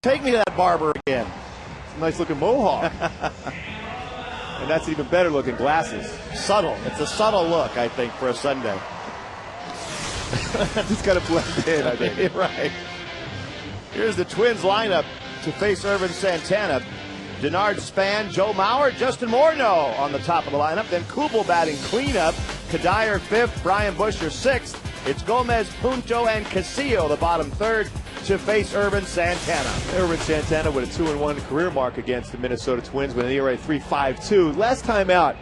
Take me to that barber again. It's a nice looking mohawk. And that's even better looking glasses. Subtle. It's a subtle look, I think, for a Sunday. Just got to blend in, I think. Right. Here's the Twins lineup to face Ervin Santana. Denard Span, Joe Mauer, Justin Morneau on the top of the lineup. Then Kubel batting cleanup. Kadir fifth, Brian Busher sixth. It's Gomez, Punto, and Castillo, the bottom third, to face Ervin Santana. Ervin Santana with a 2-1 career mark against the Minnesota Twins with an ERA 3.52. Last time out,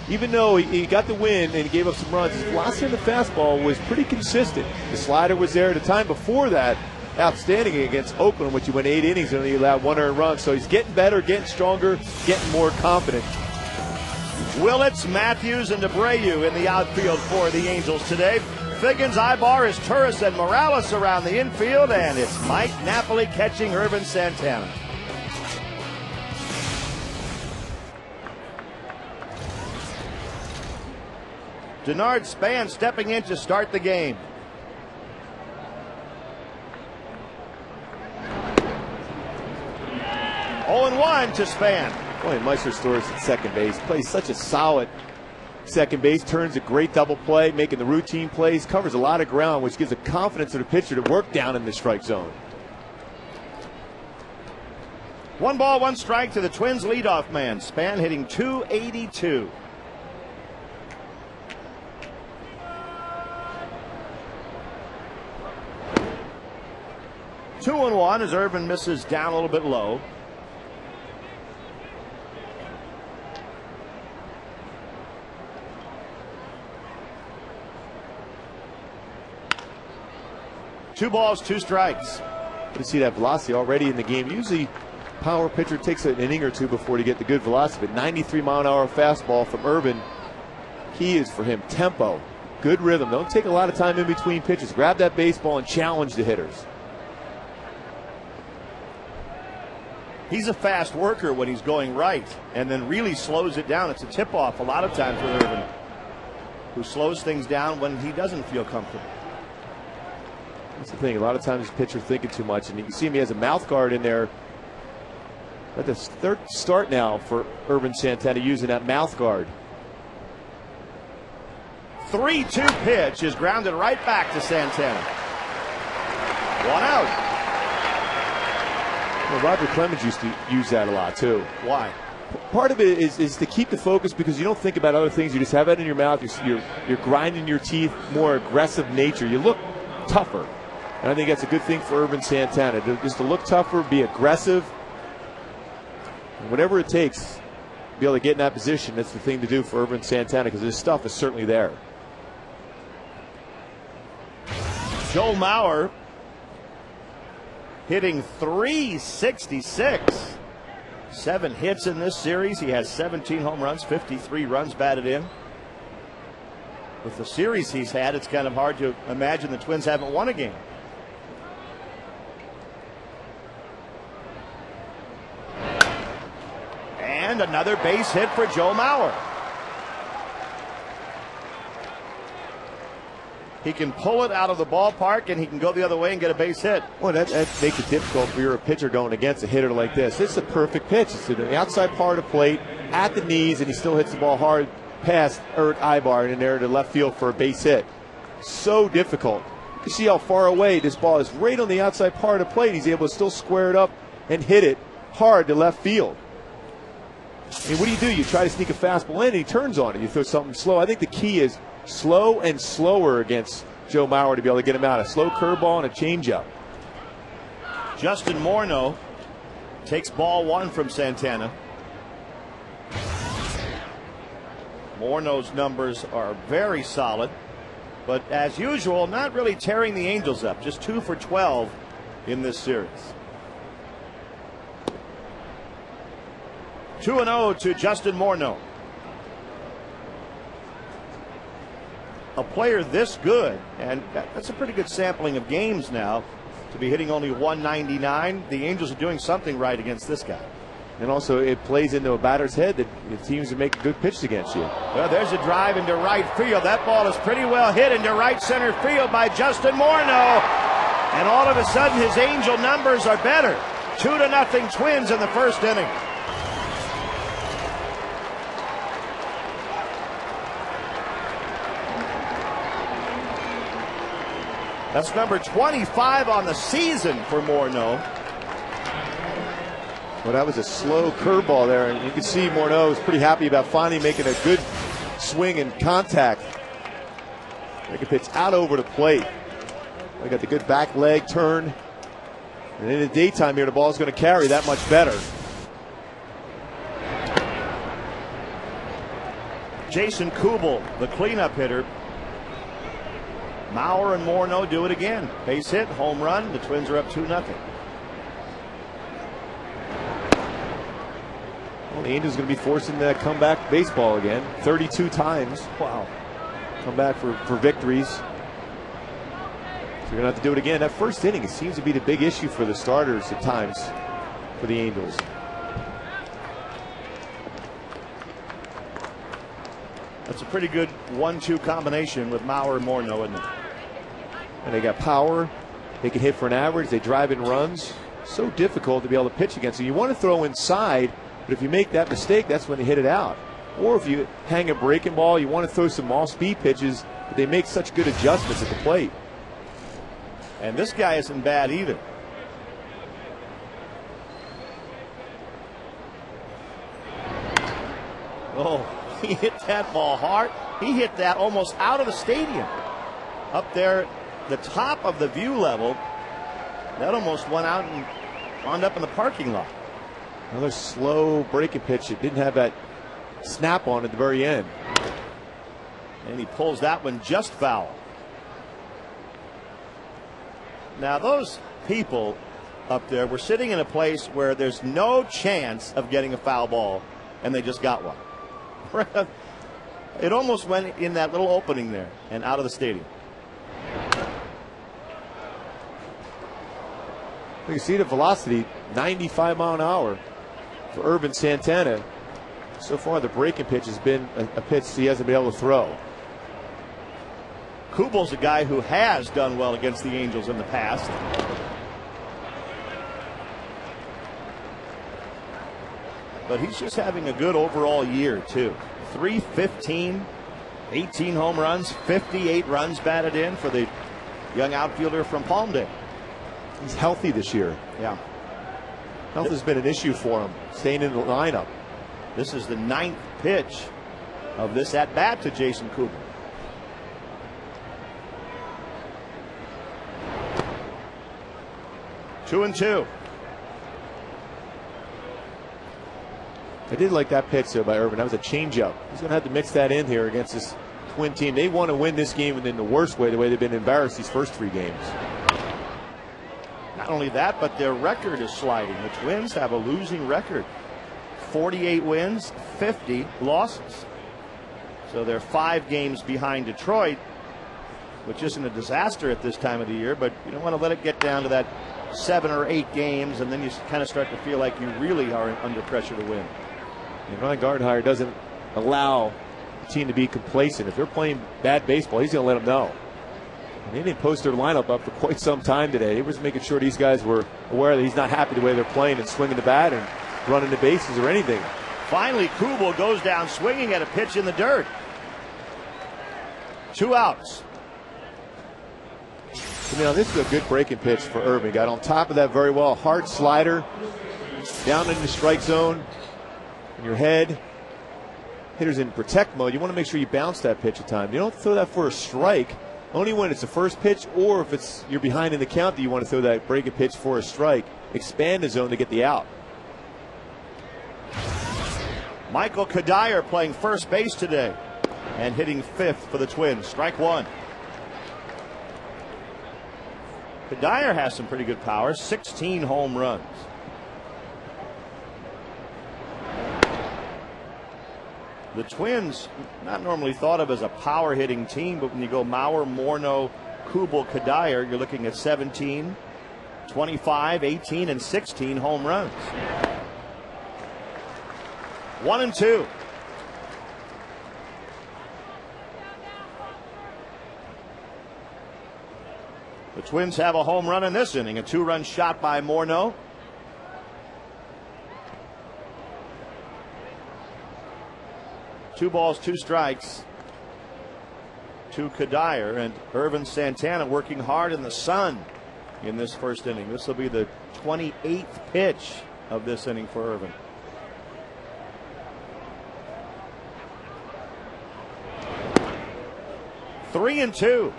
even though he got the win and he gave up some runs, his velocity on the fastball was pretty consistent. The slider was there. The time before that, outstanding against Oakland, which he went 8 innings and only allowed 1 earned run. So he's getting better, getting stronger, getting more confident. Willits, Matthews, and Abreu in the outfield for the Angels today. Figgins, Ibar, Turris, and Morales around the infield, and it's Mike Napoli catching Ervin Santana. Denard Span stepping in to start the game. Oh, 0-1 to Span. Boy, Meister Stories at second base. Plays such a solid second base, turns a great double play, making the routine plays, covers a lot of ground, which gives the confidence of the pitcher to work down in the strike zone. 1 ball, 1 strike to the Twins leadoff man. Span hitting .282. Two and 1 as Ervin misses down a little bit low. Two balls, 2 strikes. You see that velocity already in the game. Usually, power pitcher takes an inning or two before to get the good velocity. But 93-mile-an-hour fastball from Ervin. Key is for him tempo, good rhythm. Don't take a lot of time in between pitches. Grab that baseball and challenge the hitters. He's a fast worker when he's going right, and then really slows it down. It's a tip-off a lot of times with Ervin, who slows things down when he doesn't feel comfortable. That's the thing. A lot of times the pitcher thinking too much, and you can see him. He has a mouth guard in there. But the third start now for Ervin Santana using that mouth guard. 3-2 pitch is grounded right back to Santana. 1 out. Well, Roger Clemens used to use that a lot too. Why? Part of it is to keep the focus because you don't think about other things. You just have it in your mouth. You're grinding your teeth, more aggressive nature. You look tougher. And I think that's a good thing for Ervin Santana, just to look tougher, be aggressive. Whatever it takes to be able to get in that position, that's the thing to do for Ervin Santana because his stuff is certainly there. Joe Mauer hitting .366. 7 hits in this series. He has 17 home runs, 53 runs batted in. With the series he's had, it's kind of hard to imagine the Twins haven't won a game. And another base hit for Joe Mauer. He can pull it out of the ballpark, and he can go the other way and get a base hit. Well, that makes it difficult for your pitcher going against a hitter like this. This is a perfect pitch. It's to the outside part of the plate, at the knees, and he still hits the ball hard past Eric Ibar in there to left field for a base hit. So difficult. You see how far away this ball is right on the outside part of the plate. He's able to still square it up and hit it hard to left field. I mean, what do? You try to sneak a fastball in, and he turns on it. You throw something slow. I think the key is slow and slower against Joe Mauer to be able to get him out. A slow curveball and a changeup. Justin Morneau takes ball 1 from Santana. Morneau's numbers are very solid, but as usual, not really tearing the Angels up. Just 2 for 12 in this series. 2-0 to Justin Morneau. A player this good, and that's a pretty good sampling of games now, to be hitting only .199. The Angels are doing something right against this guy. And also, it plays into a batter's head that the teams are making good pitches against you. Well, there's a drive into right field. That ball is pretty well hit into right center field by Justin Morneau. And all of a sudden, his Angel numbers are better. 2-0 Twins in the first inning. That's number 25 on the season for Morneau. Well, that was a slow curveball there, and you can see Morneau was pretty happy about finally making a good swing and contact. Make a pitch out over the plate. We got the good back leg turn. And in the daytime here, the ball's going to carry that much better. Jason Kubel, the cleanup hitter. Mauer and Morneau do it again. Base hit, home run. The Twins are up 2-0. Well, the Angels are going to be forcing that comeback baseball again. 32 times. Wow. Come back for victories. So you're going to have to do it again. That first inning, it seems to be the big issue for the starters at times for the Angels. That's a pretty good 1-2 combination with Mauer and Morneau, isn't it? And they got power. They can hit for an average. They drive in runs. So difficult to be able to pitch against. So you want to throw inside, but if you make that mistake, that's when you hit it out. Or if you hang a breaking ball, you want to throw some off-speed pitches, but they make such good adjustments at the plate. And this guy isn't bad either. Oh, he hit that ball hard. He hit that almost out of the stadium. Up there, the top of the view level, that almost went out and wound up in the parking lot. Another slow breaking pitch. It didn't have that snap on at the very end. And he pulls that one just foul. Now, those people up there were sitting in a place where there's no chance of getting a foul ball, and they just got one. It almost went in that little opening there and out of the stadium. You can see the velocity, 95 mile an hour for Ervin Santana. So far, the breaking pitch has been a pitch he hasn't been able to throw. Kubel's a guy who has done well against the Angels in the past. But he's just having a good overall year, too. 315, 18 home runs, 58 runs batted in for the young outfielder from Palmdale. He's healthy this year. Yeah. Health has been an issue for him, staying in the lineup. This is the 9th pitch of this at-bat to Jason Kubel. 2-2. I did like that pitch, though, by Ervin. That was a changeup. He's going to have to mix that in here against this Twin team. They want to win this game in the worst way, the way they've been embarrassed these first 3 games. Not only that, but their record is sliding. The Twins have a losing record. 48 wins, 50 losses. So they're 5 games behind Detroit, which isn't a disaster at this time of the year, but you don't want to let it get down to that 7 or 8 games, and then you kind of start to feel like you really are under pressure to win. And Ron Gardenhire doesn't allow the team to be complacent. If they're playing bad baseball, he's going to let them know. And they didn't post their lineup up for quite some time today. He was making sure these guys were aware that he's not happy the way they're playing and swinging the bat and running the bases or anything. Finally, Kubel goes down swinging at a pitch in the dirt. 2 outs. Now, this is a good breaking pitch for Ervin. Got on top of that very well. Hard slider down in the strike zone. In your head. Hitter's in protect mode. You want to make sure you bounce that pitch at time. You don't throw that for a strike. Only when it's the first pitch, or if it's you're behind in the count, that you want to throw that breaking pitch for a strike. Expand the zone to get the out. Michael Cuddyer playing first base today and hitting 5th for the Twins. Strike 1. Cuddyer has some pretty good power. 16 home runs. The Twins, not normally thought of as a power hitting team, but when you go Mauer, Morneau, Kubel, Cuddyer, you're looking at 17, 25, 18, and 16 home runs. 1-2. The Twins have a home run in this inning, a 2-run shot by Morneau. 2 balls, 2 strikes to Cuddyer, and Ervin Santana working hard in the sun in this first inning. This will be the 28th pitch of this inning for Ervin. Three and two.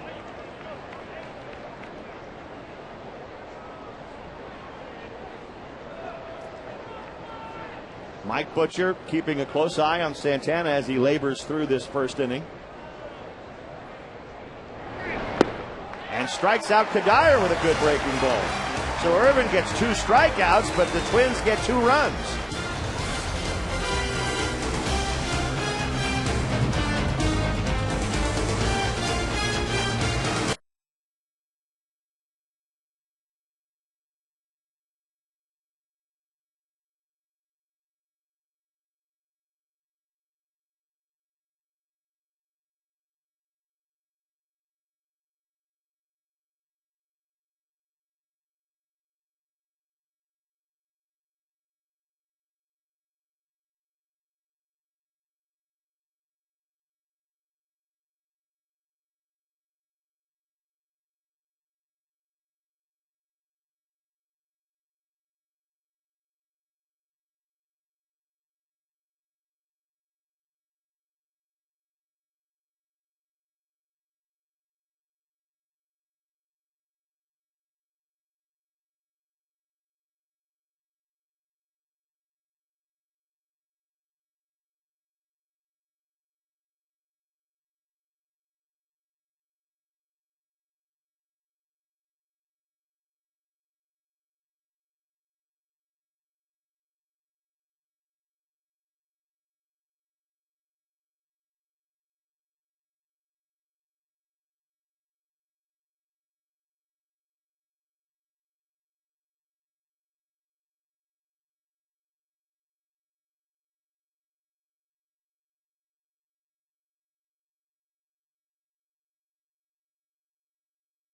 Mike Butcher keeping a close eye on Santana as he labors through this first inning. And strikes out Cuddyer with a good breaking ball. So Ervin gets 2 strikeouts, but the Twins get 2 runs.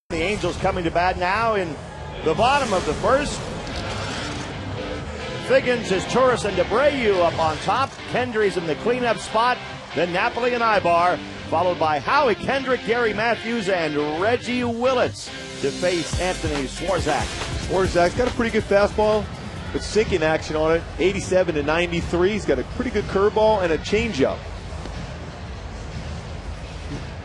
The Angels coming to bat now in the bottom of the first. Figgins is Turris and DeBrayu up on top. Kendry's in the cleanup spot. Then Napoli and Ibar, followed by Howie Kendrick, Gary Matthews, and Reggie Willits to face Anthony Swarzak. Swarzak's got a pretty good fastball, but sinking action on it. 87 to 93. He's got a pretty good curveball and a changeup.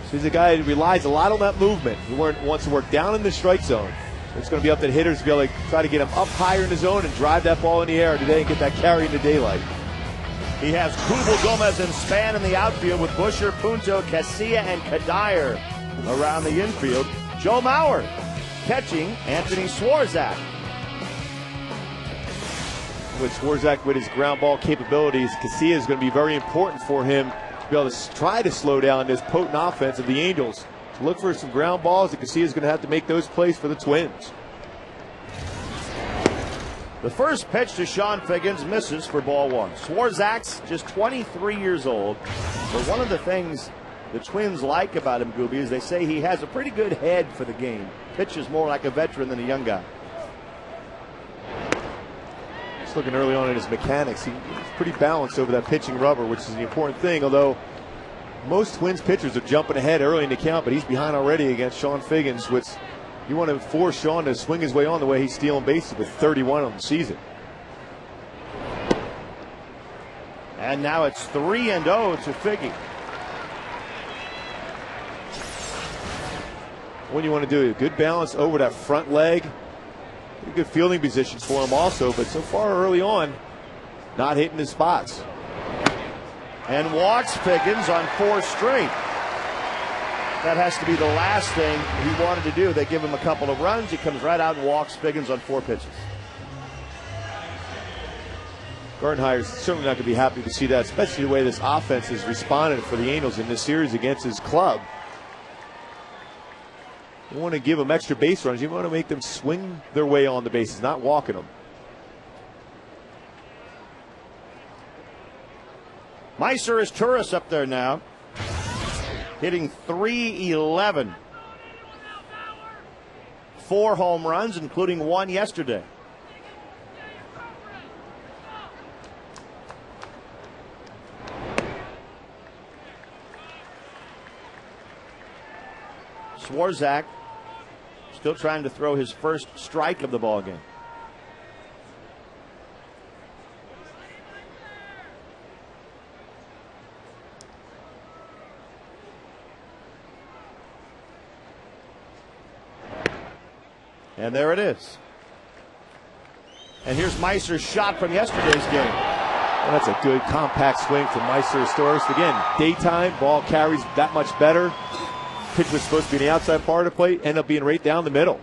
So he's a guy who relies a lot on that movement. He wants to work down in the strike zone. It's going to be up to the hitters to be able to try to get him up higher in the zone and drive that ball in the air today and get that carry in the daylight. He has Kubel, Gomez, and Span in the outfield with Busher, Punto, Casilla, and Cuddyer around the infield. Joe Mauer catching Anthony Swarzak. With Swarzak with his ground ball capabilities, Casilla is going to be very important for him to be able to try to slow down this potent offense of the Angels. To look for some ground balls, and Casilla is going to have to make those plays for the Twins. The first pitch to Sean Figgins misses for ball 1. Swarzak's just 23 years old, but one of the things the Twins like about him, Gooby, is they say he has a pretty good head for the game. Pitches more like a veteran than a young guy. Just looking early on in his mechanics, he's pretty balanced over that pitching rubber, which is the important thing, although most Twins pitchers are jumping ahead early in the count, but he's behind already against Sean Figgins, which you want to force Sean to swing his way on the way he's stealing bases with 31 on the season. And now it's 3-0 to Figgy. What do you want to do? A good balance over that front leg. Pretty good fielding positions for him also, but so far early on, not hitting his spots. And walks Figgins on 4 straight. That has to be the last thing he wanted to do. They give him a couple of runs. He comes right out and walks Figgins on 4 pitches. Gardenhire's certainly not going to be happy to see that, especially the way this offense has responded for the Angels in this series against his club. You want to give them extra base runs. You want to make them swing their way on the bases, not walking them. Meiser is Turris up there now, hitting .311. 4 home runs, including 1 yesterday. Swarzak still trying to throw his first strike of the ball game. And there it is. And here's Meister's shot from yesterday's game. Well, that's a good compact swing from Meister Historis. Again, daytime, ball carries that much better. Pitch was supposed to be in the outside part of the plate, ended up being right down the middle.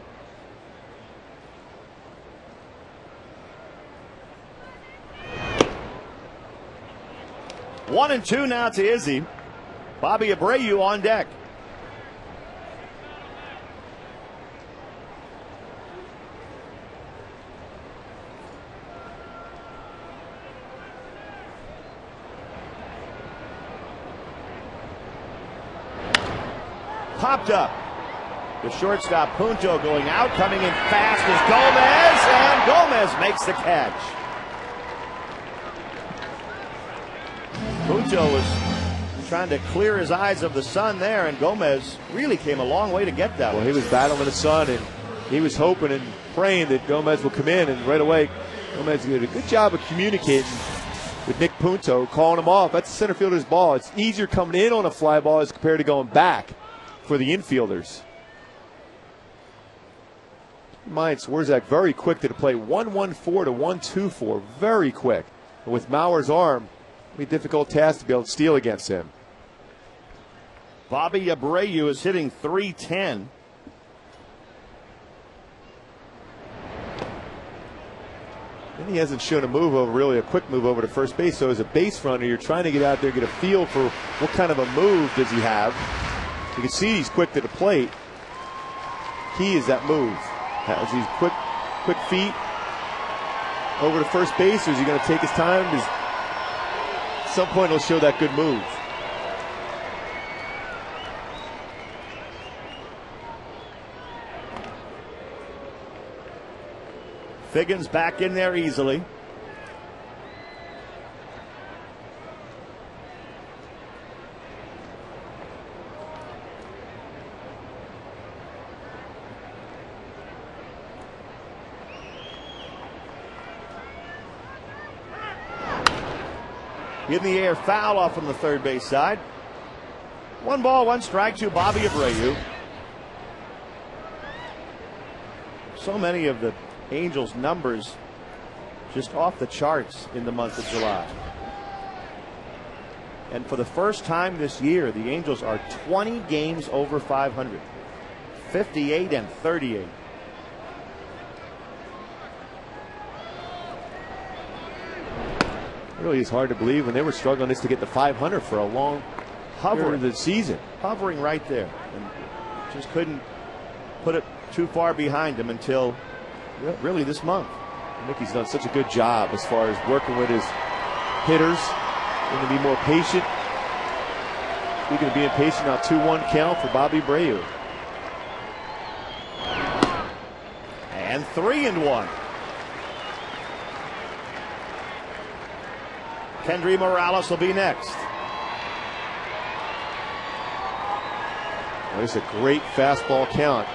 One and two now to Izzy. Bobby Abreu on deck. Popped up. The shortstop Punto going out, coming in fast is Gomez, and Gomez makes the catch. Punto was trying to clear his eyes of the sun there, and Gomez really came a long way to get that one. Well, he was battling the sun, and he was hoping and praying that Gomez will come in, and right away Gomez did a good job of communicating with Nick Punto, calling him off. That's the center fielder's ball. It's easier coming in on a fly ball as compared to going back for the infielders. Mind Swarzak very quick to the plate. 1-1-4 to 1-2-4. Very quick. And with Mauer's arm, it'll be a difficult task to be able to steal against him. Bobby Abreu is hitting .310. And he hasn't shown a move over, really a quick move over to first base. So as a base runner, you're trying to get out there, get a feel for what kind of a move does he have. You can see he's quick to the plate. Key is that move. Has these quick feet over to first base, or is he going to take his time? At some point he'll show that good move. Figgins back in there easily. In the air, foul off from the third base side. 1 ball, 1 strike to Bobby Abreu. So many of the Angels' numbers just off the charts in the month of July. And for the first time this year, the Angels are 20 games over 500. 58 and 38. It really is hard to believe when they were struggling just to get the 500 for a long period of the season. Hovering right there. And just couldn't put it too far behind him until really this month. Mickey's done such a good job as far as working with his hitters. Going to be more patient. Speaking of being patient, now 2-1 count for Bobby Abreu. And 3-1. Kendry Morales will be next. Well, it's a great fastball count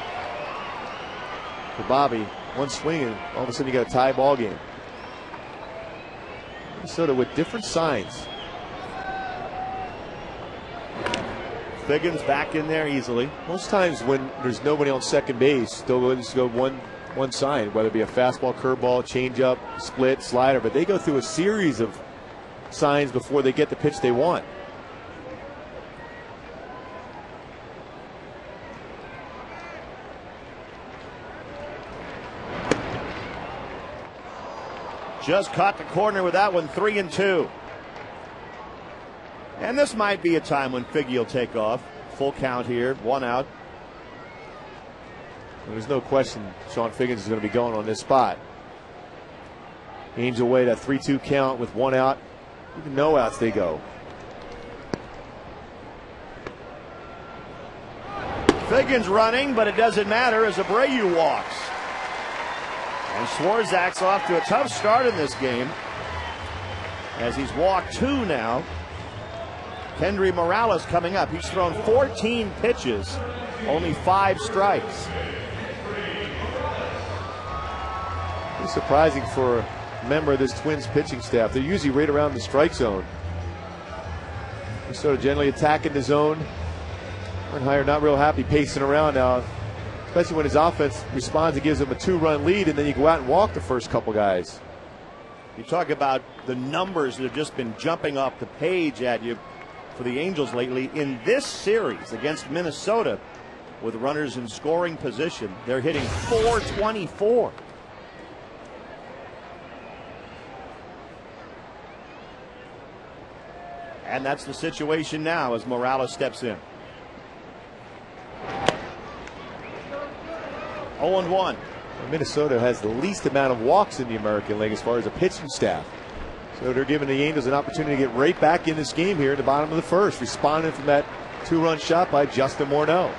for Bobby. One swing and all of a sudden you got a tie ball game. Minnesota with different signs. Figgins back in there easily. Most times when there's nobody on second base, they'll just go one sign, whether it be a fastball, curveball, changeup, split, slider, but they go through a series of signs before they get the pitch they want. Just caught the corner with that one. 3-2. And this might be a time when Figgy will take off. Full count here, 1 out. There's no question Sean Figgins is going to be going on this spot. Angel away that 3-2 count with 1 out. Even no outs they go. Figgins running, but it doesn't matter as Abreu walks. And Swarzak's off to a tough start in this game as he's walked 2 now. Kendry Morales coming up. He's thrown 14 pitches Only 5 strikes. It's surprising for a member of this Twins pitching staff. They're usually right around the strike zone. They're sort of generally attacking the zone. Ernheimer not real happy pacing around now, especially when his offense responds and gives him a 2-run lead, and then you go out and walk the first couple guys. You talk about the numbers that have just been jumping off the page at you for the Angels lately. In this series against Minnesota, with runners in scoring position, they're hitting .424. And that's the situation now as Morales steps in. 0-1. Minnesota has the least amount of walks in the American League as far as a pitching staff. So they're giving the Angels an opportunity to get right back in this game here at the bottom of the first, responding from that 2-run shot by Justin Morneau.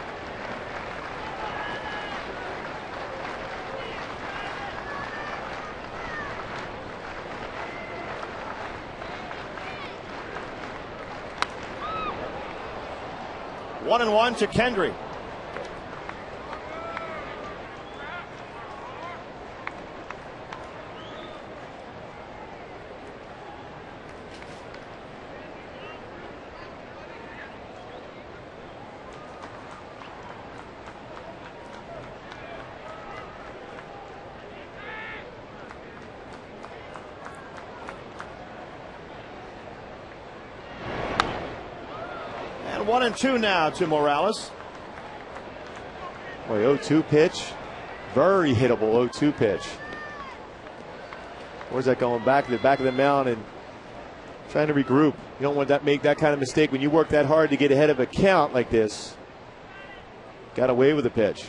One and one to Kendry. And 1-2 now to Morales. Boy, 0-2 pitch. Very hittable 0-2 pitch. Where's that going? Back to the back of the mound and trying to regroup. You don't want to make that kind of mistake when you work that hard to get ahead of a count like this. Got away with the pitch.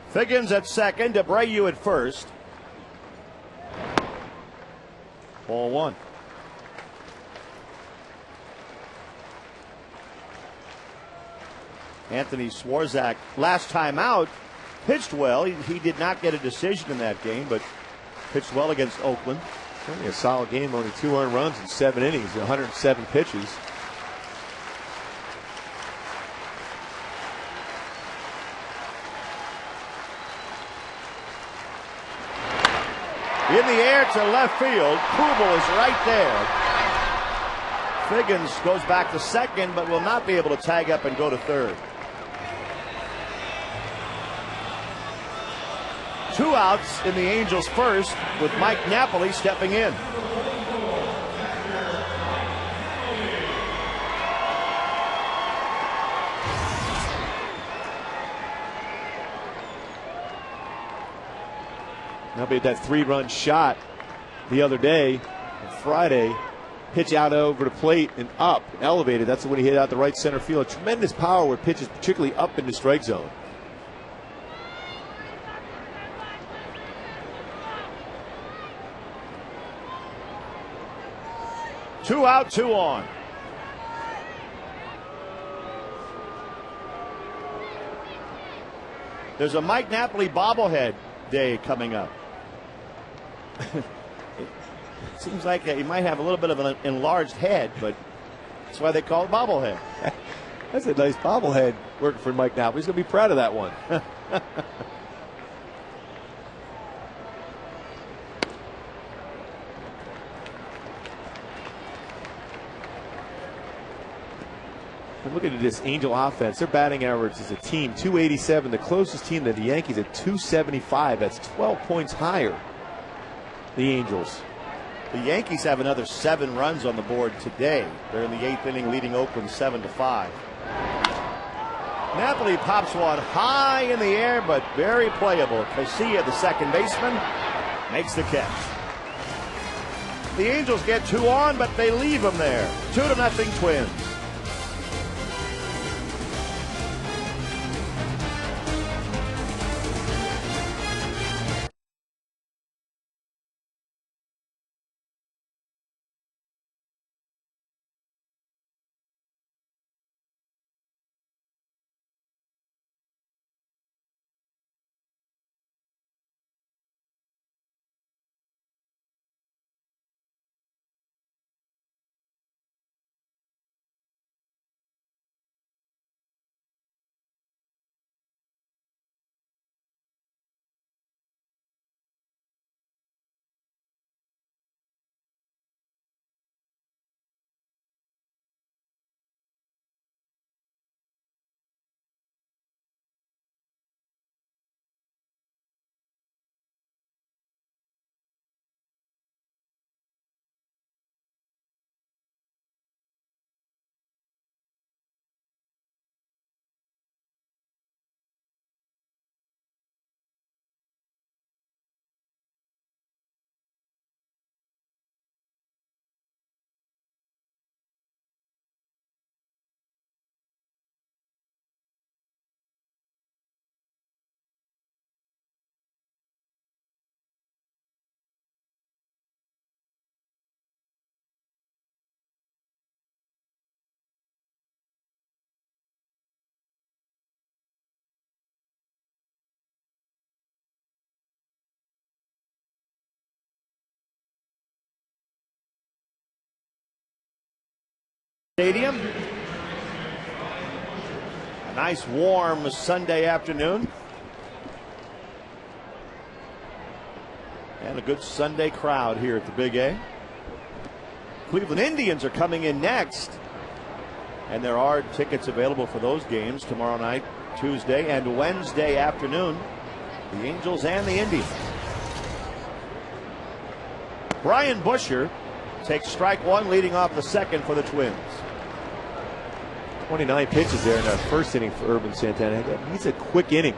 Figgins at second, Abreu at first. Ball one. Anthony Swarzak, last time out, pitched well. He did not get a decision in that game, but pitched well against Oakland. Certainly a solid game, only 2 earned runs in 7 innings, 107 pitches. In the air to left field. Kubel is right there. Figgins goes back to second, but will not be able to tag up and go to third. 2 outs in the Angels' first, with Mike Napoli stepping in. Napoli had that 3-run shot the other day, on Friday. Pitch out over the plate and up, elevated. That's when he hit out the right center field. Tremendous power with pitches, particularly up in the strike zone. Two out, 2 on. There's a Mike Napoli bobblehead day coming up. It seems like he might have a little bit of an enlarged head, but that's why they call it bobblehead. That's a nice bobblehead working for Mike Napoli. He's going to be proud of that one. And look at this Angel offense. Their batting average is a team 287. The closest team to the Yankees at 275. That's 12 points higher. The Angels. The Yankees have another 7 runs on the board today. They're in the 8th inning, leading Oakland 7-5. Napoli pops one high in the air, but very playable. Casilla, the second baseman, makes the catch. The Angels get 2 on, but they leave them there. 2-0 Twins. Stadium. A nice warm Sunday afternoon. And a good Sunday crowd here at the Big A. Cleveland Indians are coming in next. And there are tickets available for those games tomorrow night, Tuesday, and Wednesday afternoon. The Angels and the Indians. Brian Busher takes strike one, leading off the second for the Twins. 29 pitches there in that first inning for Ervin Santana. He's a quick inning.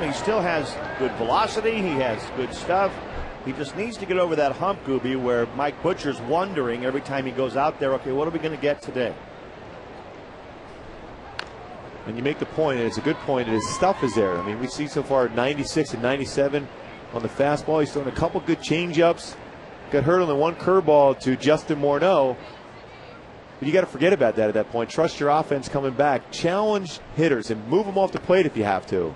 He still has good velocity. He has good stuff. He just needs to get over that hump, Gooby, where Mike Butcher's wondering every time he goes out there, okay, what are we going to get today? And you make the point, and it's a good point, and his stuff is there. I mean, we see so far 96 and 97 on the fastball. He's throwing a couple good changeups. Got hurt on the one curveball to Justin Morneau. But you got to forget about that at that point. Trust your offense coming back. Challenge hitters and move them off the plate if you have to.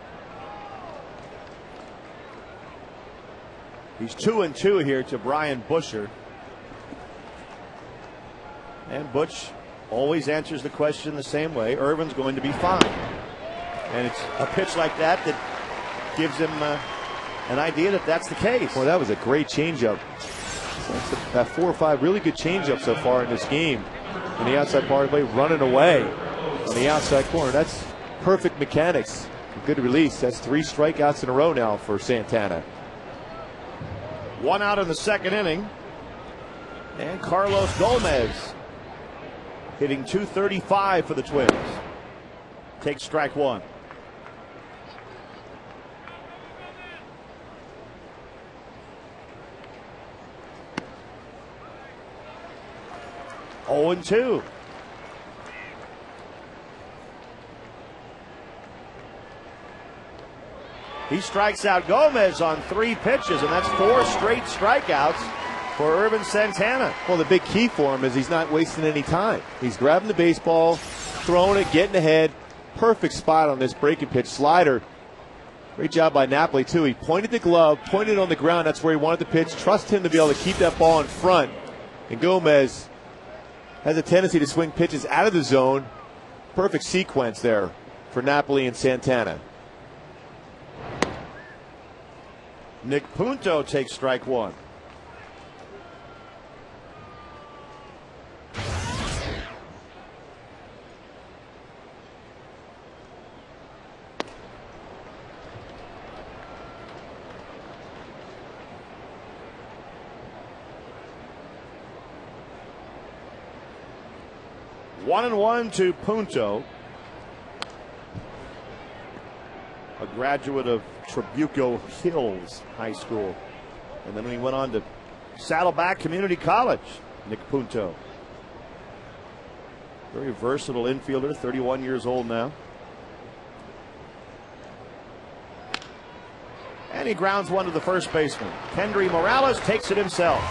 He's 2-2 here to Brian Busher. And Butch always answers the question the same way. Irvin's going to be fine. And it's a pitch like that that gives him an idea that that's the case. Well, that was a great changeup. That 4 or 5 really good changeups so far in this game. On the outside part of the plate, running away on the outside corner. That's perfect mechanics. Good release. That's 3 strikeouts in a row now for Santana. 1 out in the second inning. And Carlos Gomez hitting .235 for the Twins. Takes strike one. Oh, and 2. He strikes out Gomez on 3 pitches, and that's 4 straight strikeouts for Ervin Santana. Well, the big key for him is he's not wasting any time. He's grabbing the baseball, throwing it, getting ahead. Perfect spot on this breaking pitch slider. Great job by Napoli, too. He pointed the glove, pointed on the ground. That's where he wanted the pitch. Trust him to be able to keep that ball in front. And Gomez has a tendency to swing pitches out of the zone. Perfect sequence there for Napoli and Santana. Nick Punto takes strike one. One and one to Punto, a graduate of Trabuco Hills High School, and then he went on to Saddleback Community College. Nick Punto, very versatile infielder, 31 years old now, and he grounds one to the first baseman. Kendry Morales takes it himself.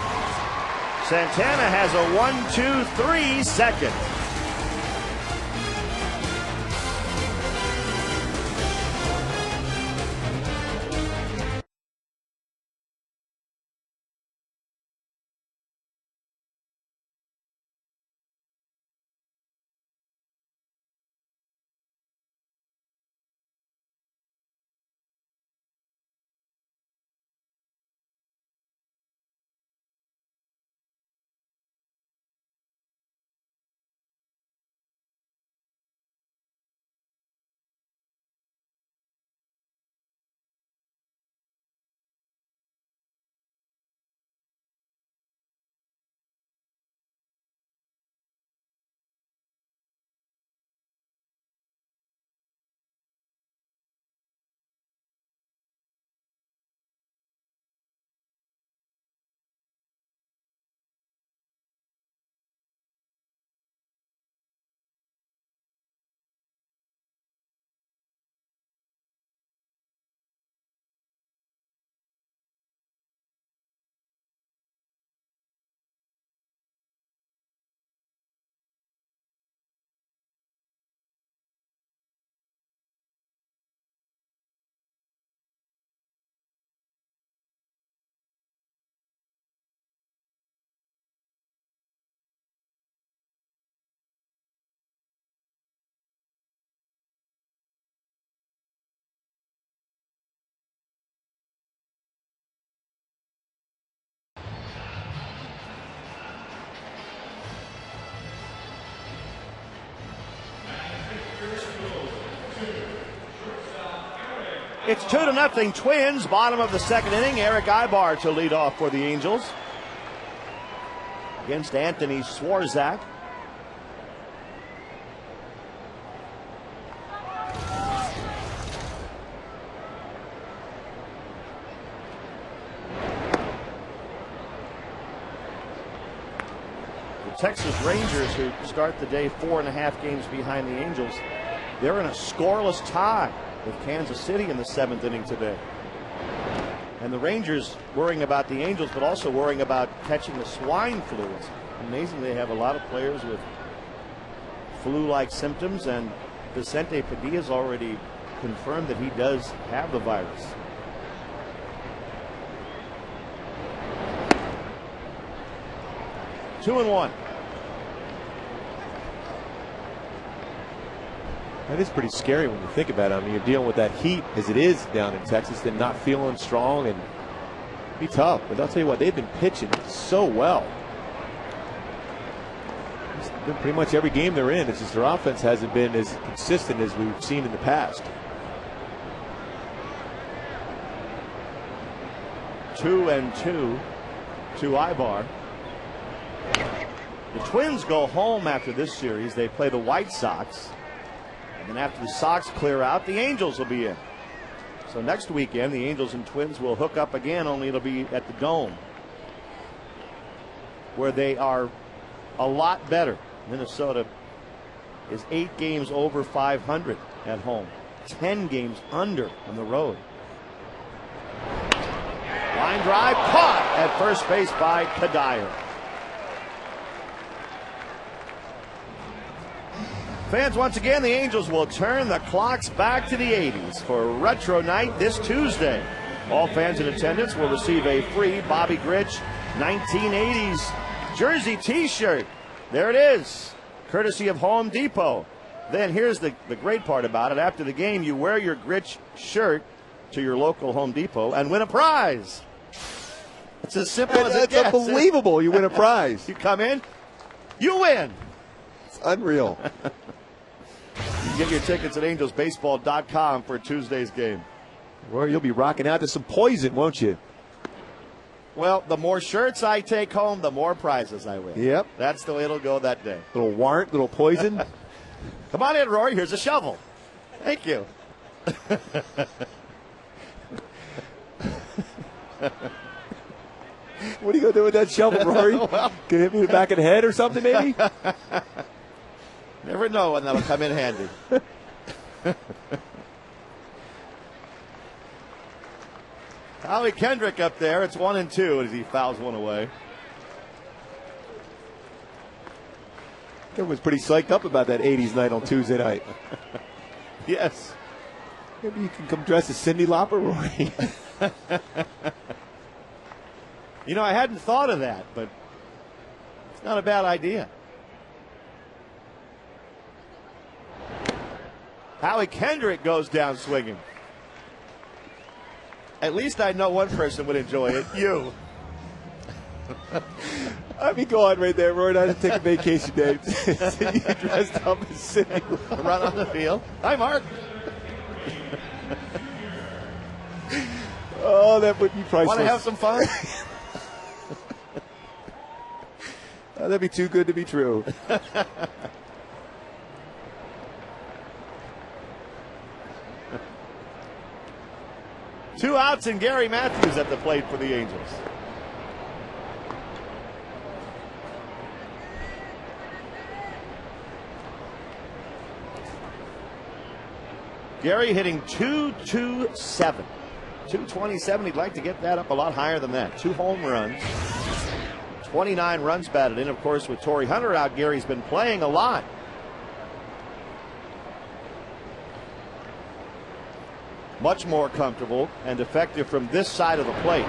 Santana has a 1-2-3 second. It's 2-0 Twins. Bottom of the second inning. Eric Ibar to lead off for the Angels against Anthony Swarzak. Texas Rangers, who start the day 4.5 games behind the Angels, they're in a scoreless tie with Kansas City in the 7th inning today. And the Rangers worrying about the Angels, but also worrying about catching the swine flu. It's amazing they have a lot of players with flu-like symptoms, and Vicente Padilla's already confirmed that he does have the virus. Two and one. That is pretty scary when you think about it. I mean, you're dealing with that heat as it is down in Texas, then not feeling strong, and be tough. But I'll tell you what, they've been pitching so well. It's been pretty much every game they're in. It's just their offense hasn't been as consistent as we've seen in the past. 2-2 to Ibar. The Twins go home after this series. They play the White Sox. And after the Sox clear out, the Angels will be in. So next weekend, the Angels and Twins will hook up again, only it'll be at the Dome, where they are a lot better. Minnesota is 8 games over 500 at home, 10 games under on the road. Line drive caught at first base by Kadire. Fans, once again, the Angels will turn the clocks back to the 80s for Retro Night this Tuesday. All fans in attendance will receive a free Bobby Grich 1980s jersey T-shirt. There it is, courtesy of Home Depot. Then here's the great part about it. After the game, you wear your Grich shirt to your local Home Depot and win a prize. It's as simple as it gets. It's unbelievable. You win a prize. You come in, you win. It's unreal. You can get your tickets at angelsbaseball.com for Tuesday's game. Well, you'll be rocking out to some Poison, won't you? Well, the more shirts I take home, the more prizes I win. Yep. That's the way it'll go that day. Little warrant, little Poison. Come on in, Rory. Here's a shovel. Thank you. What are you going to do with that shovel, Rory? Well, Can it hit me in the back of the head or something, maybe? Never know when that'll come in handy. Howie Kendrick up there. It's 1-2 as he fouls one away. Everyone's pretty psyched up about that 80s night on Tuesday night. Yes. Maybe you can come dressed as Cyndi Lauper, Rory. You know, I hadn't thought of that, but it's not a bad idea. Howie Kendrick goes down swinging. At least I know one person would enjoy it. You. I'd be going right there, Rory. I'd take a vacation day. You dressed up as Cyndi Lauper. Run on the field. Hi, Mark. Oh, that would be priceless. Want to have some fun? That'd be too good to be true. Two outs and Gary Matthews at the plate for the Angels. Gary hitting .227. .227. He'd like to get that up a lot higher than that. 2 home runs. 29 runs batted in. Of course, with Torrey Hunter out, Gary's been playing a lot. Much more comfortable and effective from this side of the plate.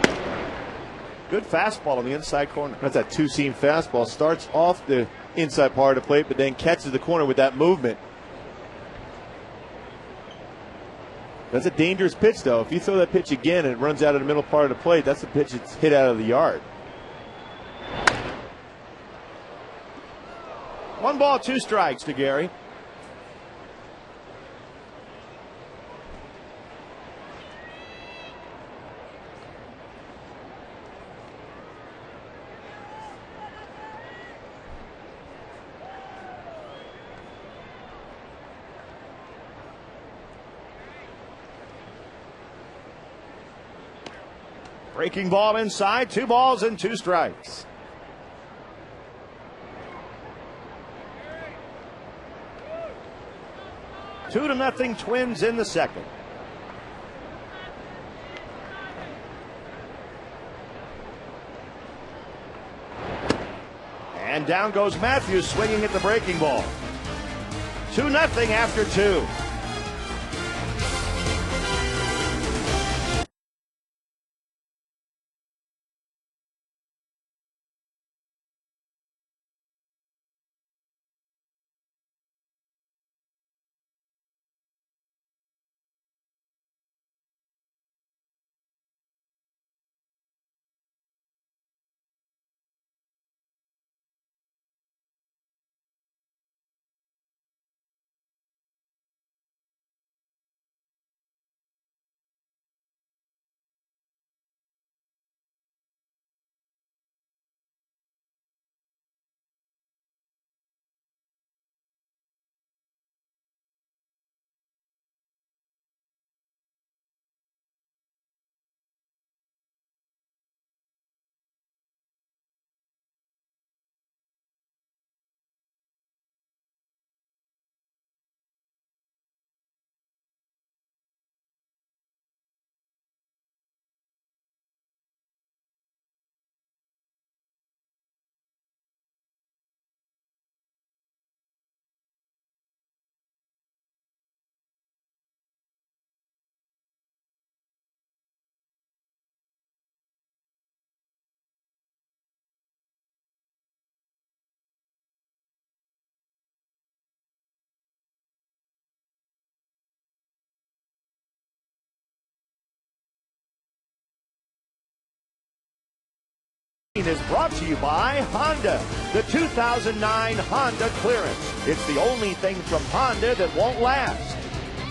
Good fastball on the inside corner. That's that two-seam fastball. Starts off the inside part of the plate, but then catches the corner with that movement. That's a dangerous pitch, though. If you throw that pitch again and it runs out of the middle part of the plate, that's a pitch that's hit out of the yard. 1 ball, 2 strikes to Gary. Breaking ball inside, 2 balls and 2 strikes. Two to nothing Twins in the second. And down goes Matthews, swinging at the breaking ball. 2-0 after 2. Is brought to you by Honda, the 2009 Honda Clearance. It's the only thing from Honda that won't last.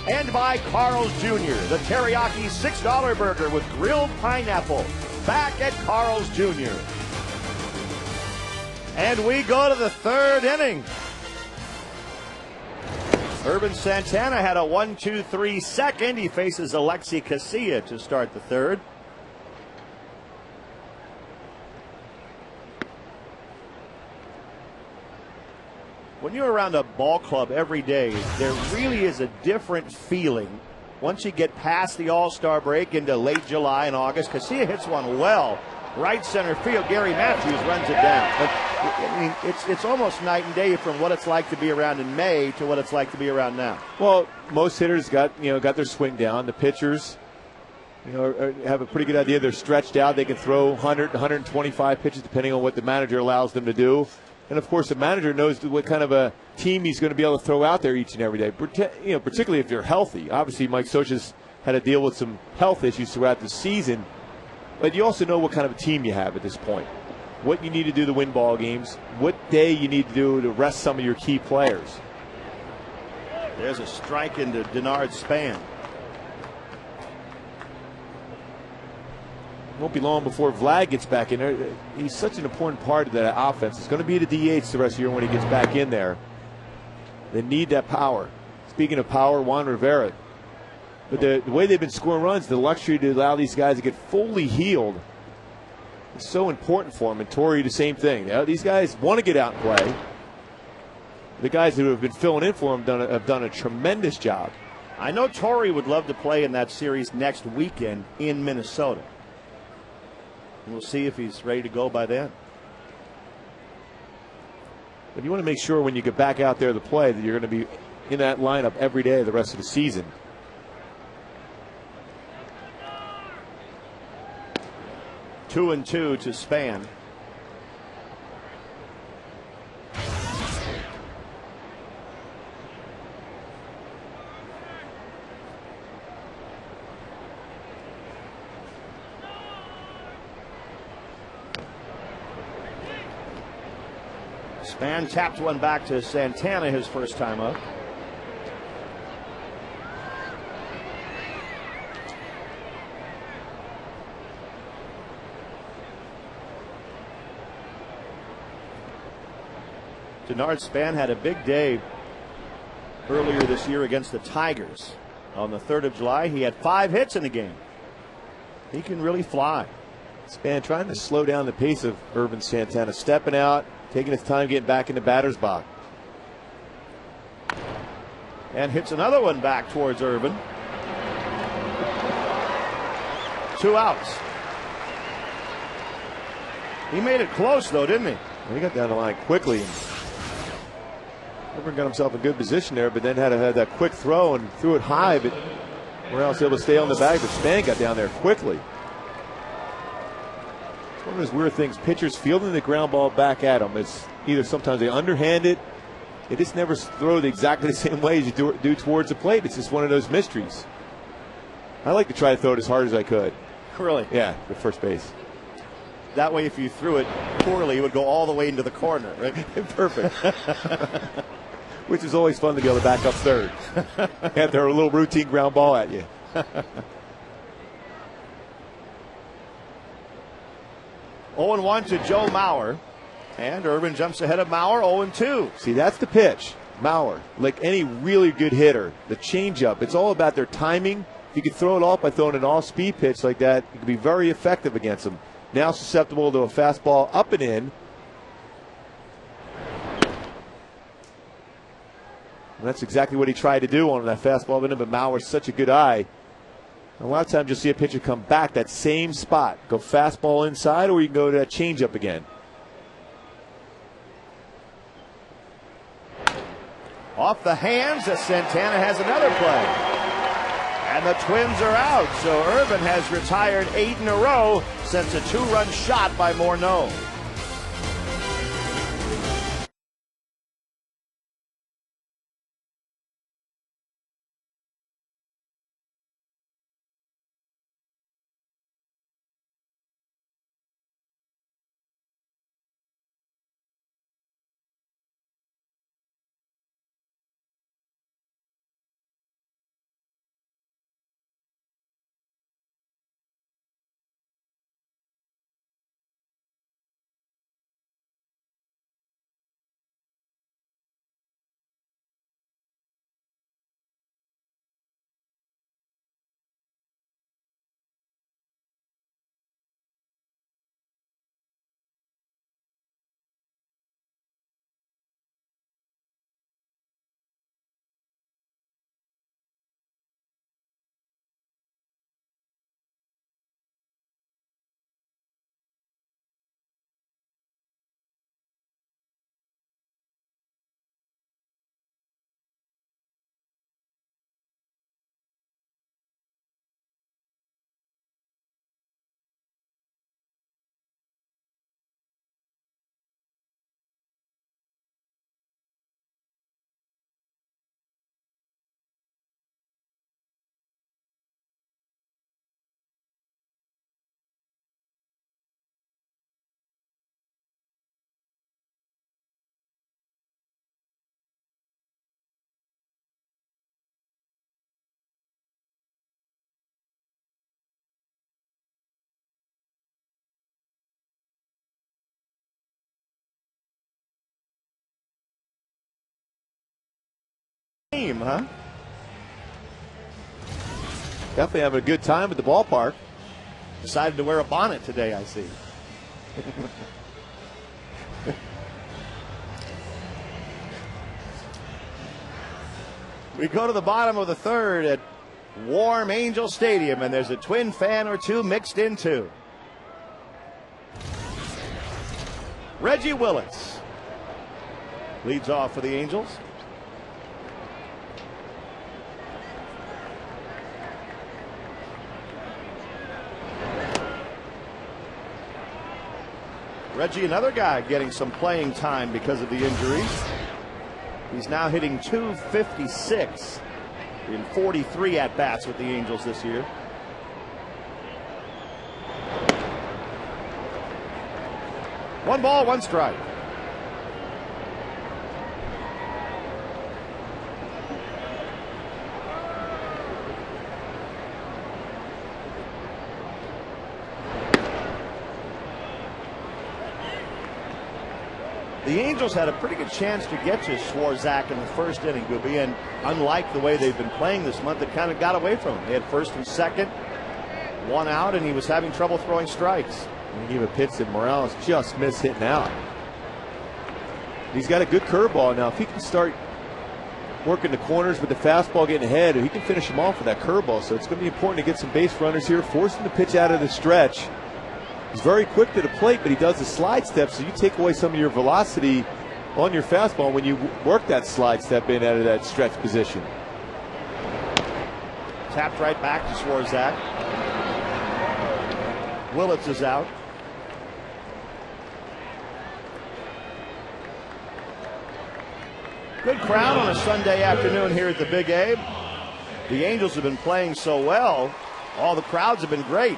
And by Carl's Jr., the teriyaki $6 burger with grilled pineapple. Back at Carl's Jr. And we go to the 3rd inning. Ervin Santana had a 1-2-3 second. He faces Alexi Casilla to start the 3rd. When you're around a ball club every day, there really is a different feeling once you get past the All-Star break into late July and August. Casilla hits one well. Right center field, Gary Matthews runs it down. But, I mean, it's almost night and day from what it's like to be around in May to what it's like to be around now. Well, most hitters got their swing down. The pitchers, have a pretty good idea. They're stretched out. They can throw 100, 125 pitches depending on what the manager allows them to do. And, of course, the manager knows what kind of a team he's going to be able to throw out there each and every day, particularly if you're healthy. Obviously, Mike Scioscia's had to deal with some health issues throughout the season. But you also know what kind of a team you have at this point, what you need to do to win ball games, what day you need to do to rest some of your key players. There's a strike into Denard Span. Won't be long before Vlad gets back in there. He's such an important part of that offense. It's going to be the DH the rest of the year when he gets back in there. They need that power. Speaking of power, Juan Rivera. But the way they've been scoring runs, the luxury to allow these guys to get fully healed is so important for them. And Torrey, the same thing. These guys want to get out and play. The guys who have been filling in for them have done a tremendous job. I know Torrey would love to play in that series next weekend in Minnesota. We'll see if he's ready to go by then. But you want to make sure when you get back out there to play that you're going to be in that lineup every day the rest of the season. 2-2 to Span. Span tapped one back to Santana his first time up. Denard Span had a big day earlier this year against the Tigers. On the 3rd of July, he had 5 hits in the game. He can really fly. Span trying to slow down the pace of Ervin Santana, stepping out, taking his time getting back into batter's box. And hits another one back towards Ervin. 2 outs. He made it close, though, didn't he? Well, he got down the line quickly. Ervin got himself in good position there, but then had that quick throw and threw it high, but Morales able to stay on the bag, but Span got down there quickly. It's one of those weird things. Pitchers fielding the ground ball back at them. It's either sometimes they underhand it. They just never throw it exactly the same way as you do towards the plate. It's just one of those mysteries. I like to try to throw it as hard as I could. Really? Yeah, to first base. That way, if you threw it poorly, it would go all the way into the corner, right? Perfect. Which is always fun to be able to back up third after a little routine ground ball at you. 0-1 to Joe Mauer. And Ervin jumps ahead of Mauer, 0-2. See, that's the pitch. Mauer, like any really good hitter, the changeup, it's all about their timing. If you can throw it off by throwing an all-speed pitch like that, it can be very effective against them. Now susceptible to a fastball up and in. And that's exactly what he tried to do on that fastball in him, but Mauer's such a good eye. A lot of times you'll see a pitcher come back that same spot, go fastball inside, or you can go to that changeup again. Off the hands, as Santana has another play. And the Twins are out, so Ervin has retired 8 in a row since a 2-run shot by Morneau. Huh? Definitely having a good time at the ballpark. Decided to wear a bonnet today, I see. We go to the bottom of the third at warm Angel Stadium, and there's a Twin fan or two mixed in too. Reggie Willits leads off for the Angels. Reggie, another guy getting some playing time because of the injuries. He's now hitting .256 in 43 at-bats with the Angels this year. One ball, one strike. The Angels had a pretty good chance to get to Swarzak in the first inning, Gooby, and unlike the way they've been playing this month, it kind of got away from him. They had first and second, 1 out, and he was having trouble throwing strikes. He gave a pitch that Morales just missed hitting out. He's got a good curveball now. If he can start working the corners with the fastball getting ahead, he can finish him off with that curveball. So it's going to be important to get some base runners here, force him to pitch out of the stretch. He's very quick to the plate, but he does the slide step, so you take away some of your velocity on your fastball when you work that slide step in out of that stretch position. Tapped right back to Swarzak. Willits is out. Good crowd on a Sunday afternoon here at the Big A. The Angels have been playing so well. All the crowds have been great.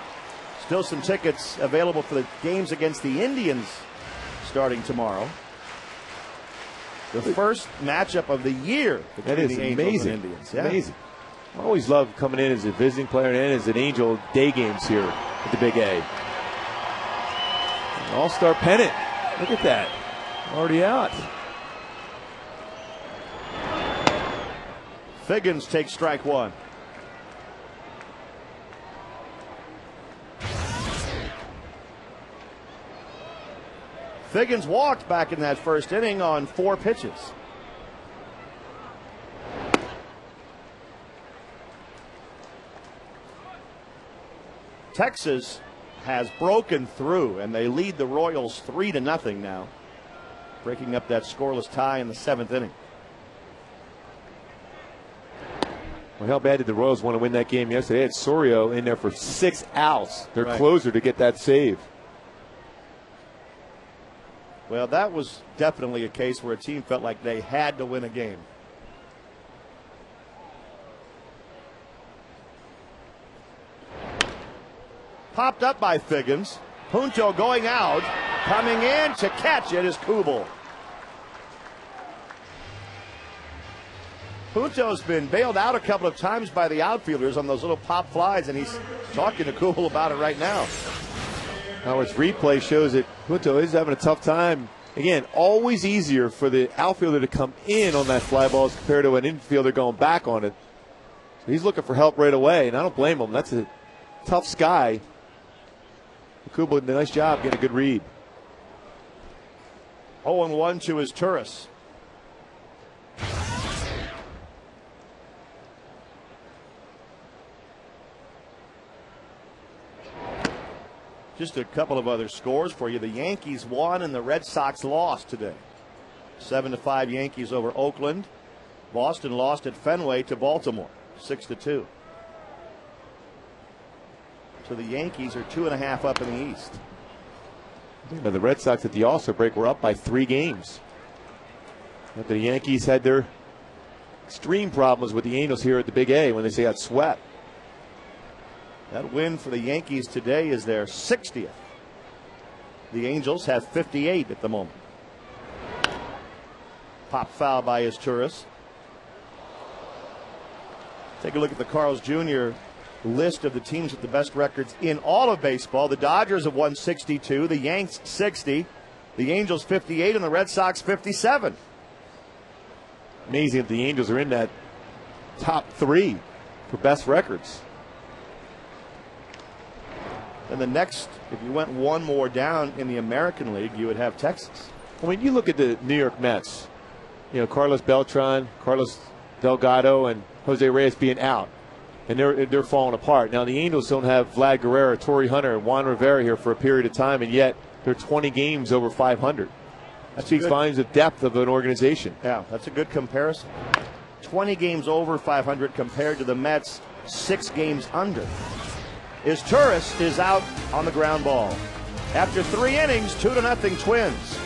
Still some tickets available for the games against the Indians starting tomorrow. The first matchup of the year between that is the Angels amazing. and Indians. Yeah. Amazing. I always love coming in as a visiting player and as an Angel day games here at the Big A. An all-star pennant. Look at that. Already out. Figgins takes strike one. Figgins walked back in that first inning on 4 pitches. Texas has broken through, and they lead the Royals 3-0 now, breaking up that scoreless tie in the 7th inning. Well, how bad did the Royals want to win that game yesterday? They had Sorio in there for 6 outs, their Right. closer, to get that save. Well, that was definitely a case where a team felt like they had to win a game. Popped up by Figgins. Punto going out. Coming in to catch it is Kubel. Punto's been bailed out a couple of times by the outfielders on those little pop flies, and he's talking to Kubel about it right now. Howard's replay shows that Punto is having a tough time. Again, always easier for the outfielder to come in on that fly ball as compared to an infielder going back on it. So he's looking for help right away, and I don't blame him. That's a tough sky. Kubel did a nice job getting a good read. 0-1 to his Turris. Just a couple of other scores for you. The Yankees won and the Red Sox lost today. 7-5 Yankees over Oakland. Boston lost at Fenway to Baltimore, 6-2. So the Yankees are 2.5 up in the East. The Red Sox at the All-Star break were up by 3 games. After the Yankees had their extreme problems with the Angels here at the Big A when they got swept. That win for the Yankees today is their 60th. The Angels have 58 at the moment. Pop foul by his Turris. Take a look at the Carl's Jr. list of the teams with the best records in all of baseball. The Dodgers have won 62, the Yanks 60, the Angels 58, and the Red Sox 57. Amazing that the Angels are in that top 3 for best records. And the next, if you went one more down in the American League, you would have Texas. I mean, you look at the New York Mets. You know, Carlos Beltran, Carlos Delgado, and Jose Reyes being out. And they're falling apart. Now, the Angels don't have Vlad Guerrero, Torrey Hunter, and Juan Rivera here for a period of time, and yet they're 20 games over 500. That speaks volumes of depth of an organization. Yeah, that's a good comparison. 20 games over 500 compared to the Mets, 6 games under. His Turris is out on the ground ball. After 3 innings, 2-0 Twins.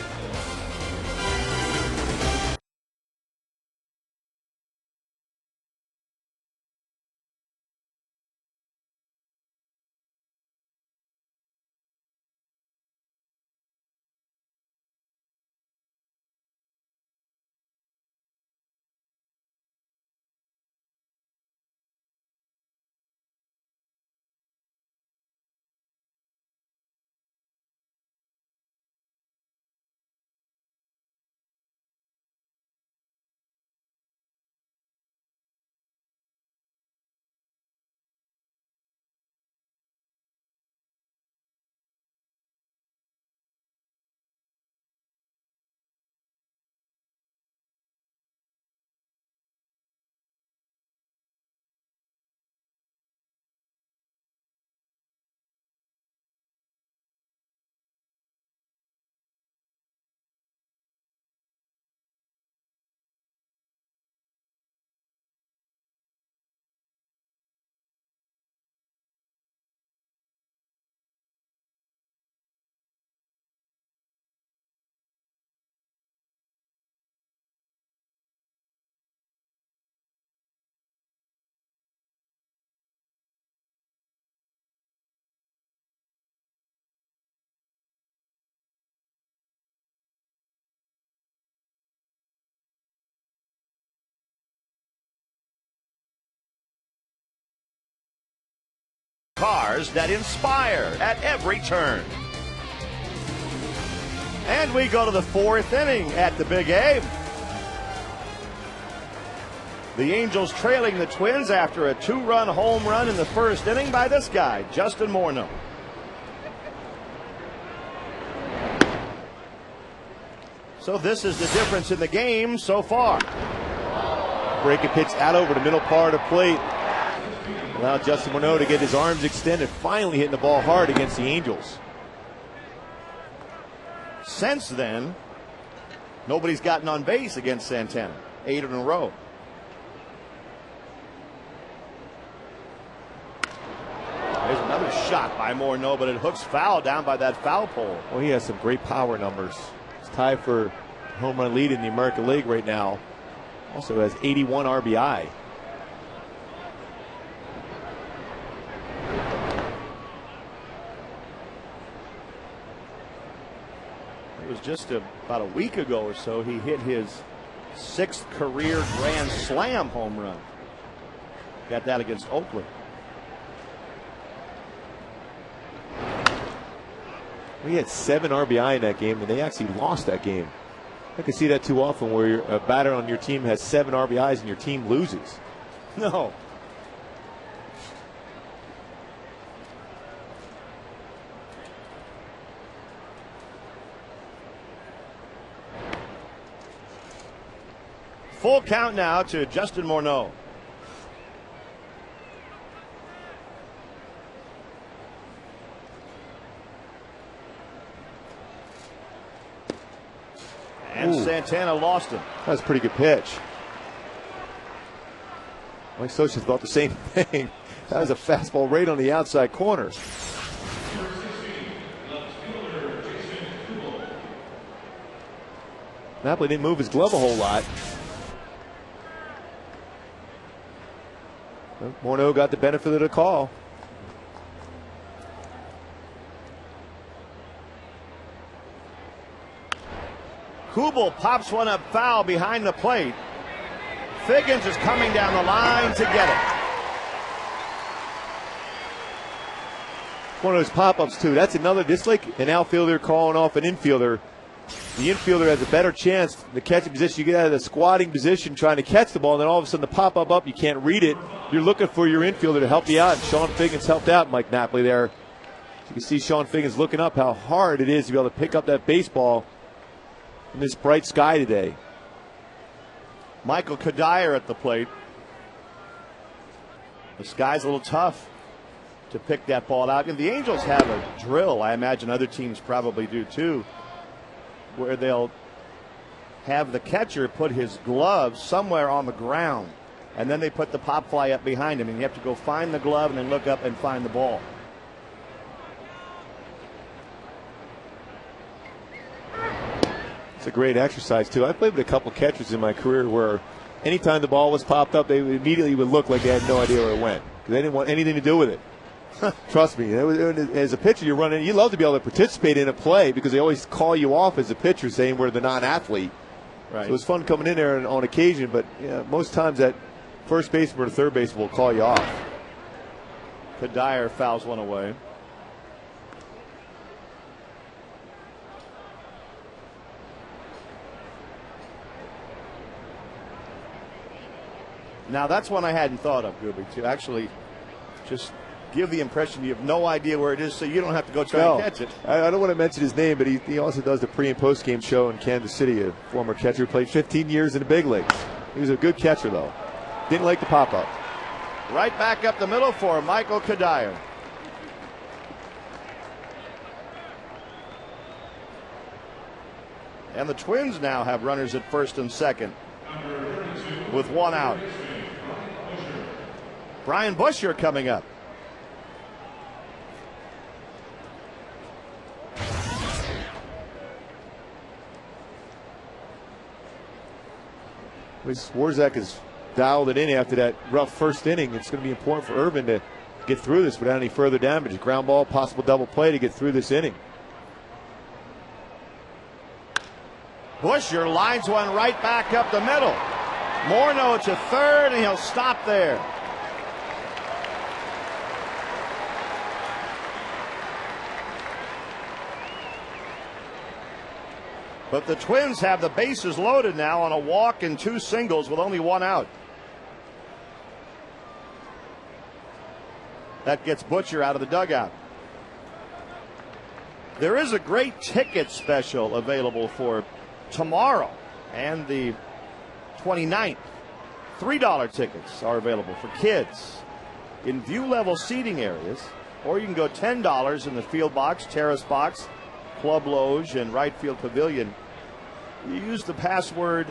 Cars that inspire at every turn. And we go to the 4th inning at the Big A. The Angels trailing the Twins after a 2-run home run in the 1st inning by this guy, Justin Morneau. So this is the difference in the game so far. Breaking pitch out over the middle part of plate. Allowed Justin Morneau to get his arms extended, finally hitting the ball hard against the Angels. Since then, nobody's gotten on base against Santana. 8 in a row. There's another shot by Morneau, but it hooks foul down by that foul pole. Well, he has some great power numbers. He's tied for home run lead in the American League right now. Also has 81 RBI. It was just about a week ago or so he hit his 6th career grand slam home run. Got that against Oakland. We had 7 RBI in that game, and they actually lost that game. I can see that too often where a batter on your team has 7 RBIs and your team loses. No. Full count now to Justin Morneau. And Santana lost him. That was a pretty good pitch. Mike Scioscia thought the same thing. That was a fastball right on the outside corner. Napoli didn't move his glove a whole lot. Morneau got the benefit of the call. Kubel pops one up foul behind the plate. Figgins is coming down the line to get it. One of those pop-ups too. That's another, just like an outfielder calling off an infielder. The infielder has a better chance. The catching position, you get out of the squatting position trying to catch the ball, and then all of a sudden the pop-up up, you can't read it. You're looking for your infielder to help you out. And Sean Figgins helped out Mike Napoli there. You can see Sean Figgins looking up how hard it is to be able to pick up that baseball in this bright sky today. Michael Cuddyer at the plate. The sky's a little tough to pick that ball out. And the Angels have a drill, I imagine other teams probably do too, where they'll have the catcher put his glove somewhere on the ground, and then they put the pop fly up behind him, and you have to go find the glove and then look up and find the ball. It's a great exercise too. I played with a couple catchers in my career where anytime the ball was popped up, they immediately would look like they had no idea where it went because they didn't want anything to do with it. Trust me, as a pitcher, you're running. You love to be able to participate in a play because they always call you off as a pitcher, saying we're the non-athlete. Right. So it was fun coming in there on occasion, but most times that first baseman or third baseman will call you off. Cuddyer fouls one away. Now that's one I hadn't thought of, Gooby, to actually just give the impression you have no idea where it is, so you don't have to go try and catch it. I don't want to mention his name, but he also does the pre- and post-game show in Kansas City, a former catcher who played 15 years in the big leagues. He was a good catcher, though. Didn't like the pop-up. Right back up the middle for Michael Cuddyer. And the Twins now have runners at first and second with one out. Brian Busher coming up. Swarzak has dialed it in after that rough first inning. It's going to be important for Irvin to get through this without any further damage. Ground ball, possible double play to get through this inning. Busher lines one right back up the middle. Morneau to third, and he'll stop there. But the Twins have the bases loaded now on a walk and 2 singles with only 1 out. That gets Butcher out of the dugout. There is a great ticket special available for tomorrow and the 29th. $3 tickets are available for kids in view-level seating areas, or you can go $10 in the field box, terrace box, club loge, and right field pavilion. You use the password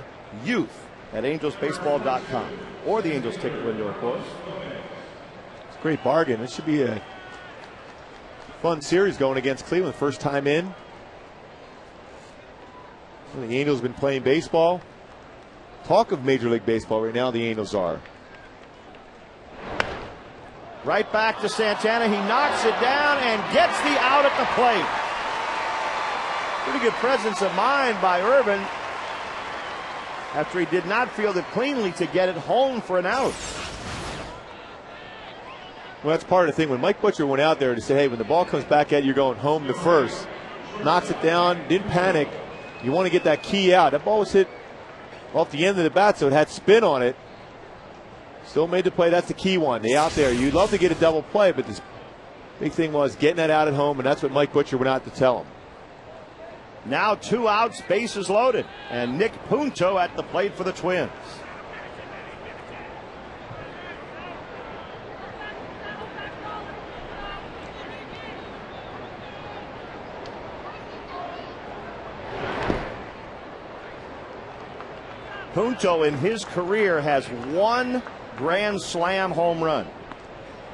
YOUTH at angelsbaseball.com or the Angels ticket window, of course. It's a great bargain. This should be a fun series going against Cleveland. First time in. Well, the Angels have been playing baseball. Talk of Major League Baseball right now, the Angels are. Right back to Santana. He knocks it down and gets the out at the plate. Pretty good presence of mind by Irvin after he did not field it cleanly to get it home for an out. Well, that's part of the thing. When Mike Butcher went out there to say, hey, when the ball comes back at you, you're going home to first. Knocks it down, didn't panic. You want to get that key out. That ball was hit off the end of the bat, so it had spin on it. Still made the play. That's the key one. The out there. You'd love to get a double play, but the big thing was getting that out at home, and that's what Mike Butcher went out to tell him. Now 2 outs, bases loaded, and Nick Punto at the plate for the Twins. Punto in his career has 1 grand slam home run.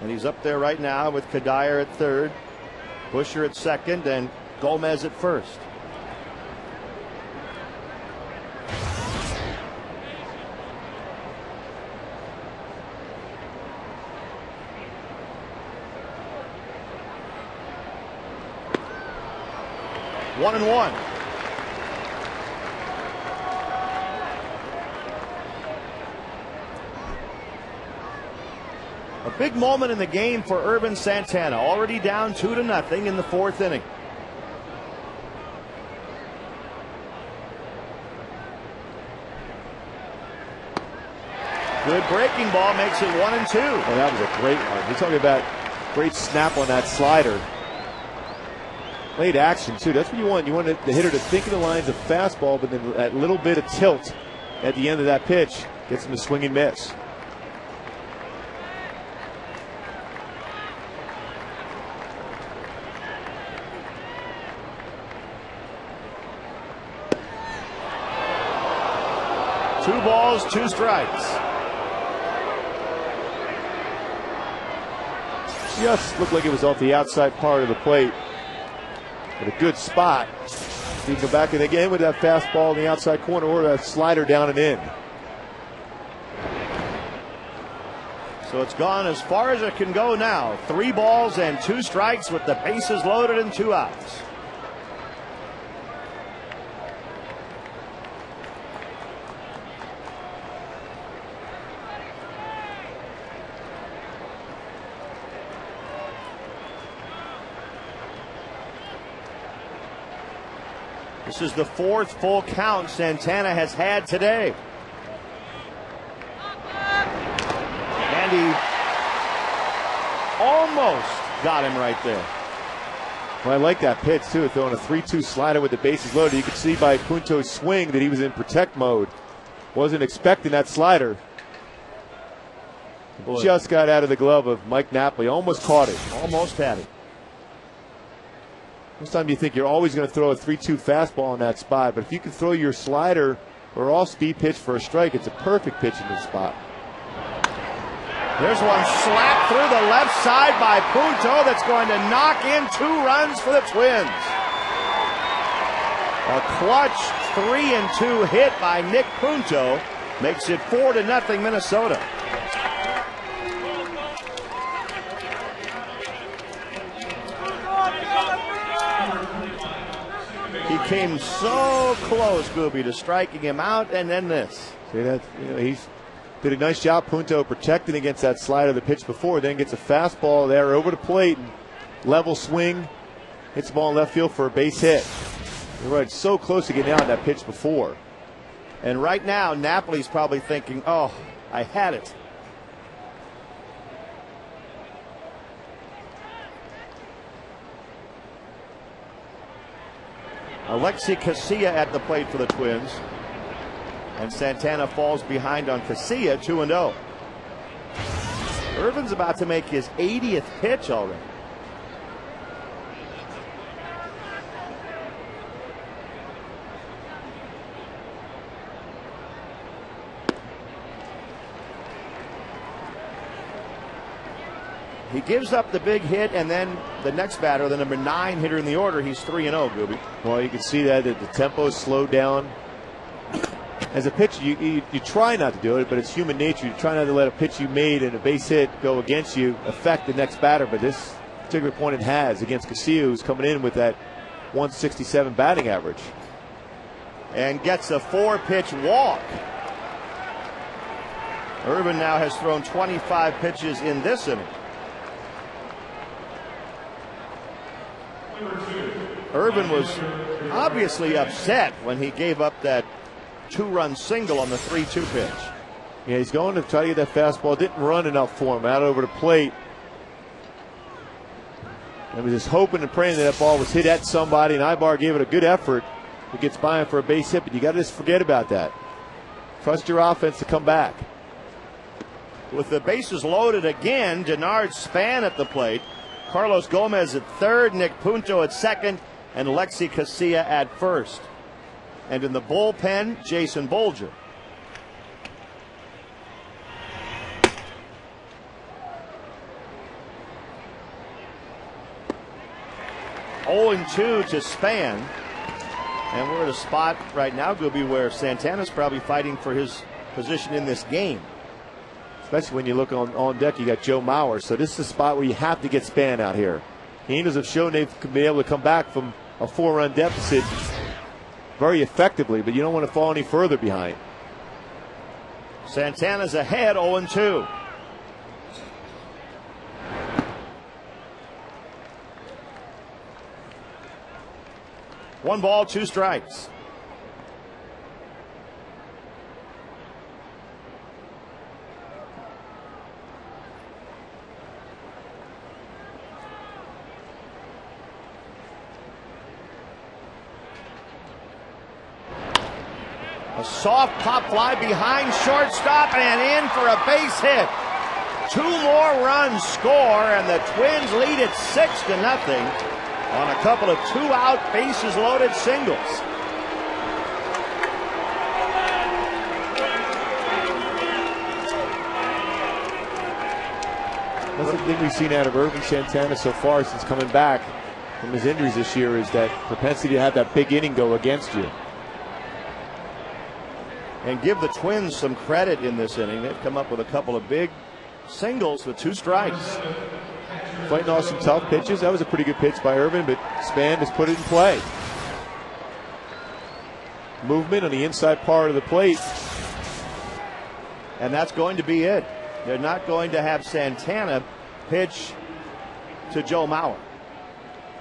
And he's up there right now with Kadire at third, Busher at second, and Gomez at first. One and one. A big moment in the game for Ervin Santana, already down 2-0 in the 4th inning. Good breaking ball makes it 1-2. Oh, that was a great one. You're talking about great snap on that slider. Late action, too. That's what you want. You want the hitter to think of the lines of fastball, but then that little bit of tilt at the end of that pitch gets him to swing and miss. Two balls, 2 strikes. Just looked like it was off the outside part of the plate. But a good spot. You can go back in again with that fastball in the outside corner or that slider down and in. So it's gone as far as it can go now. 3 balls and 2 strikes with the bases loaded and 2 outs. This is the 4th full count Santana has had today. And he almost got him right there. Well, I like that pitch, too, throwing a 3-2 slider with the bases loaded. You could see by Punto's swing that he was in protect mode. Wasn't expecting that slider. Boy. Just got out of the glove of Mike Napoli. Almost caught it. Almost had it. Most time you think you're always going to throw a 3-2 fastball in that spot, but if you can throw your slider or all-speed pitch for a strike, it's a perfect pitch in this spot. There's one slapped through the left side by Punto that's going to knock in 2 runs for the Twins. A clutch 3-2 hit by Nick Punto makes it 4-0 Minnesota. He came so close, Gooby, to striking him out, and then this. See that? He's did a nice job, Punto, protecting against that slider the pitch before. Then gets a fastball there over the plate, and level swing, hits the ball in left field for a base hit. You're right, so close to getting out on that pitch before. And right now, Napoli's probably thinking, oh, I had it. Alexi Casilla at the plate for the Twins. And Santana falls behind on Casilla, 2-0. Irvin's about to make his 80th pitch already. He gives up the big hit, and then the next batter, the number 9 hitter in the order, he's 3-0, Gooby. Well, you can see that the tempo is slowed down. As a pitcher, you try not to do it, but it's human nature. You try not to let a pitch you made and a base hit go against you affect the next batter, but this particular point it has against Casilla, who's coming in with that 167 batting average. And gets a 4-pitch walk. Irvin now has thrown 25 pitches in this inning. Irvin was obviously upset when he gave up that 2-run single on the 3-2 pitch. Yeah, he's going to try to get that fastball. Didn't run enough for him out over the plate. I was just hoping and praying that ball was hit at somebody, and Ibar gave it a good effort. He gets by him for a base hit, but you got to just forget about that. Trust your offense to come back. With the bases loaded again, Denard Span at the plate. Carlos Gomez at third, Nick Punto at second, and Alexi Casilla at first. And in the bullpen, Jason Bolger. Oh, 2 to Span. And we're at a spot right now, Gooby, where Santana's probably fighting for his position in this game. Especially when you look on deck, you got Joe Mauer. So this is a spot where you have to get Span out here. The Angels have shown they've been able to come back from a 4-run deficit very effectively, but you don't want to fall any further behind. Santana's ahead, 0-2. One ball, 2 strikes. A soft pop fly behind shortstop and in for a base hit. 2 more runs score, and the Twins lead it 6-0 on a couple of 2-out bases loaded singles. That's the thing we've seen out of Irvin Santana so far since coming back from his injuries this year, is that propensity to have that big inning go against you. And give the Twins some credit in this inning. They've come up with a couple of big singles with 2 strikes. Fighting off some tough pitches. That was a pretty good pitch by Irvin, but Span just put it in play. Movement on the inside part of the plate. And that's going to be it. They're not going to have Santana pitch to Joe Mauer.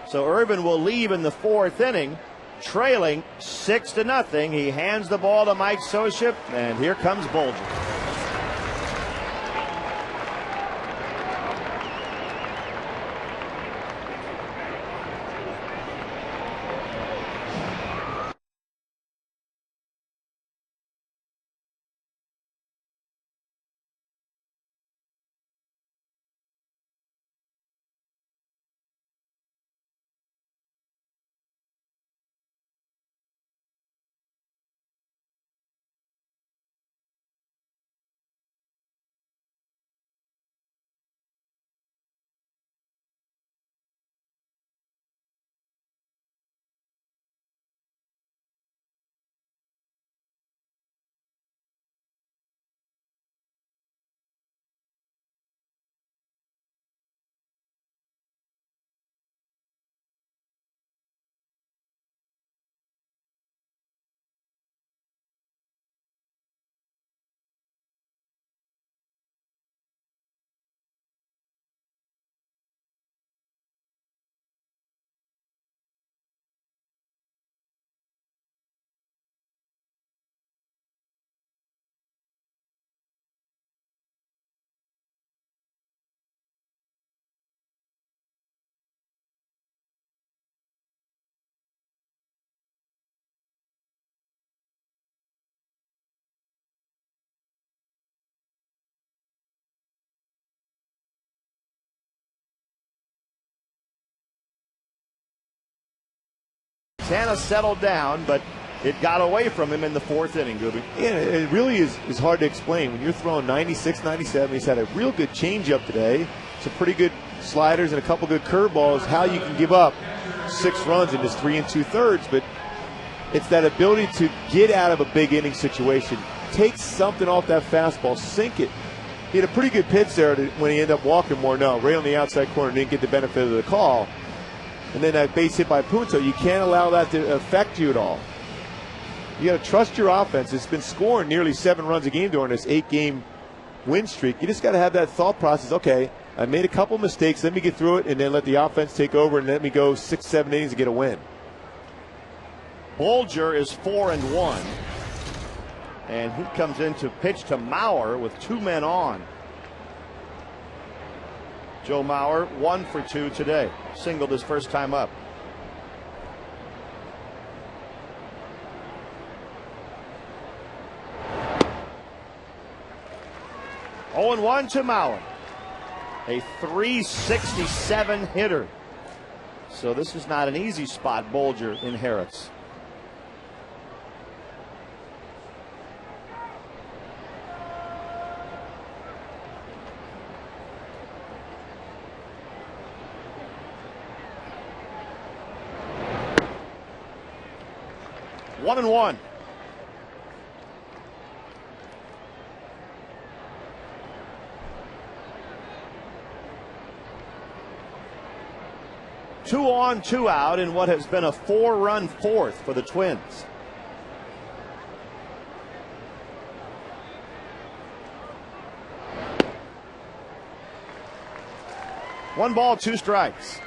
So Irvin will leave in the 4th inning, trailing 6-0. He hands the ball to Mike Soship, and here comes Bolger. Santana settled down, but it got away from him in the fourth inning, Gooby. Yeah, it really is hard to explain. When you're throwing 96, 97, he's had a real good changeup today, some pretty good sliders and a couple good curveballs, how you can give up 6 runs in just 3 2/3, but it's that ability to get out of a big inning situation, take something off that fastball, sink it. He had a pretty good pitch there when he ended up walking Morneau, right on the outside corner, didn't get the benefit of the call. And then that base hit by Punto, you can't allow that to affect you at all. You got to trust your offense. It's been scoring nearly 7 runs a game during this 8-game win streak. You just got to have that thought process. Okay, I made a couple mistakes. Let me get through it, and then let the offense take over, and let me go 6, 7 innings to get a win. Bolger is 4-1, and he comes in to pitch to Mauer with 2 men on. Joe Mauer 1 for 2 today. Singled his first time up. Oh, 0-1 to Mauer. A .367 hitter. So this is not an easy spot Bolger inherits. One and one. Two on, 2 out in what has been a 4-run fourth for the Twins. One ball, 2 strikes.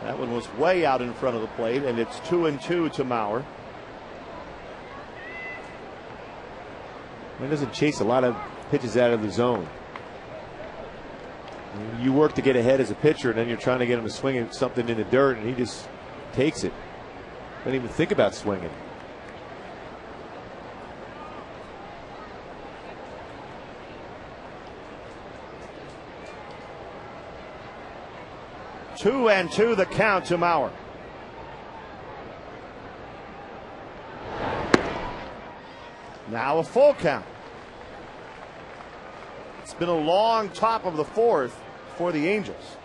That one was way out in front of the plate, and it's 2-2 to Mauer. He doesn't chase a lot of pitches out of the zone. You work to get ahead as a pitcher, and then you're trying to get him to swing at something in the dirt, and he just takes it. Doesn't even think about swinging. 2-2 the count to Mauer. Now a full count. It's been a long top of the fourth for the Angels.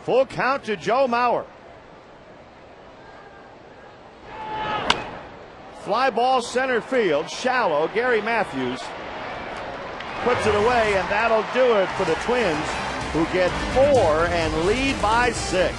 Full count to Joe Mauer. Fly ball center field, shallow. Gary Matthews puts it away, and that'll do it for the Twins, who get 4 and lead by 6.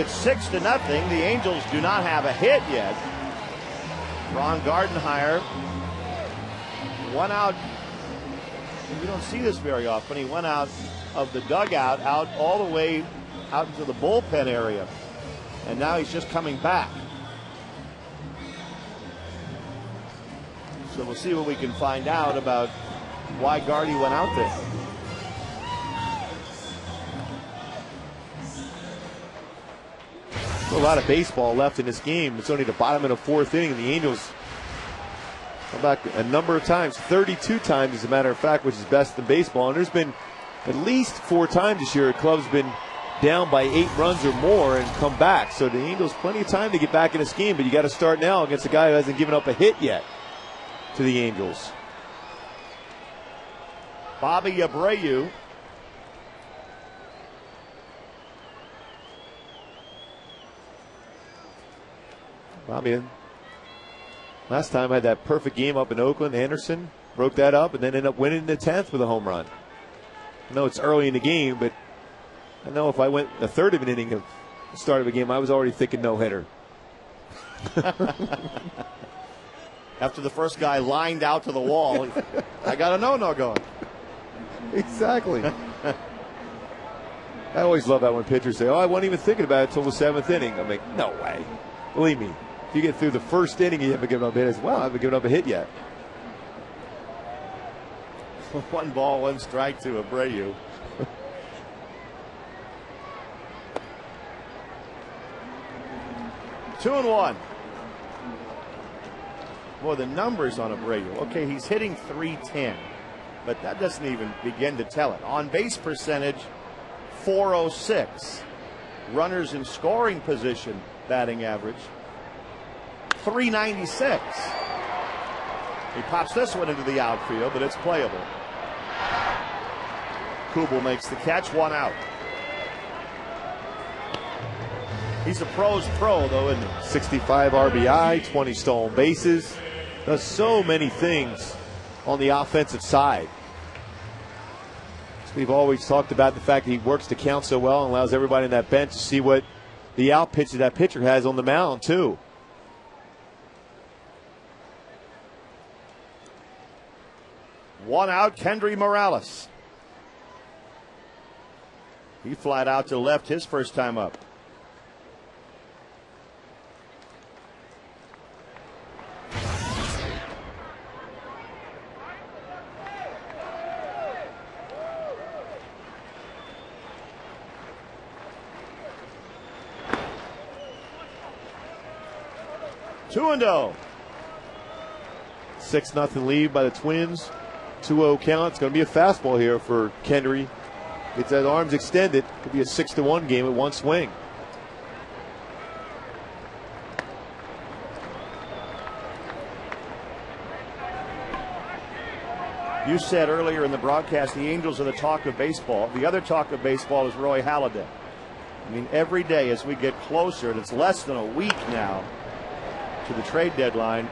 It's 6-0. The Angels do not have a hit yet. Ron Gardenhire, 1 out. We don't see this very often. He went out of the dugout, out all the way out into the bullpen area. And now he's just coming back. So we'll see what we can find out about why Gardy went out there. A lot of baseball left in this game. It's only the bottom of the 4th inning, and the Angels come back a number of times, 32 times as a matter of fact, which is best in baseball. And there's been at least 4 times this year a club's been down by 8 runs or more and come back. So the Angels plenty of time to get back in this game, but you got to start now against a guy who hasn't given up a hit yet to the Angels. Bobby Abreu. Bobby, last time had that perfect game up in Oakland. Anderson broke that up and then ended up winning the 10th with a home run. I know it's early in the game, but I know if I went the 3rd of an inning of the start of a game, I was already thinking no-hitter. After the first guy lined out to the wall, I got a no-no going. Exactly. I always love that when pitchers say, I wasn't even thinking about it until the 7th inning. I'm like, no way. Believe me, if you get through the 1st inning, you haven't given up a hit as well. I haven't given up a hit yet. 1 ball, 1 strike to Abreu. Two and 1. Boy, the numbers on Abreu. Okay, he's hitting .310, but that doesn't even begin to tell it. On base percentage, .406. Runners in scoring position, batting average, .396. He pops this one into the outfield, but it's playable. Kubel makes the catch, 1 out. He's a pro's pro, though, isn't he? 65 RBI, 20 stolen bases. Does so many things on the offensive side. We've always talked about the fact that he works the count so well and allows everybody in that bench to see what the out pitch that pitcher has on the mound, too. One out, Kendry Morales. He flied out to left his first time up. Two and 0. 6-0 lead by the Twins. 2-0 count. It's going to be a fastball here for Kendry. Gets that arms extended. Could be a 6-1 game at 1 swing. You said earlier in the broadcast the Angels are the talk of baseball. The other talk of baseball is Roy Halladay. I mean, every day as we get closer, and it's less than a week now to the trade deadline,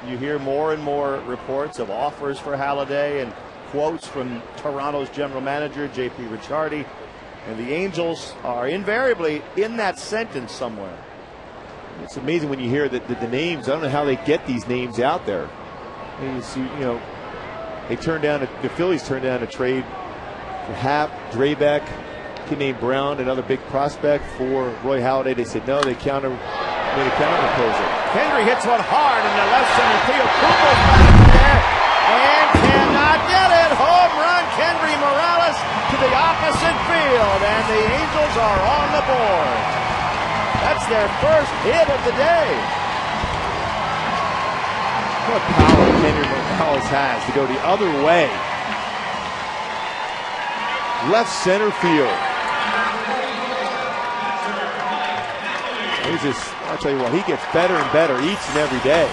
you hear more and more reports of offers for Halladay and quotes from Toronto's general manager, J.P. Ricciardi. And the Angels are invariably in that sentence somewhere. It's amazing when you hear that the names. I don't know how they get these names out there. And you see, they turned down the Phillies turned down a trade for Happ, Drabek, a kid named Brown, another big prospect for Roy Halladay. They said no. They made a counter proposal. Kendry hits one hard in the left center field. Cooper's back there and cannot get it. Home run, Kendry Morales to the opposite field, and the Angels are on the board. That's their first hit of the day. What power Kendry Morales has to go the other way. Left center field. I'll tell you what, he gets better and better each and every day.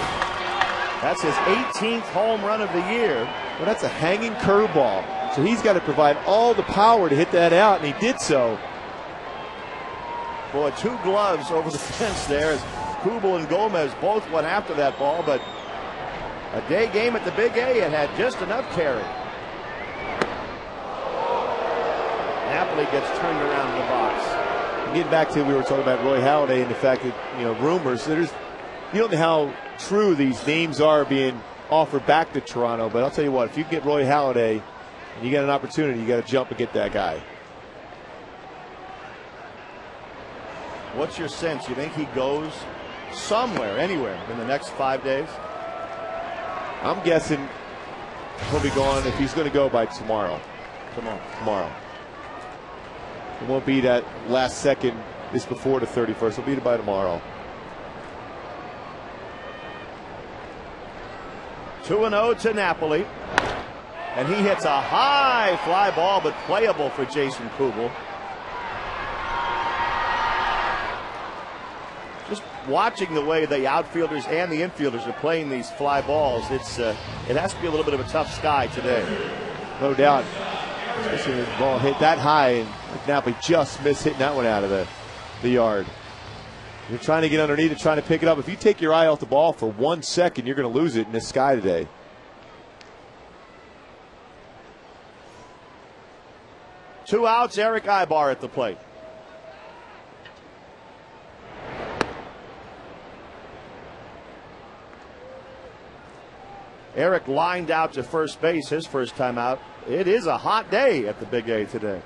That's his 18th home run of the year. Well, that's a hanging curveball. So he's got to provide all the power to hit that out, and he did so. Boy, 2 gloves over the fence there as Kubel and Gomez both went after that ball, but a day game at the Big A, it had just enough carry. Napoli gets turned around in the box. Getting back to we were talking about Roy Halladay and the fact that, rumors. You don't know how true these names are being offered back to Toronto, but I'll tell you what, if you get Roy Halladay and you get an opportunity, you got to jump and get that guy. What's your sense? You think he goes somewhere, anywhere in the next 5 days? I'm guessing he'll be gone if he's going to go by tomorrow. Tomorrow. It won't be that last second is before the 31st. It'll be by tomorrow. 2-0 to Napoli. And he hits a high fly ball, but playable for Jason Kubel. Just watching the way the outfielders and the infielders are playing these fly balls, it has to be a little bit of a tough sky today. No doubt. Especially when the ball hit that high, and Napoli just missed hitting that one out of the yard. You're trying to get underneath it, trying to pick it up. If you take your eye off the ball for 1 second, you're going to lose it in this sky today. Two outs, Eric Ibar at the plate. Eric lined out to first base his first time out. It is a hot day at the Big A today.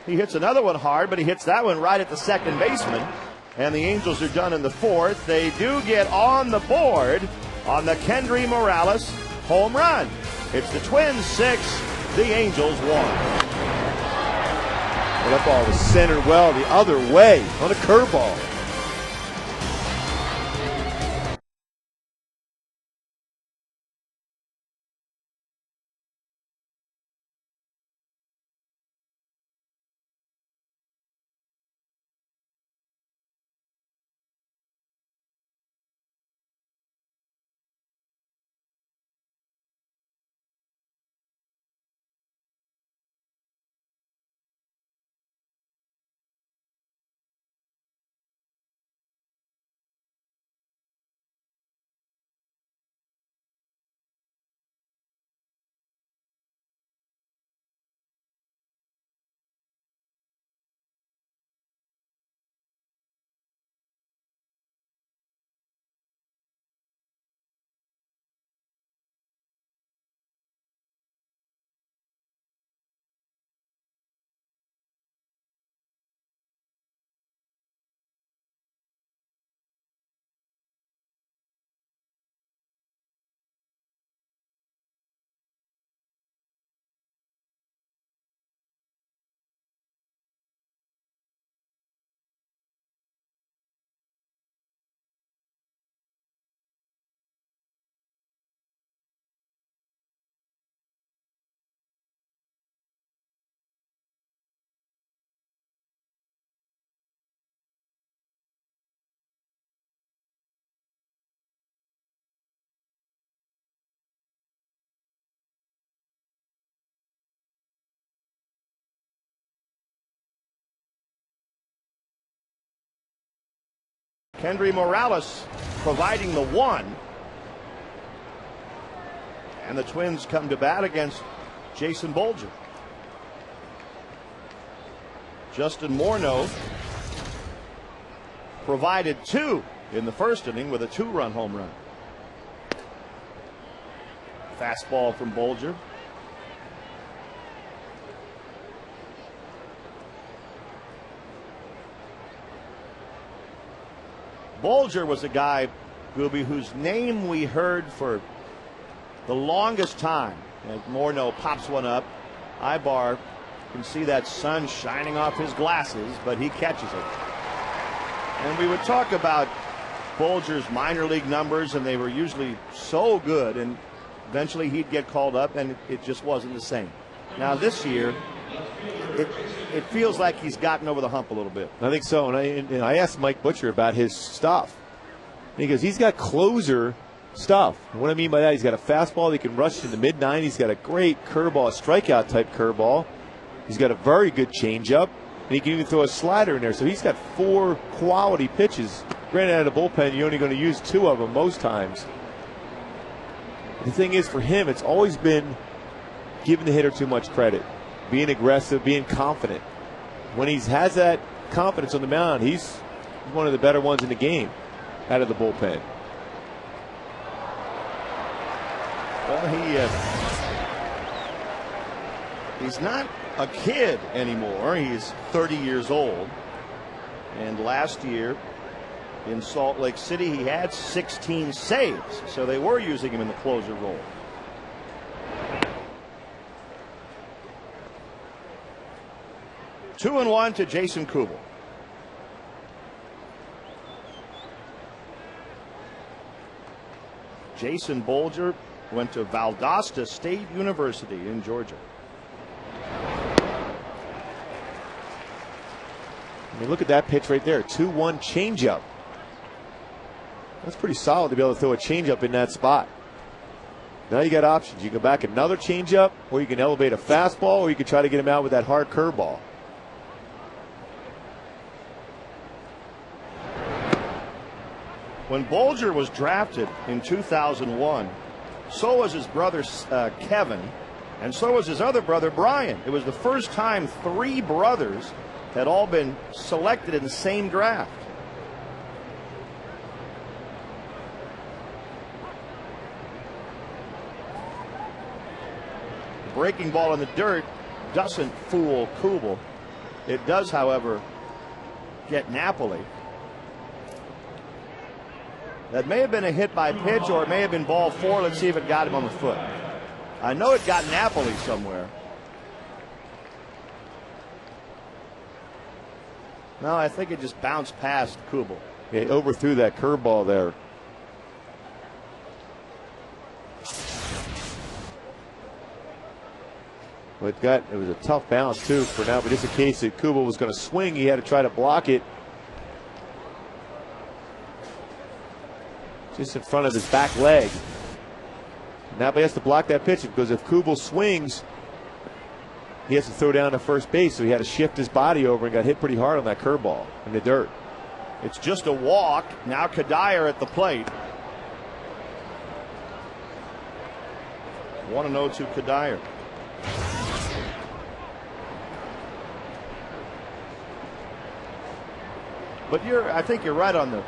He hits another one hard, but he hits that one right at the second baseman. And the Angels are done in the fourth. They do get on the board on the Kendry Morales home run. It's the Twins 6, the Angels 1. Well, that ball was centered well the other way on a curveball. Kendry Morales providing the one. And the Twins come to bat against Jason Bolger. Justin Morneau provided two in the first inning with a two-run home run. Fastball from Bolger. Bolger was a guy, Gooby, whose name we heard for the longest time. As Morneau pops one up, Ibar can see that sun shining off his glasses, but he catches it. And we would talk about Bolger's minor league numbers, and they were usually so good, and eventually he'd get called up, and it just wasn't the same. Now this year, it feels like he's gotten over the hump a little bit. I think so. And I asked Mike Butcher about his stuff. And he goes, he's got closer stuff. And what I mean by that, he's got a fastball that can rush in the mid-90s. He's got a great curveball, a strikeout type curveball. He's got a very good changeup. And he can even throw a slider in there. So he's got 4 quality pitches. Granted, out of the bullpen, you're only going to use 2 of them most times. The thing is, for him, it's always been giving the hitter too much credit. being aggressive, being confident. When he has that confidence on the mound, he's one of the better ones in the game out of the bullpen. Well, he's not a kid anymore. He's 30 years old. And last year in Salt Lake City, he had 16 saves. So they were using him in the closer role. Two and one to Jason Kubel. Jason Bolger went to Valdosta State University in Georgia. I mean, look at that pitch right there. 2-1 changeup. That's pretty solid to be able to throw a changeup in that spot. Now you got options. You can go back another changeup, or you can elevate a fastball, or you can try to get him out with that hard curveball. When Bolger was drafted in 2001, so was his brother Kevin, and so was his other brother Brian. It was the first time three brothers had all been selected in the same draft. The breaking ball in the dirt doesn't fool Kubel. It does, however, get Napoli. That may have been a hit by pitch, or it may have been ball four. Let's see if it got him on the foot. I know it got Napoli somewhere. No, I think it just bounced past Kubel. Yeah, he overthrew that curveball there. Well, it was a tough bounce too for now, but just in case that Kubel was going to swing, he had to try to block it just in front of his back leg. Now he has to block that pitch, because if Kubel swings, he has to throw down to first base, so he had to shift his body over and got hit pretty hard on that curveball in the dirt. It's just a walk. Now Kadire at the plate. 1-0 to Kadire. But I think you're right on the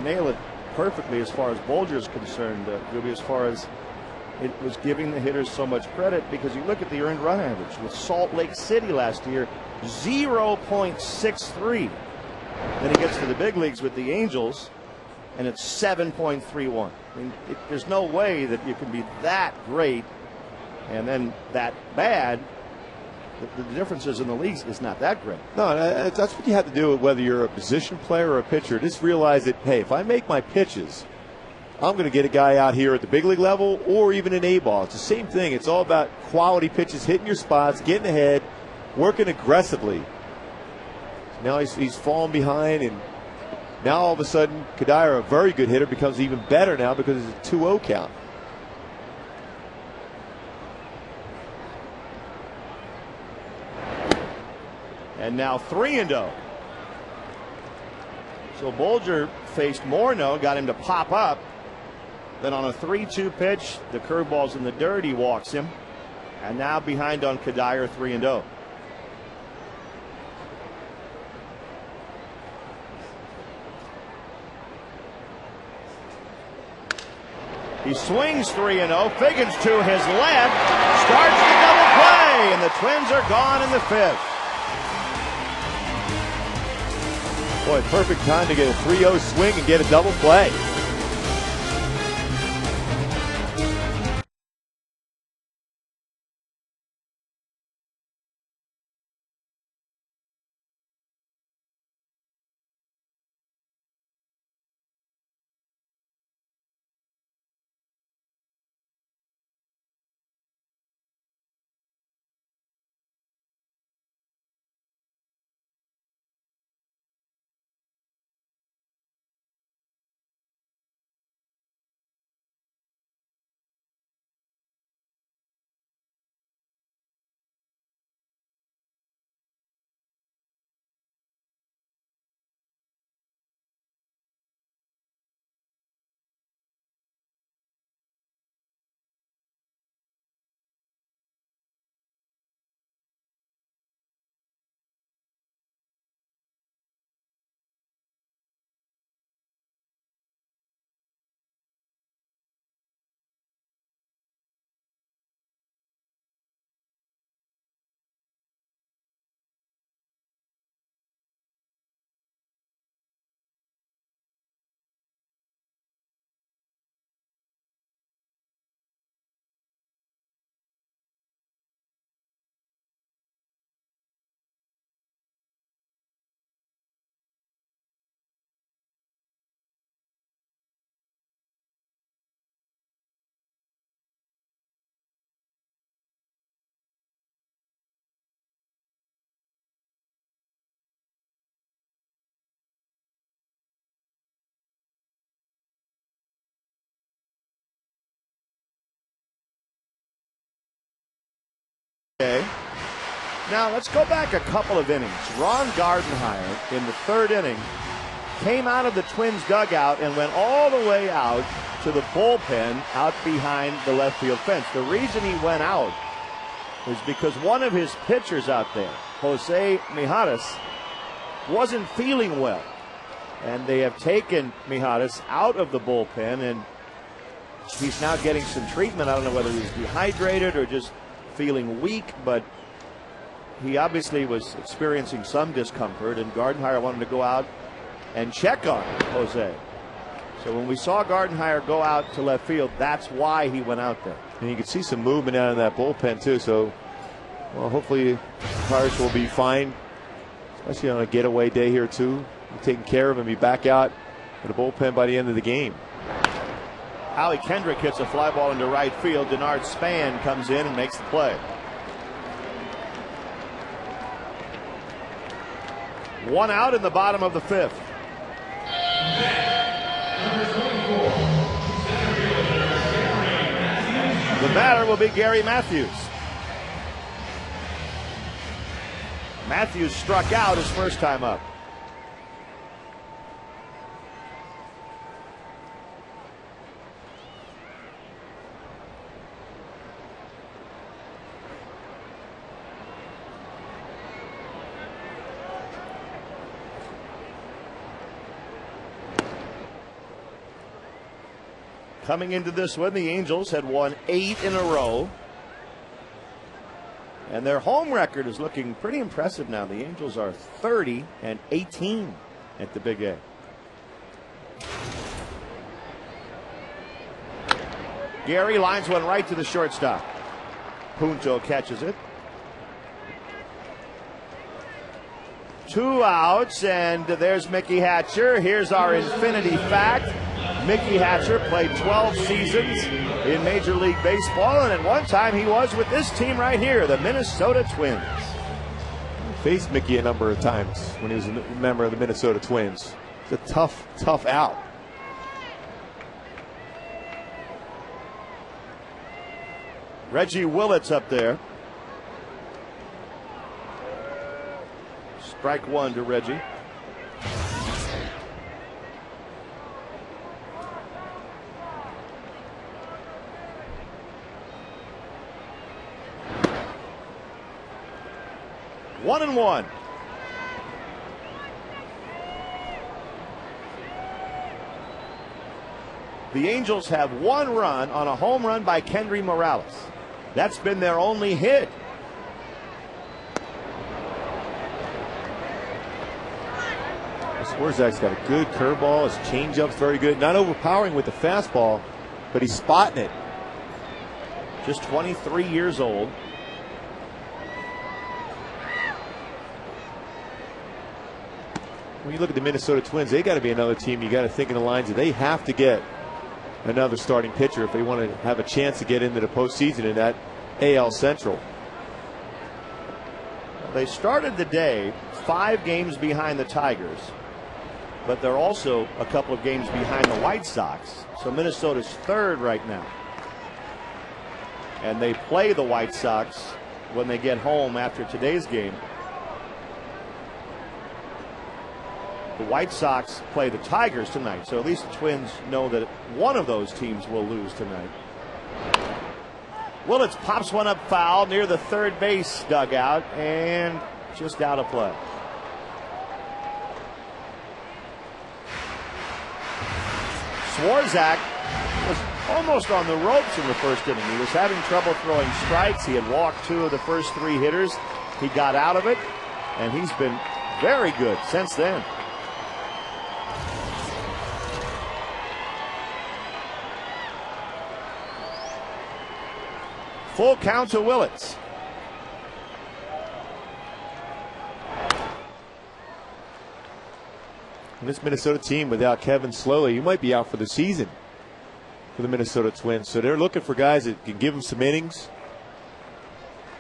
nail it perfectly as far as Bolger is concerned, Ruby, as far as it was giving the hitters so much credit, because you look at the earned run average with Salt Lake City last year, 0.63. Then he gets to the big leagues with the Angels, and it's 7.31. I mean, there's no way that you can be that great and then that bad. The differences in the leagues is not that great. No, that's what you have to do, whether you're a position player or a pitcher. Just realize that, hey, if I make my pitches, I'm going to get a guy out here at the big league level or even in A-ball. It's the same thing. It's all about quality pitches, hitting your spots, getting ahead, working aggressively. Now he's falling behind, and now all of a sudden, Kadire, a very good hitter, becomes even better now because it's a 2-0 count. And now 3-0. So Bolger faced Morneau, got him to pop up. Then on a 3-2 pitch, the curveball's in the dirt, he walks him. And now behind on Kadire, 3-0. He swings 3-0. Figgins to his left. Starts the double play, and the Twins are gone in the fifth. Boy, perfect time to get a 3-0 swing and get a double play. Okay. Now let's go back a couple of innings. Ron Gardenhire in the third inning came out of the Twins dugout and went all the way out to the bullpen out behind the left field fence. The reason he went out is because one of his pitchers out there, Jose Mijares, wasn't feeling well. And they have taken Mijares out of the bullpen, and he's now getting some treatment. I don't know whether he's dehydrated or just feeling weak, but he obviously was experiencing some discomfort, and Gardenhire wanted to go out and check on Jose. So when we saw Gardenhire go out to left field, that's why he went out there. And you can see some movement out in that bullpen too. So, well, hopefully Pirates will be fine, especially on a getaway day here too. Taking care of him, be back out for the bullpen by the end of the game. Howie Kendrick hits a fly ball into right field. Denard Span comes in and makes the play. One out in the bottom of the fifth. The batter will be Gary Matthews. Matthews struck out his first time up. Coming into this one, the Angels had won 8 in a row. And their home record is looking pretty impressive now. The Angels are 30-18 at the Big A. Gary lines one right to the shortstop. Punto catches it. 2 outs, and there's Mickey Hatcher. Here's our infinity fact. Mickey Hatcher played 12 seasons in Major League Baseball, and at one time he was with this team right here, the Minnesota Twins. Faced Mickey a number of times when he was a member of the Minnesota Twins. It's a tough out. Reggie Willits up there. Strike one to Reggie. One and one. The Angels have 1 run on a home run by Kendry Morales. That's been their only hit. Swarzak's got a good curveball. His changeup's very good. Not overpowering with the fastball, but he's spotting it. Just 23 years old. When you look at the Minnesota Twins, they got to be another team you got to think in the lines that they have to get another starting pitcher if they want to have a chance to get into the postseason in that AL Central. They started the day 5 games behind the Tigers, but they're also a couple of games behind the White Sox. So Minnesota's 3rd right now. And they play the White Sox when they get home after today's game. The White Sox play the Tigers tonight, so at least the Twins know that one of those teams will lose tonight. Willits pops one up foul near the third base dugout and just out of play. Swarzak was almost on the ropes in the first inning. He was having trouble throwing strikes. He had walked 2 of the first 3 hitters. He got out of it, and he's been very good since then. Full count to Willits. And this Minnesota team without Kevin Slowly, he might be out for the season for the Minnesota Twins. So they're looking for guys that can give them some innings.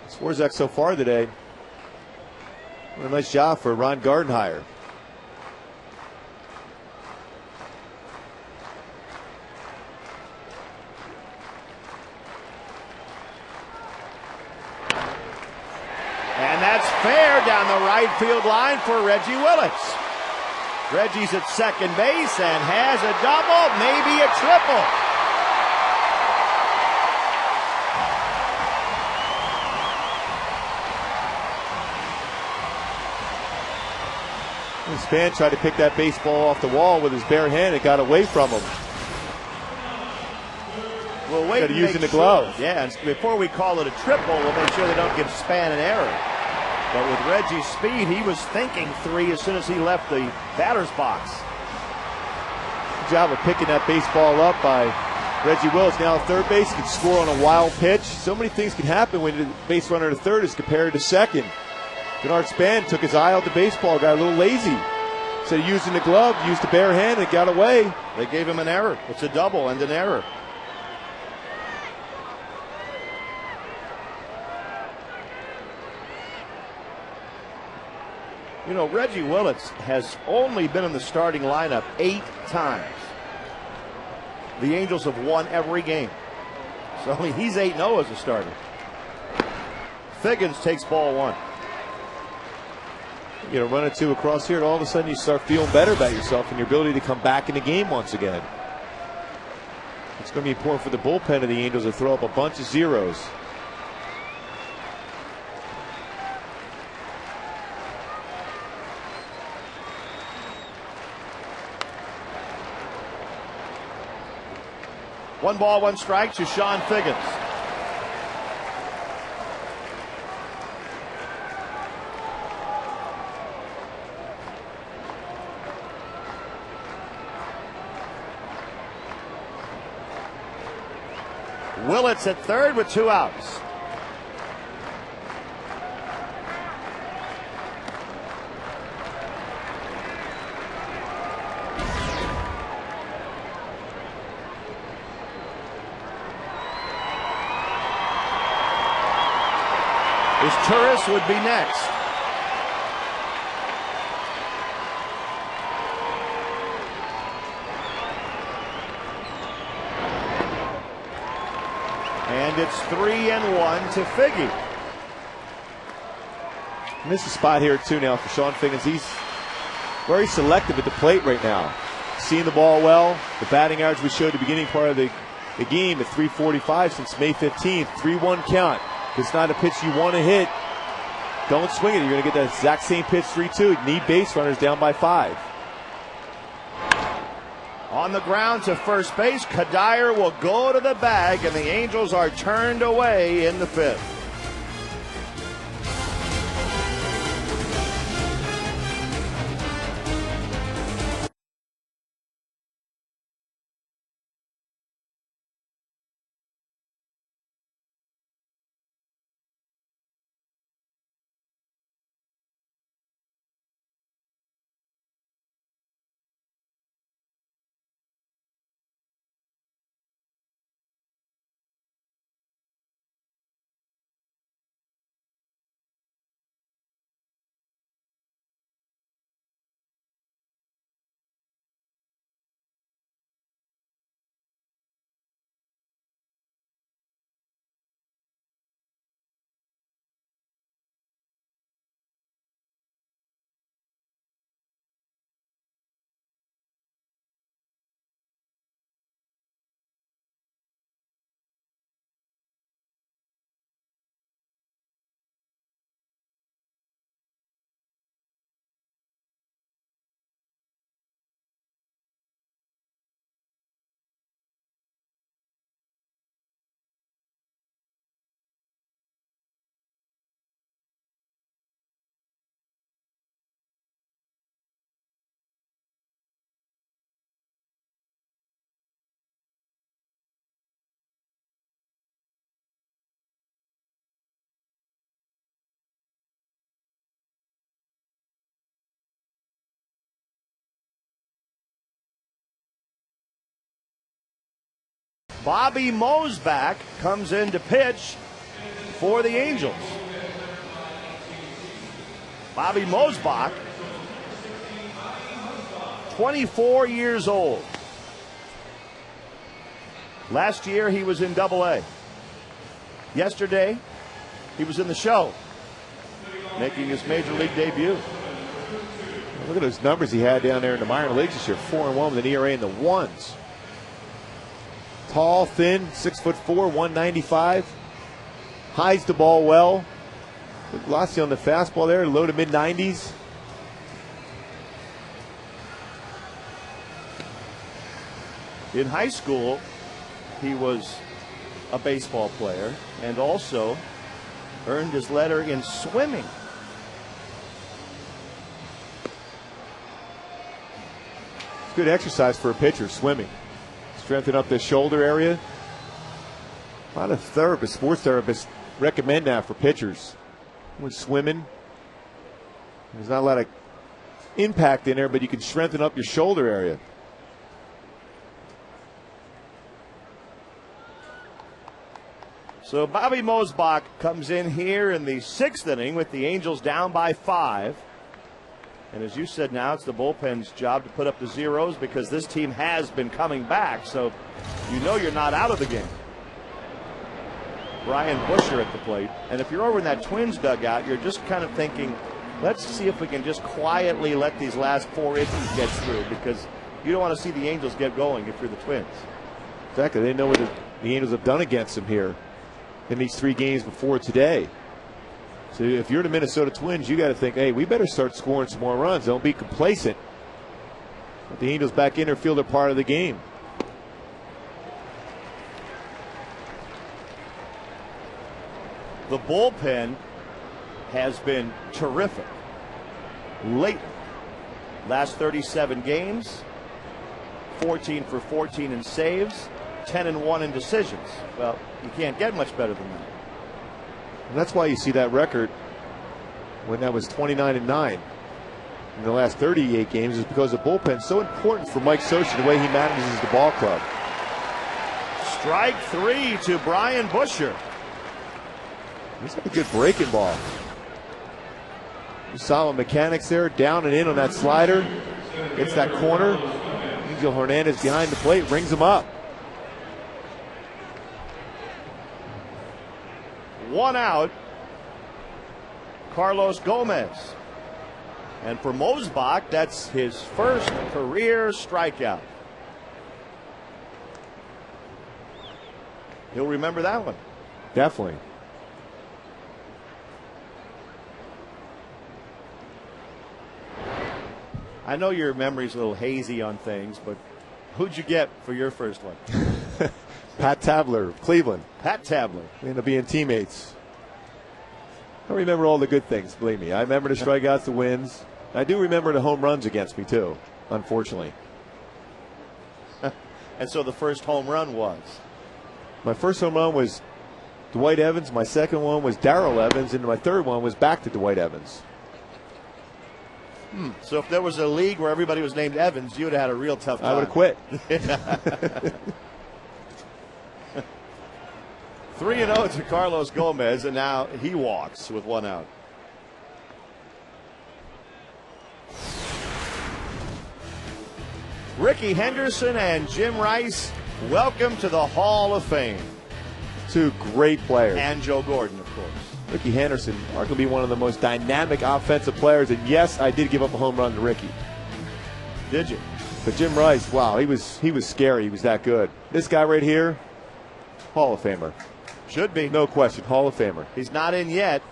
Swarzak so far today. What a nice job for Ron Gardenhire. the right field line for Reggie Willits. Reggie's at second base and has a double, maybe a triple. Span tried to pick that baseball off the wall with his bare hand. It got away from him. We'll wait Instead of using the glove. Yeah, and before we call it a triple, we'll make sure they don't give Span an error. But with Reggie's speed, he was thinking three as soon as he left the batter's box. Good job of picking that baseball up by Reggie Willits. Now at third base, he can score on a wild pitch. So many things can happen when the base runner to third is compared to second. Denard Span took his eye out the baseball, got a little lazy. Instead of using the glove, used the bare hand and got away. They gave him an error. It's a double and an error. You know, Reggie Willits has only been in the starting lineup 8 times. The Angels have won every game. So he's 8-0 as a starter. Figgins takes ball 1. You get a run or two across here, and all of a sudden you start feeling better about yourself and your ability to come back in the game once again. It's going to be important for the bullpen of the Angels to throw up a bunch of zeros. One ball, one strike to Sean Figgins. Willits at third with 2 outs. Turris would be next. And it's 3-1 to Figgy. Missed a spot here too now for Sean Figgins. He's very selective at the plate right now. Seeing the ball well. The batting average we showed at the beginning part of the game at 345 since May 15th. 3-1 count. If it's not a pitch you want to hit, don't swing it. You're going to get that exact same pitch 3-2. You need base runners down by 5. On the ground to first base, Kadire will go to the bag, and the Angels are turned away in the 5th. Bobby Mosback comes in to pitch for the Angels. Bobby Mosback, 24 years old. Last year he was in Double-A. Yesterday he was in the show. making his major league debut. Look at those numbers he had down there in the minor leagues this year. 4-1 with an ERA in the ones. Tall, thin, 6'4", 195. Hides the ball well. Good velocity on the fastball there, low to mid 90s. In high school, he was a baseball player and also earned his letter in swimming. It's good exercise for a pitcher, swimming. Strengthen up the shoulder area. A lot of therapists, sports therapists recommend that for pitchers. When swimming, there's not a lot of impact in there, but you can strengthen up your shoulder area. So Bobby Mosbach comes in here in the 6th inning with the Angels down by 5. And as you said, now it's the bullpen's job to put up the zeros because this team has been coming back. So you know you're not out of the game. Brian Busher at the plate. And if you're over in that Twins dugout, you're just kind of thinking, let's see if we can just quietly let these last 4 innings get through because you don't want to see the Angels get going if you're the Twins. Exactly. They know what the Angels have done against them here in these 3 games before today. So if you're the Minnesota Twins, you got to think, hey, we better start scoring some more runs. Don't be complacent. Let the Angels back in there, feel they're part of the game. The bullpen has been terrific lately. Last 37 games, 14 for 14 in saves, 10-1 in decisions. Well, you can't get much better than that. And that's why you see that record when that was 29-9 in the last 38 games is because the bullpen's so important for Mike Scioscia, the way he manages the ball club. Strike 3 to Brian Busher. He's got a good breaking ball. Solid mechanics there, down and in on that slider. Hits that corner. Angel Hernandez behind the plate, rings him up. 1 out. Carlos Gomez. And for Mosbach, that's his first career strikeout. He'll remember that one. Definitely. I know your memory's a little hazy on things, but who'd you get for your first one? Pat Tabler of Cleveland. Pat Tabler. We ended up being teammates. I remember all the good things, believe me. I remember the strikeouts, the wins. I do remember the home runs against me, too, unfortunately. And so the first home run was? My first home run was Dwight Evans. My second one was Darrell Evans. And my third one was back to Dwight Evans. So if there was a league where everybody was named Evans, you would have had a real tough time. I would have quit. 3-0 to Carlos Gomez, and now he walks with 1 out. Rickey Henderson and Jim Rice, welcome to the Hall of Fame. 2 great players. And Joe Gordon, of course. Rickey Henderson, arguably one of the most dynamic offensive players. And yes, I did give up a home run to Rickey. Did you? But Jim Rice, wow, he was scary. He was that good. This guy right here, Hall of Famer. Should be. No question, Hall of Famer. He's not in yet.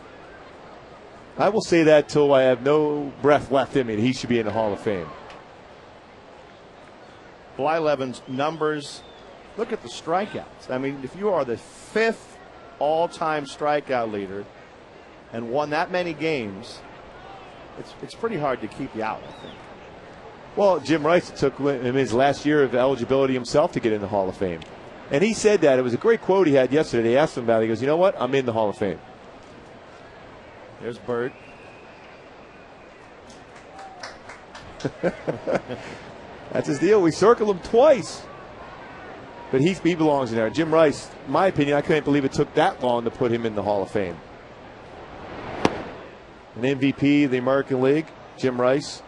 I will say that till I have no breath left in me. He should be in the Hall of Fame. Blyleven's numbers. Look at the strikeouts. I mean, if you are the 5th all-time strikeout leader and won that many games, it's pretty hard to keep you out, I think. Well, Jim Rice took him his last year of eligibility himself to get in the Hall of Fame. And he said that. It was a great quote he had yesterday. They asked him about it. He goes, you know what? I'm in the Hall of Fame. There's Bert. That's his deal. We circled him twice. But he belongs in there. Jim Rice, in my opinion, I couldn't believe it took that long to put him in the Hall of Fame. An MVP of the American League, Jim Rice.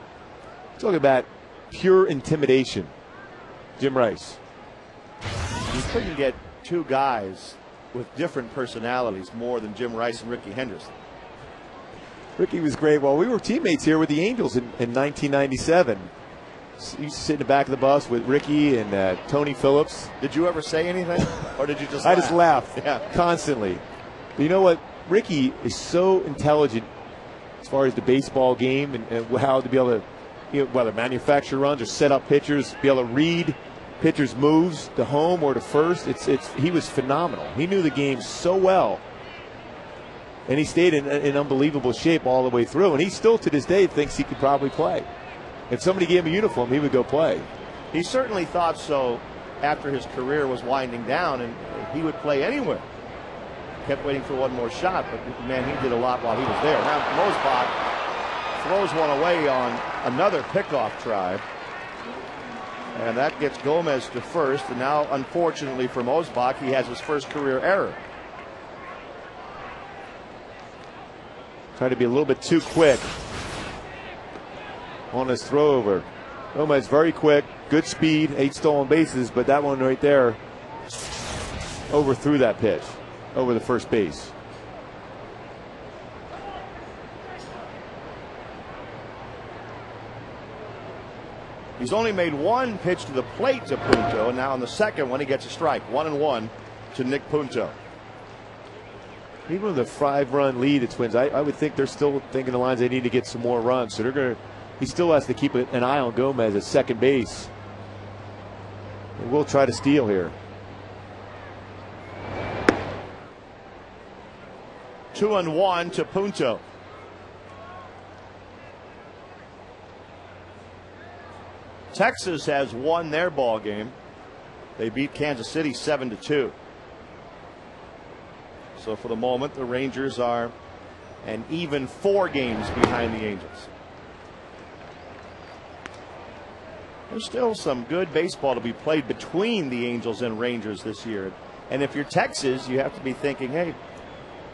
Talking about pure intimidation. Jim Rice. You couldn't get 2 guys with different personalities more than Jim Rice and Rickey Henderson. Ricky was great. Well, we were teammates here with the Angels in 1997. He used to sit in the back of the bus with Ricky and Tony Phillips. Did you ever say anything, or did you just I laugh? just laughed Yeah. constantly. But you know what? Ricky is so intelligent as far as the baseball game and how to be able to, whether manufacture runs or set up pitchers, be able to read pitchers' moves to home or to first. He was phenomenal. He knew the game so well. And he stayed in unbelievable shape all the way through. And he still, to this day, thinks he could probably play. If somebody gave him a uniform, he would go play. He certainly thought so after his career was winding down, and he would play anywhere. Kept waiting for one more shot, but, man, he did a lot while he was there. Now, Mosbach throws one away on another pickoff try. And that gets Gomez to first. And now, unfortunately for Mosbach, he has his first career error. Tried to be a little bit too quick on his throw over. Gomez very quick, good speed, 8 stolen bases, but that one right there overthrew that pitch over the first base. He's only made one pitch to the plate to Punto, and now on the second one he gets a strike. 1-1 to Nick Punto. Even with a 5-run lead, the Twins, I would think they're still thinking the lines they need to get some more runs. So he still has to keep an eye on Gomez at second base. And we'll try to steal here. 2-1 to Punto. Texas has won their ball game. They beat Kansas City 7-2. So for the moment, the Rangers are an even 4 games behind the Angels. There's still some good baseball to be played between the Angels and Rangers this year. And if you're Texas, you have to be thinking, hey,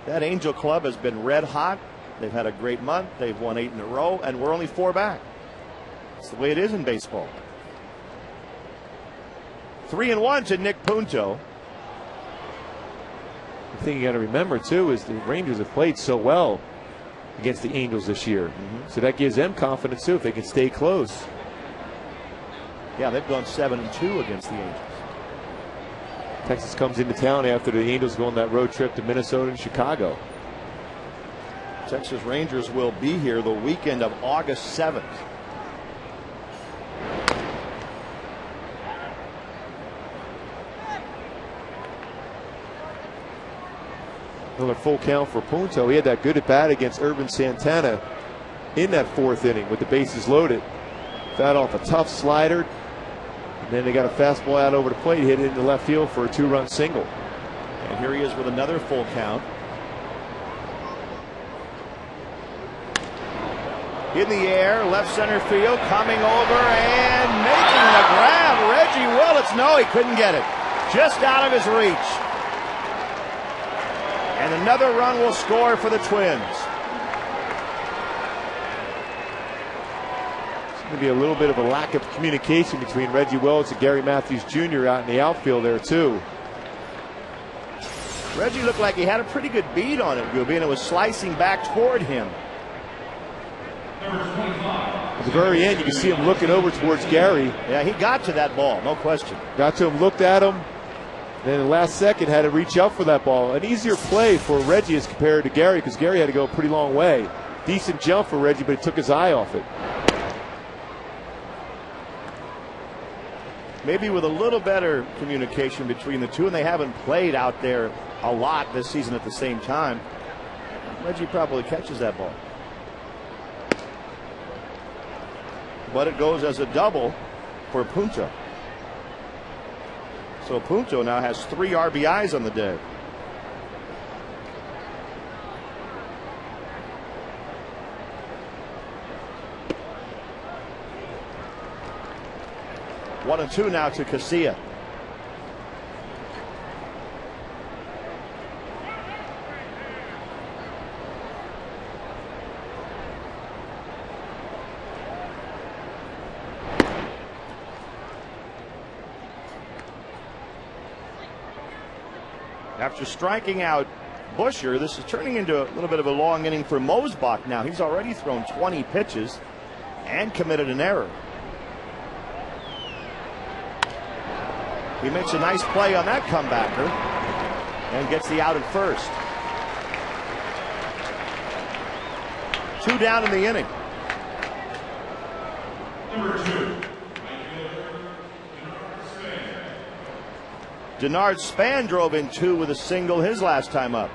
that Angel club has been red hot. They've had a great month. They've won 8 in a row, and we're only 4 back. It's the way it is in baseball. 3-1 to Nick Punto. The thing you got to remember, too, is the Rangers have played so well against the Angels this year. So that gives them confidence, too, if they can stay close. Yeah, they've gone 7-2 against the Angels. Texas comes into town after the Angels go on that road trip to Minnesota and Chicago. Texas Rangers will be here the weekend of August 7th. Another full count for Punto. He had that good at bat against Urban Santana in that 4th inning with the bases loaded. Fouled off a tough slider. And then they got a fastball out over the plate, hit it into left field for a 2-run single. And here he is with another full count. In the air, left center field, coming over and making the grab. Reggie Willits, no, he couldn't get it. Just out of his reach. And another run will score for the Twins. There's going to be a little bit of a lack of communication between Reggie Willits and Gary Matthews Jr. out in the outfield there, too. Reggie looked like he had a pretty good beat on it, Gooby, and it was slicing back toward him. At the very end, you can see him looking over towards Gary. Yeah, he got to that ball, no question. Got to him, looked at him. Then in the last second had to reach up for that ball. An easier play for Reggie as compared to Gary, because Gary had to go a pretty long way. Decent jump for Reggie, but he took his eye off it. Maybe with a little better communication between the two, and they haven't played out there a lot this season at the same time, Reggie probably catches that ball. But it goes as a double for Punto. So Punto now has 3 RBIs on the day. One and two now to Casilla. After striking out Busher. This is turning into a little bit of a long inning for Mosbach now. He's already thrown 20 pitches and committed an error. He makes a nice play on that comebacker and gets the out at first. 2 down in the inning. Number 2. Denard Span drove in 2 with a single his last time up.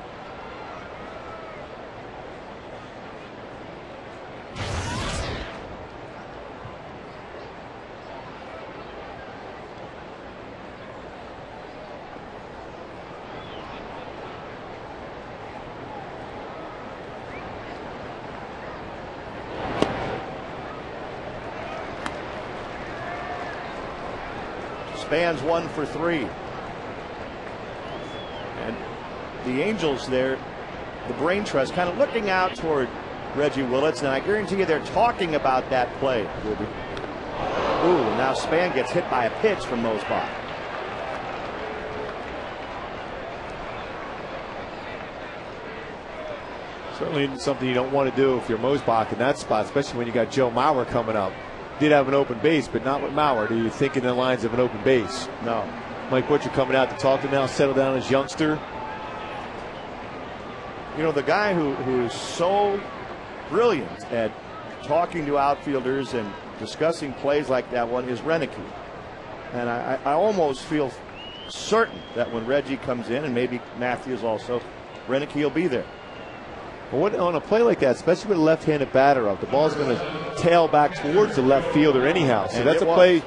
Span's 1 for 3. And the Angels there, the brain trust, kind of looking out toward Reggie Willits, and I guarantee you they're talking about that play. Ooh, now Span gets hit by a pitch from Mosbach. Certainly something you don't want to do if you're Mosbach in that spot, especially when you got Joe Mauer coming up. Did have an open base, but not with Mauer. Do you think in the lines of an open base? No. Mike Butcher coming out to talk to him now, settle down as youngster. You know, the guy who is so brilliant at talking to outfielders and discussing plays like that one is Renicky. And I almost feel certain that when Reggie comes in, and maybe Matthews also, Renicky will be there. Well, on a play like that, especially with a left-handed batter up, the ball's going to tail back towards the left fielder anyhow. So that's a play,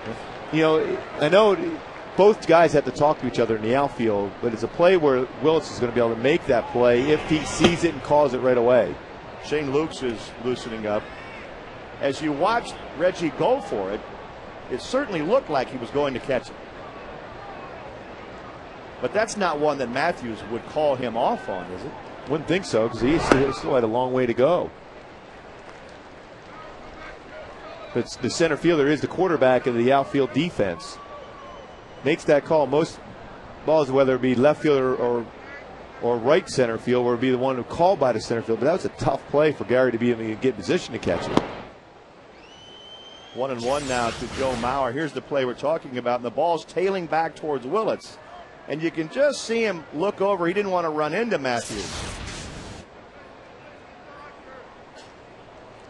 you know, I know both guys have to talk to each other in the outfield, but it's a play where Willits is going to be able to make that play if he sees it and calls it right away. Shane Lukes is loosening up. As you watched Reggie go for it, it certainly looked like he was going to catch it. But that's not one that Matthews would call him off on, is it? Wouldn't think so, because he still had a long way to go. But the center fielder is the quarterback of the outfield defense. Makes that call. Most balls, whether it be left fielder or right center field, would be the one called by the center field. But that was a tough play for Gary to be able to get in position to catch it. 1-1 now to Joe Mauer. Here's the play we're talking about, and the ball's tailing back towards Willits. And you can just see him look over. He didn't want to run into Matthews.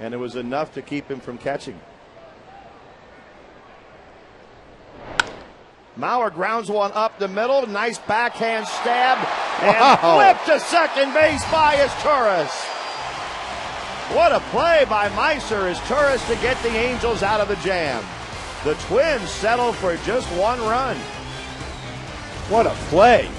And it was enough to keep him from catching. Mauer grounds one up the middle. Nice backhand stab. And flipped to second base by Torres. What a play by Meiser as Torres to get the Angels out of the jam. The Twins settle for just 1 run. What a play.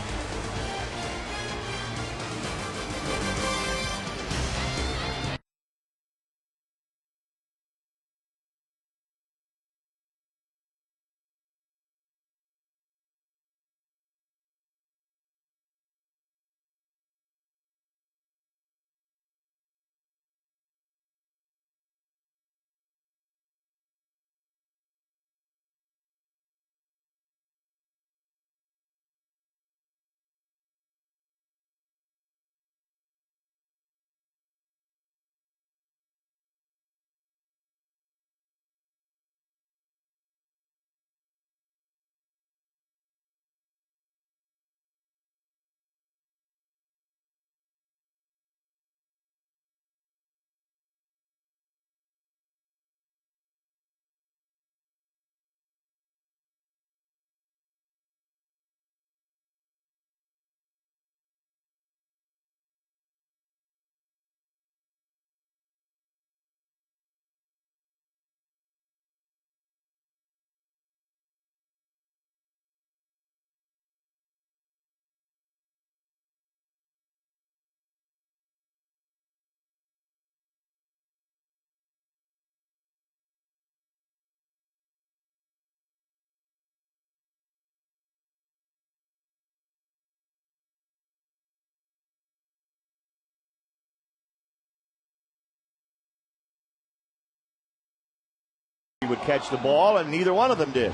He would catch the ball, and neither one of them did.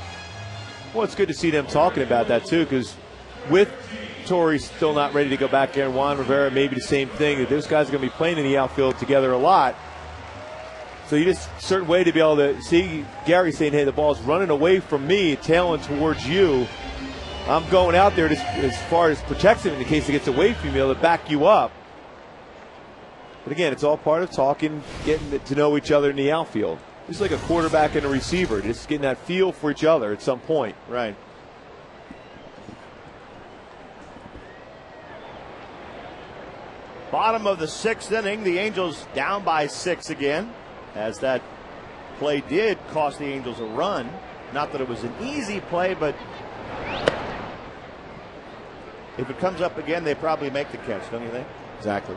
Well, it's good to see them talking about that, too, because with Torre's still not ready to go back there, and Juan Rivera maybe the same thing. Those guys are going to be playing in the outfield together a lot. So you just a certain way to be able to see Gary saying, hey, the ball's running away from me, tailing towards you. I'm going out there as far as protects him in the case it gets away from you, to back you up. But again, it's all part of talking, getting to know each other in the outfield. Just like a quarterback and a receiver, just getting that feel for each other at some point. Right. Bottom of the 6th inning, the Angels down by 6 again, as that play did cost the Angels a run. Not that it was an easy play, but if it comes up again, they probably make the catch, don't you think? Exactly.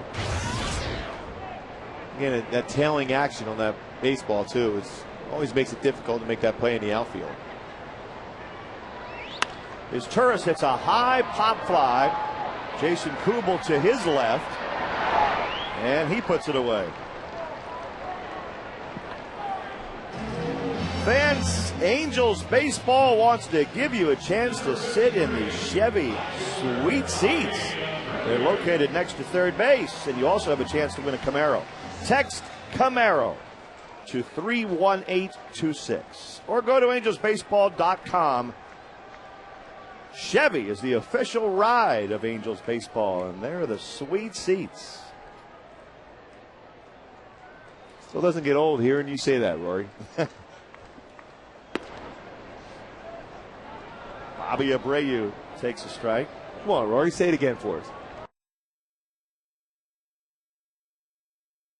Again, that tailing action on that baseball, too, always makes it difficult to make that play in the outfield. As Turris hits a high pop fly, Jason Kubel to his left, and he puts it away. Fans, Angels baseball wants to give you a chance to sit in the Chevy Sweet Seats. They're located next to third base, and you also have a chance to win a Camaro. Text Camaro to 31826 or go to angelsbaseball.com. Chevy is the official ride of Angels baseball, and there are the sweet seats. Still doesn't get old hearing you say that, Rory. Bobby Abreu takes a strike. Come on, Rory, say it again for us.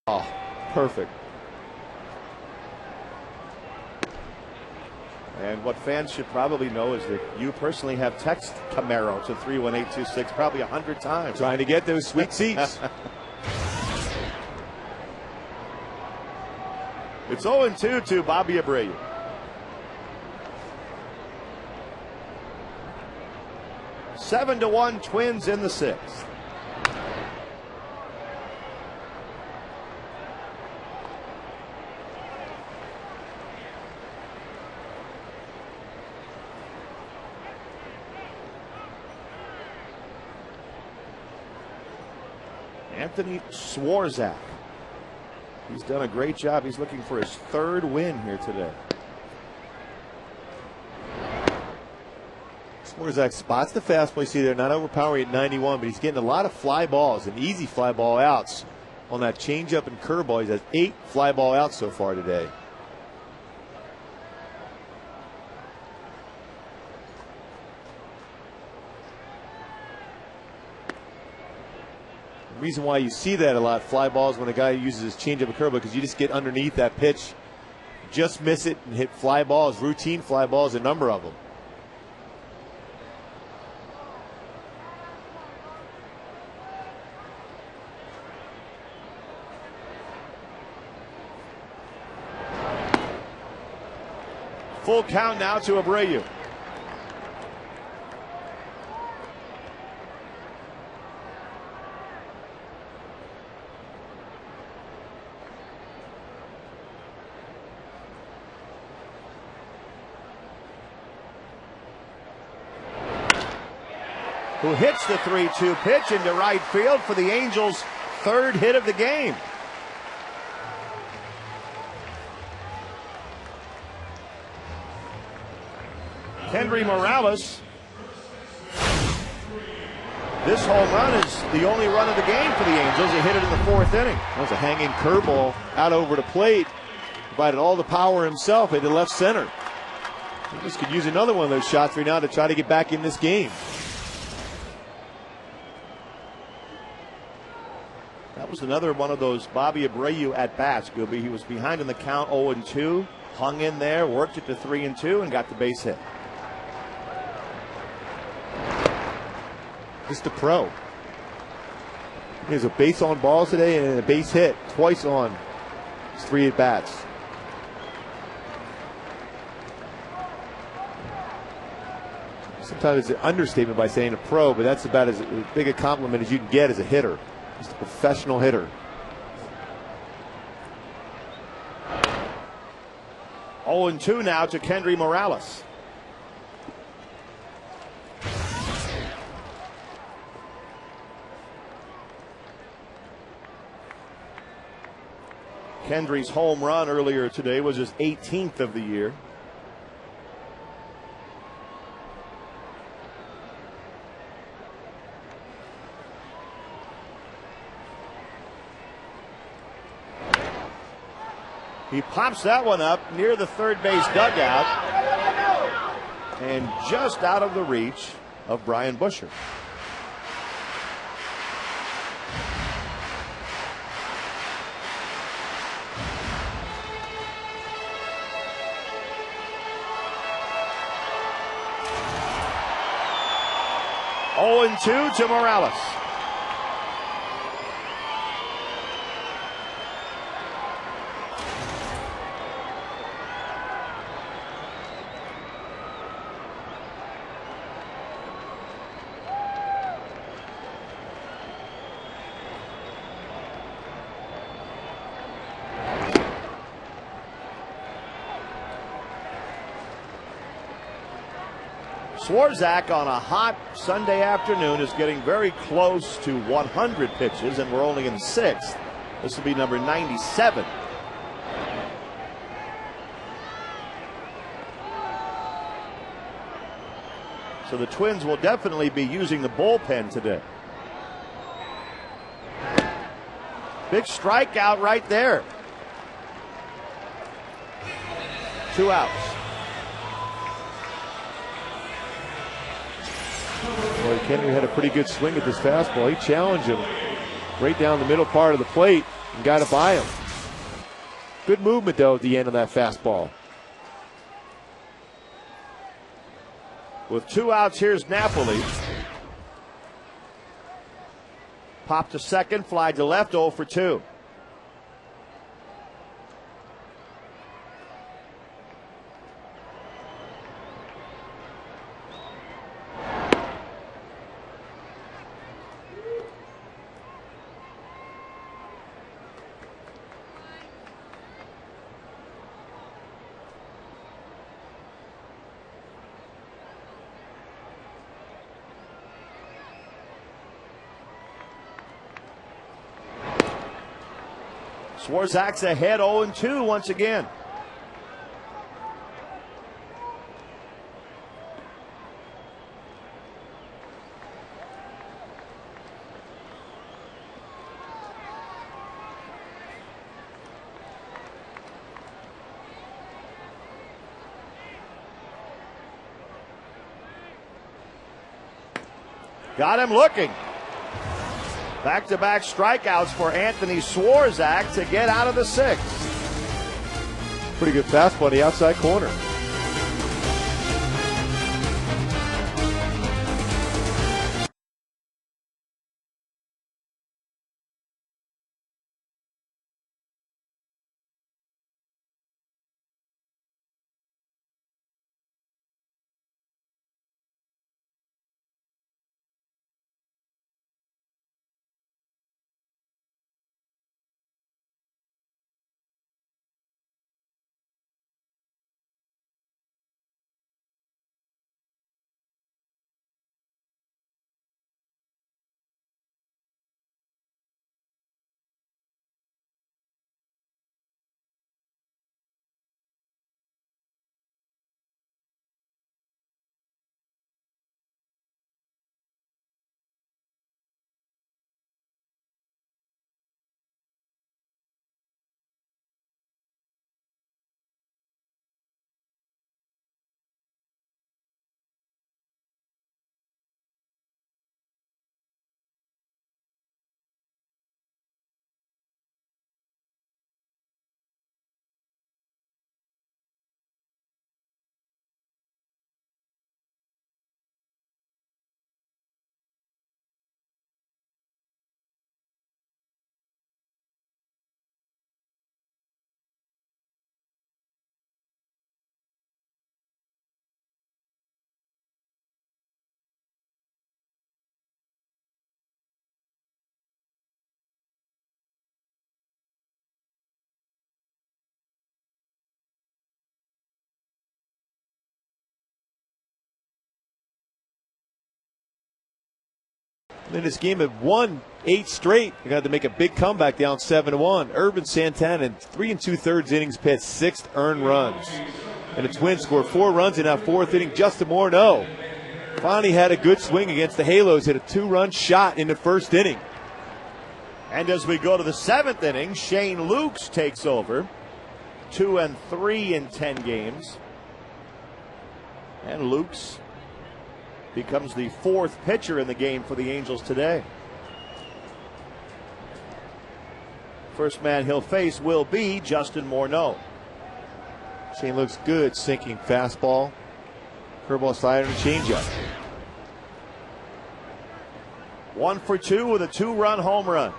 Oh, perfect. And what fans should probably know is that you personally have text Camaro to 31826 probably 100 times. Trying to get those sweet seats. It's 0-2 to Bobby Abreu. Seven to 1 Twins in the 6th. Anthony Swarzak. He's done a great job. He's looking for his 3rd win here today. Swarzak spots the fastball. You see there, not overpowering at 91, but he's getting a lot of fly balls and easy fly ball outs on that changeup and curveball. He has 8 fly ball outs so far today. The reason why you see that a lot, fly balls, when a guy uses his changeup and curveball, because you just get underneath that pitch, just miss it and hit fly balls, routine fly balls, a number of them. Full count now to Abreu. Who hits the 3-2 pitch into right field for the Angels' 3rd hit of the game. Kendry Morales. This home run is the only run of the game for the Angels. He hit it in the 4th inning. That was a hanging curveball out over the plate. Provided all the power himself into left center. He just could use another one of those shots right now to try to get back in this game. That was another one of those Bobby Abreu at-bats, Gooby. He was behind in the count 0-2, hung in there, worked it to 3-2, and got the base hit. Just a pro. He has a base on balls today and a base hit twice on his 3 at-bats. Sometimes it's an understatement by saying a pro, but that's about as big a compliment as you can get as a hitter. Just a professional hitter. 0-2 now to Kendry Morales. Kendry's home run earlier today was his 18th of the year. He pops that one up near the third base dugout and just out of the reach of Brian Busher. Oh, 0-2 to Morales. Swarzak on a hot Sunday afternoon is getting very close to 100 pitches, and we're only in sixth. This will be number 97. So the Twins will definitely be using the bullpen today. Big strikeout right there. 2 outs. Boy, Kendry had a pretty good swing at this fastball. He challenged him right down the middle part of the plate and got it by him. Good movement, though, at the end of that fastball. With 2 outs, here's Napoli. Pop to second, fly to left, 0 for 2. Swarzak's ahead 0-2 once again. Got him looking. Back-to-back strikeouts for Anthony Swarzak to get out of the sixth. Pretty good fastball on the outside corner. In this game, have won 8 straight. They got to make a big comeback down 7-1. Irvin Santana in 3 2/3 innings pitched 6 earned runs. And the Twins scored 4 runs in that 4th inning. Justin Morneau finally had a good swing against the Halos, hit a 2-run shot in the 1st inning. And as we go to the 7th inning, Shane Lukes takes over. 2-3 in 10 games. And Lukes becomes the 4th pitcher in the game for the Angels today. First man he'll face will be Justin Morneau. Shane looks good, sinking fastball, curveball, slider, and changeup. 1 for 2 with a 2-run home run.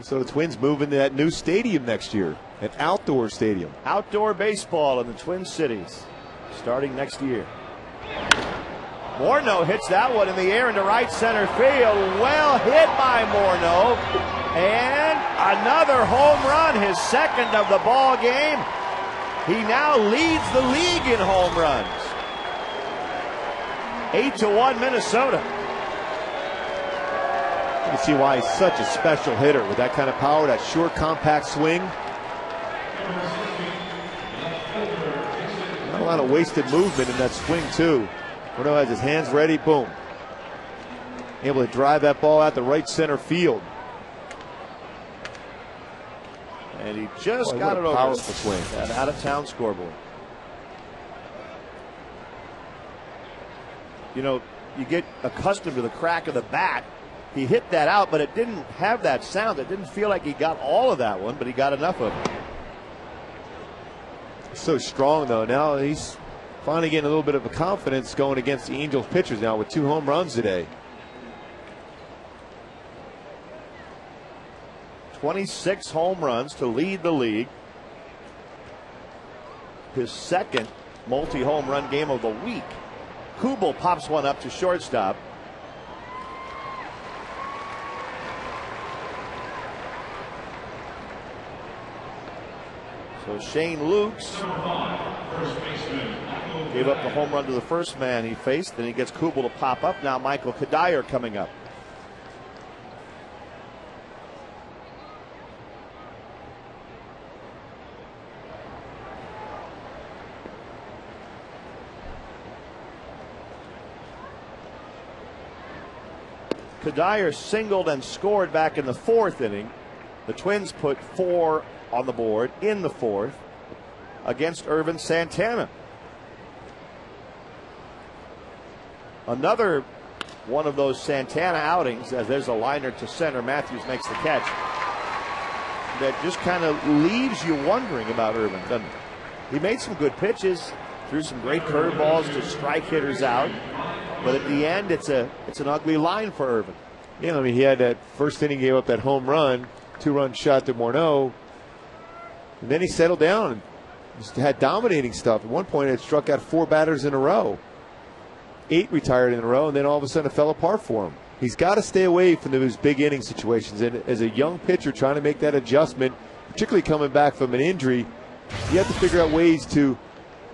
So the Twins move into that new stadium next year, an outdoor stadium. Outdoor baseball in the Twin Cities starting next year. Morneau hits that one in the air into right center field. Well hit by Morneau. And another home run, his 2nd of the ball game. He now leads the league in home runs. 8-1 Minnesota. You can see why he's such a special hitter with that kind of power, that short, compact swing. Not a lot of wasted movement in that swing, too. Morneau has his hands ready, boom. Able to drive that ball out to right center field. And he just got it over. Powerful swing. That out-of-town scoreboard. You know, you get accustomed to the crack of the bat. He hit that out, but it didn't have that sound. It didn't feel like he got all of that one, but he got enough of it. So strong, though. Now he's finally getting a little bit of a confidence going against the Angels pitchers now with 2 home runs today. 26 home runs to lead the league. His 2nd multi-home run game of the week. Kubel pops one up to shortstop. So Shane Lukes gave up the home run to the first man he faced. Then he gets Kubel to pop up. Now Michael Cuddyer coming up. Cuddyer singled and scored back in the 4th inning. The Twins put 4 on the board in the 4th against Irvin Santana. Another one of those Santana outings, as there's a liner to center. Matthews makes the catch. That just kind of leaves you wondering about Irvin, doesn't it? He made some good pitches, threw some great curveballs to strike hitters out, but at the end, it's an ugly line for Irvin. Yeah, I mean, he had that 1st inning, gave up that home run, 2-run shot to Morneau. And then he settled down and just had dominating stuff. At one point, it struck out 4 batters in a row. 8 retired in a row, and then all of a sudden it fell apart for him. He's got to stay away from those big inning situations. And as a young pitcher trying to make that adjustment, particularly coming back from an injury, you have to figure out ways to,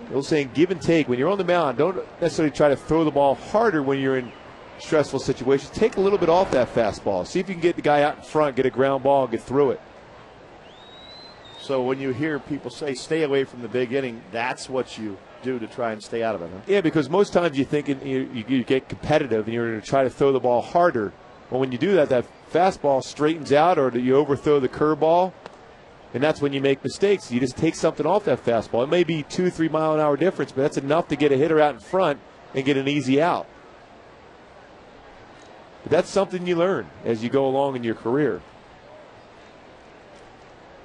they're saying, give and take. When you're on the mound, don't necessarily try to throw the ball harder when you're in stressful situations. Take a little bit off that fastball. See if you can get the guy out in front, get a ground ball, and get through it. So when you hear people say stay away from the big inning, that's what you do to try and stay out of it, huh? Yeah, because most times you think you get competitive and you're going to try to throw the ball harder. But when you do that, that fastball straightens out, or you overthrow the curveball, and that's when you make mistakes. You just take something off that fastball. It may be 2-3 mile an hour difference, but that's enough to get a hitter out in front and get an easy out. But that's something you learn as you go along in your career.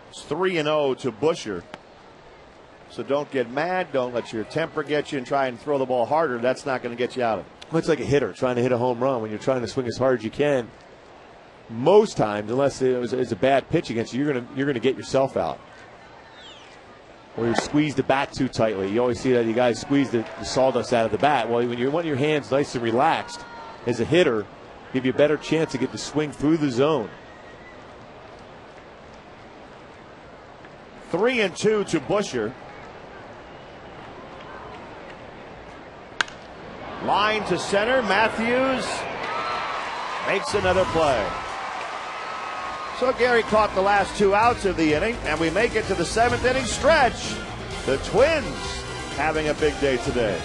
It's 3-0 to Busher. So don't get mad. Don't let your temper get you and try and throw the ball harder. That's not going to get you out of it. Well, it's like a hitter trying to hit a home run. When you're trying to swing as hard as you can, most times, unless it's a bad pitch against you, you're gonna get yourself out. Or you squeeze the bat too tightly. You always see that you guys squeeze the sawdust out of the bat. Well, when you want your hands nice and relaxed, as a hitter, give you a better chance to get the swing through the zone. 3-2 to Busher. Line to center. Matthews makes another play. So Gary caught the last 2 outs of the inning, and we make it to the 7th inning stretch. The Twins having a big day today.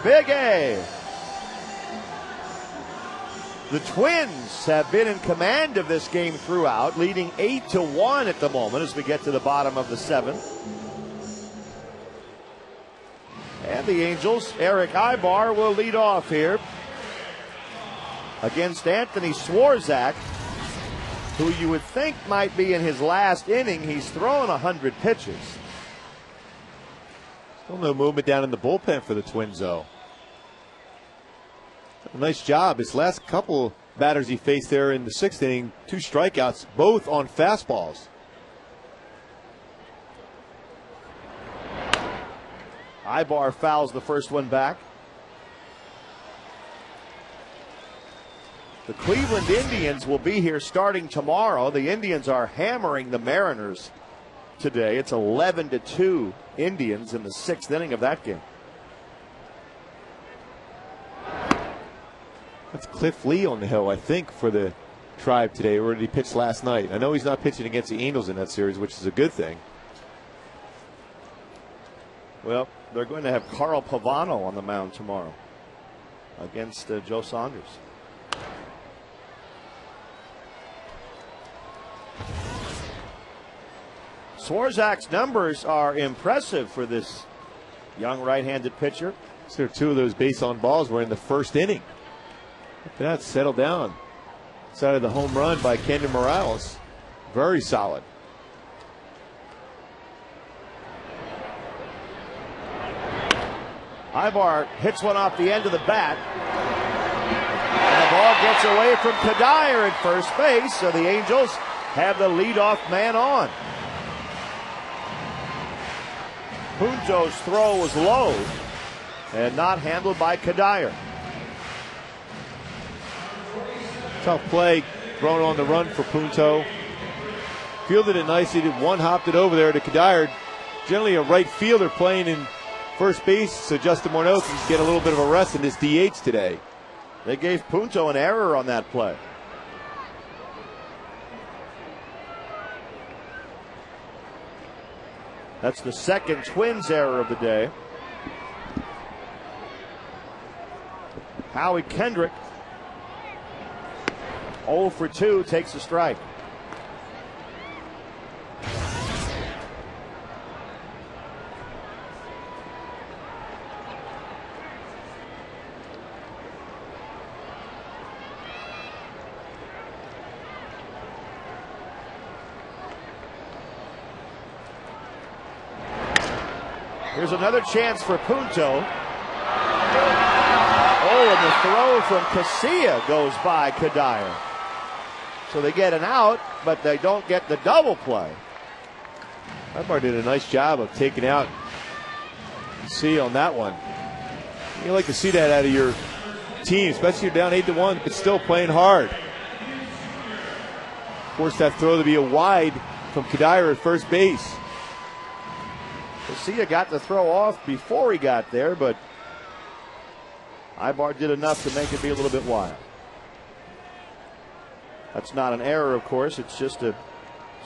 Big A. The Twins have been in command of this game throughout, leading 8-1 at the moment as we get to the bottom of the 7th. And the Angels, Eric Ibar will lead off here against Anthony Swarzak, who you would think might be in his last inning. He's thrown 100 pitches. Still no movement down in the bullpen for the Twins, though. A nice job. His last couple batters he faced there in the 6th inning, 2 strikeouts, both on fastballs. Ibar fouls the first one back. The Cleveland Indians will be here starting tomorrow. The Indians are hammering the Mariners today. It's 11-2 Indians in the 6th inning of that game. That's Cliff Lee on the hill, I think, for the Tribe today, where he pitched last night. I know he's not pitching against the Angels in that series, which is a good thing. Well, they're going to have Carl Pavano on the mound tomorrow against Joe Saunders. Swarzak's numbers are impressive for this young right-handed pitcher. So two of those base on balls were in the first inning. That settled down. Side of the home run by Kendall Morales. Very solid. Ibar hits one off the end of the bat. And the ball gets away from Kadire at first base, so the Angels have the leadoff man on. Punto's throw was low and not handled by Kadire. Tough play, thrown on the run for Punto. Fielded it nicely, one-hopped it over there to Kadire. Generally a right fielder playing in first base, so Justin Morneau can get a little bit of a rest in his DH today. They gave Punto an error on that play. That's the second Twins error of the day. Howie Kendrick, 0 for 2, takes a strike. Here's another chance for Punto. Oh, and the throw from Casilla goes by Kadire. So they get an out, but they don't get the double play. Ibar did a nice job of taking out Casilla on that one. You like to see that out of your team, especially you're down 8-1, but still playing hard. Forced that throw to be a wide from Kadire at first base. Casilla got the throw off before he got there, but Ibar did enough to make it be a little bit wild. That's not an error, of course. It's just a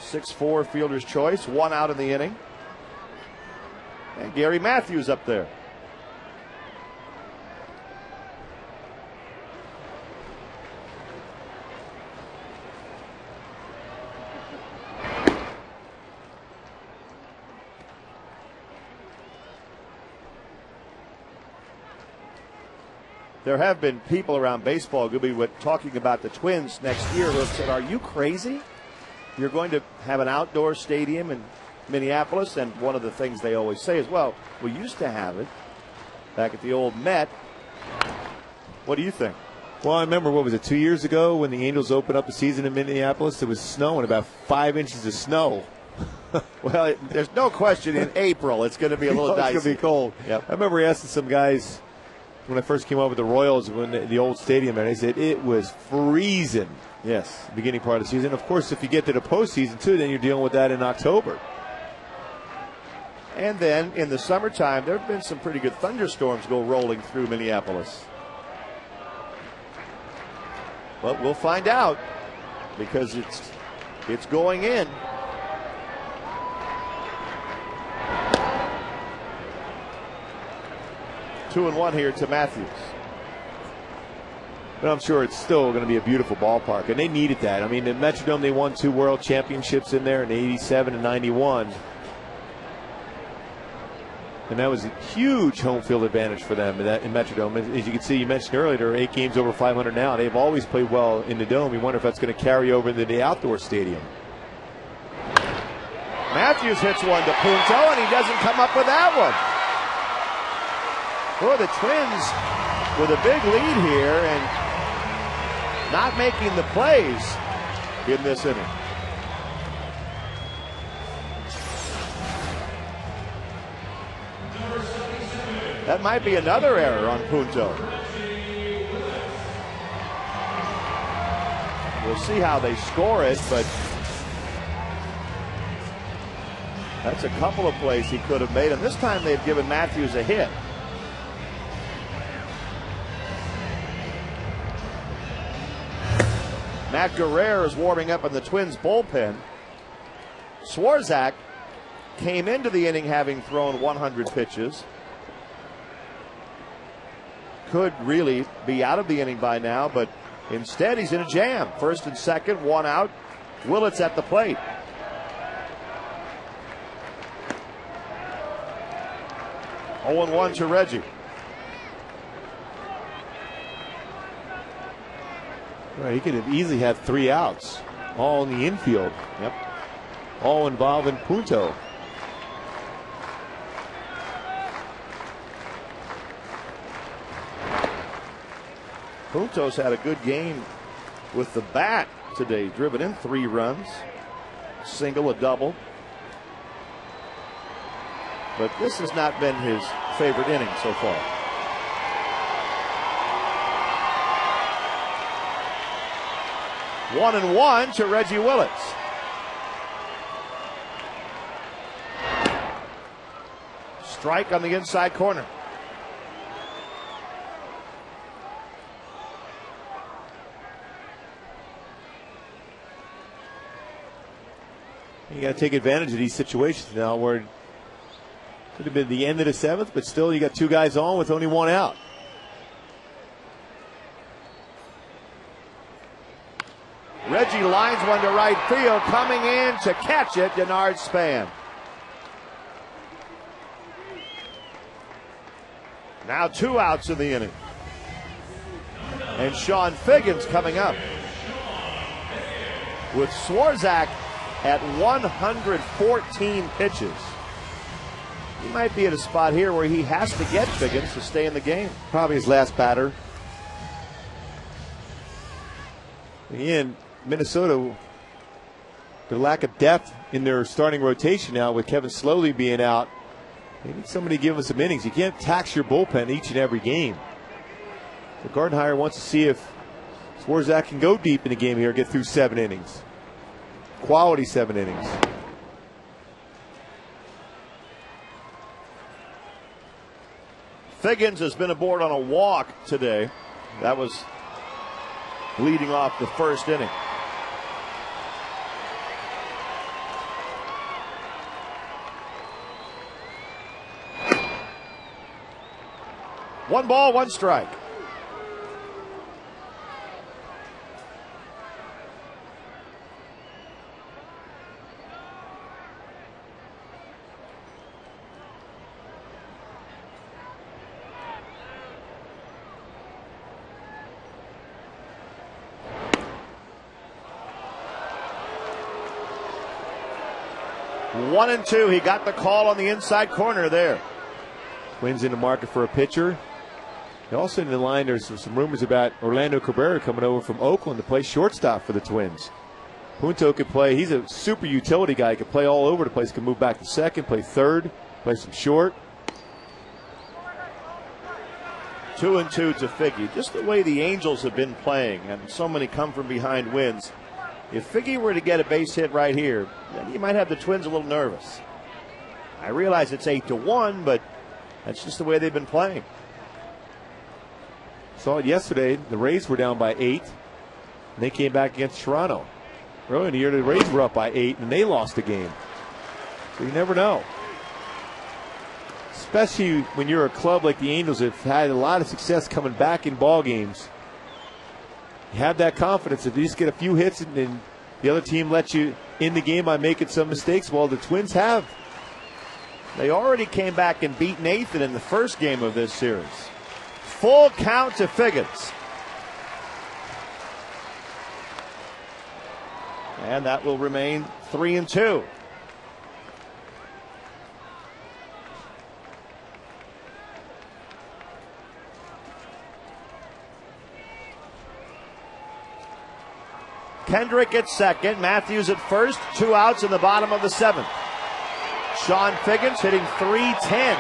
6-4 fielder's choice. One out in the inning. And Gary Matthews up there. There have been people around baseball who will be talking about the Twins next year who have said, are you crazy? You're going to have an outdoor stadium in Minneapolis, and one of the things they always say is, well, we used to have it back at the old Met. What do you think? Well, I remember, 2 years ago when the Angels opened up the season in Minneapolis? It was snowing, about 5 inches of snow. Well, there's no question in April it's going to be a little dicey. It's going to be cold. Yep. I remember asking some guys when I first came over with the Royals, when the old stadium, and they said it was freezing. Yes. Beginning part of the season. Of course, if you get to the postseason, too, then you're dealing with that in October. And then in the summertime, there have been some pretty good thunderstorms go rolling through Minneapolis. But we'll find out because it's going in. Two and one here to Matthews. But I'm sure it's still going to be a beautiful ballpark, and they needed that. I mean, the Metrodome, they won 2 world championships in there in 87 and 91. And that was a huge home field advantage for them in Metrodome. As you can see, you mentioned earlier, there are 8 games over 500 now. They've always played well in the Dome. You wonder if that's going to carry over into the outdoor stadium. Matthews hits one to Punto, and he doesn't come up with that one. Boy, the Twins with a big lead here and not making the plays in this inning. That might be another error on Punto. We'll see how they score it, but that's a couple of plays he could have made, and this time they've given Matthews a hit. Matt Guerrero is warming up in the Twins bullpen. Swarzak came into the inning having thrown 100 pitches. Could really be out of the inning by now, but instead he's in a jam. First and second, one out. Willits at the plate. 0-1 to Reggie. Right, he could have easily had 3 outs, all in the infield. Yep. All involving Punto. Punto's had a good game with the bat today, driven in 3 runs, single, a double. But this has not been his favorite inning so far. One and one to Reggie Willits. Strike on the inside corner. You got to take advantage of these situations now where it could have been the end of the 7th, but still you got 2 guys on with only 1 out. Reggie lines one to right field. Coming in to catch it, Denard Span. Now 2 outs in the inning. And Sean Figgins coming up. With Swarzak at 114 pitches. He might be at a spot here where he has to get Figgins to stay in the game. Probably his last batter. Again, Minnesota, the lack of depth in their starting rotation now with Kevin Slowly being out. They need somebody to give them some innings. You can't tax your bullpen each and every game. So Gardenhire wants to see if Swarzak can go deep in the game here, get through 7 innings. Quality 7 innings. Figgins has been aboard on a walk today. That was leading off the first inning. One ball, 1 strike. One and two. He got the call on the inside corner there. Twins in the market for a pitcher. Also in the line, there's some rumors about Orlando Cabrera coming over from Oakland to play shortstop for the Twins. Punto could play. He's a super utility guy. He could play all over the place. Can move back to second, play third, play some short. 2-2 to Figgy. Just the way the Angels have been playing, and so many come from behind wins. If Figgy were to get a base hit right here, then you might have the Twins a little nervous. I realize it's 8-1, but that's just the way they've been playing. Saw it yesterday. The Rays were down by 8, and they came back against Toronto. Earlier in the year, the Rays were up by 8, and they lost the game. So you never know. Especially when you're a club like the Angels that have had a lot of success coming back in ball games. You have that confidence. If you just get a few hits and then the other team lets you in the game by making some mistakes, well, the Twins have. They already came back and beat Nathan in the first game of this series. Full count to Figgins. And that will remain 3-2. Kendrick at second, Matthews at first, 2 outs in the bottom of the 7th. Sean Figgins hitting .310.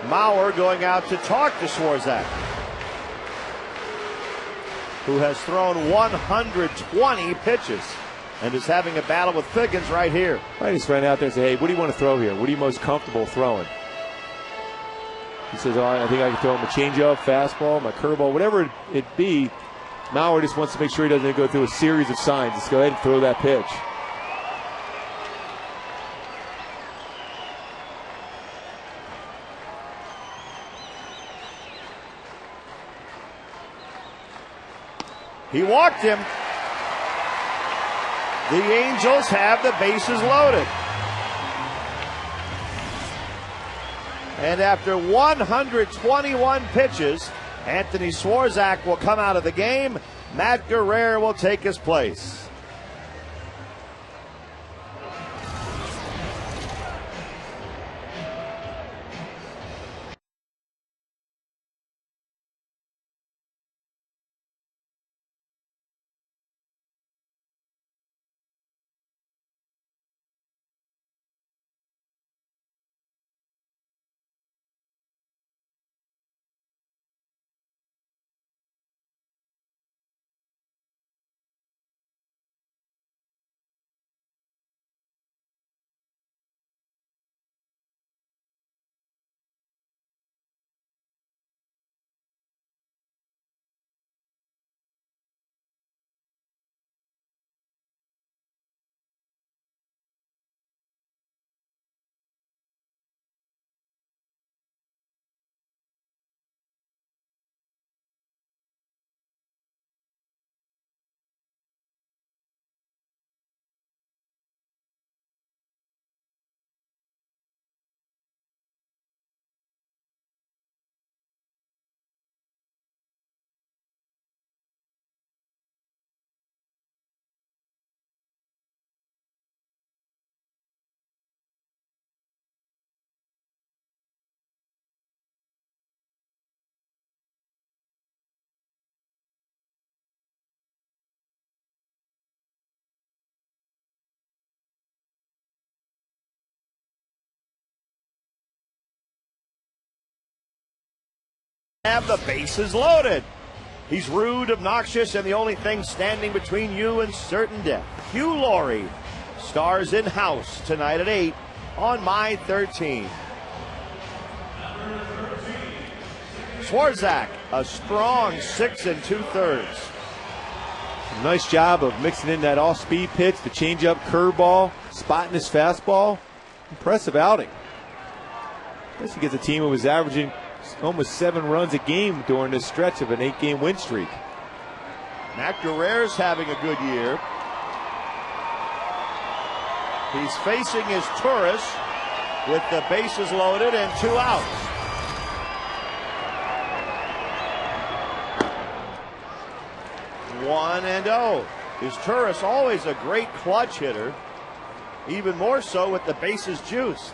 Mauer going out to talk to Swarzak, who has thrown 120 pitches and is having a battle with Figgins right here. I just ran out there and said, hey, what do you want to throw here? What are you most comfortable throwing? He says, oh, I think I can throw him a changeup, fastball, my curveball, whatever it be. Mauer just wants to make sure he doesn't go through a series of signs. Just go ahead and throw that pitch. He walked him. The Angels have the bases loaded. And after 121 pitches, Anthony Swarzak will come out of the game. Matt Guerrero will take his place. Have the bases loaded. He's rude, obnoxious, and the only thing standing between you and certain death. Hugh Laurie stars in-house tonight at 8 on My 13. Swarzak, a strong 6 2/3. Nice job of mixing in that off-speed pitch, the changeup, curveball, spotting his fastball. Impressive outing. Guess he gets a team who was averaging almost 7 runs a game during this stretch of an 8-game win streak. Matt Guerrero's having a good year. He's facing his Turris with the bases loaded and 2 outs. One and 0. His Turris always a great clutch hitter, even more so with the bases juiced.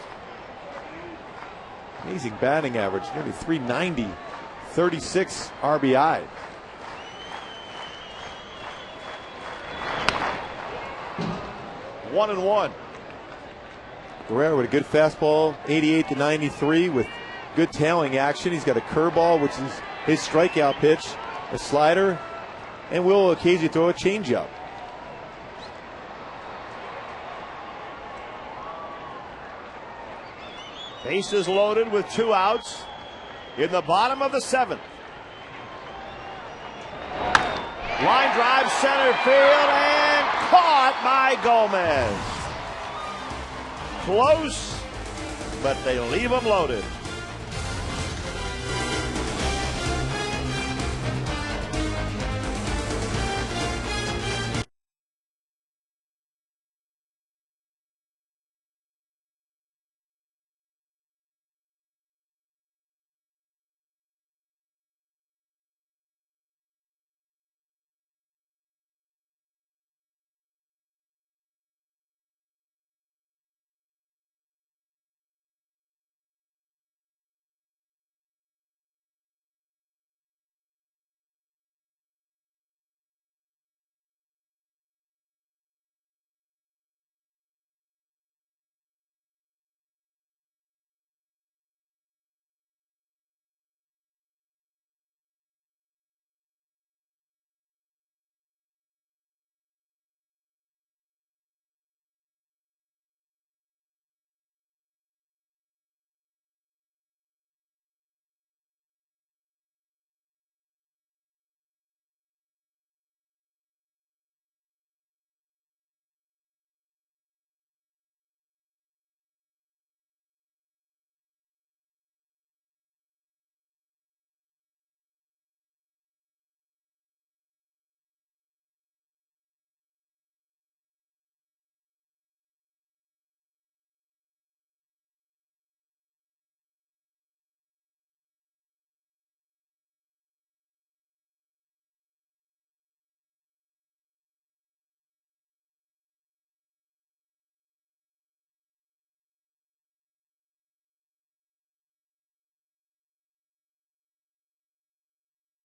Amazing batting average, nearly 390, 36 RBI. One and 1. Guerrero with a good fastball, 88 to 93 with good tailing action. He's got a curveball, which is his strikeout pitch, a slider, and will occasionally throw a changeup. Bases loaded with 2 outs in the bottom of the 7th. Line drive center field and caught by Gomez. Close, but they leave him loaded.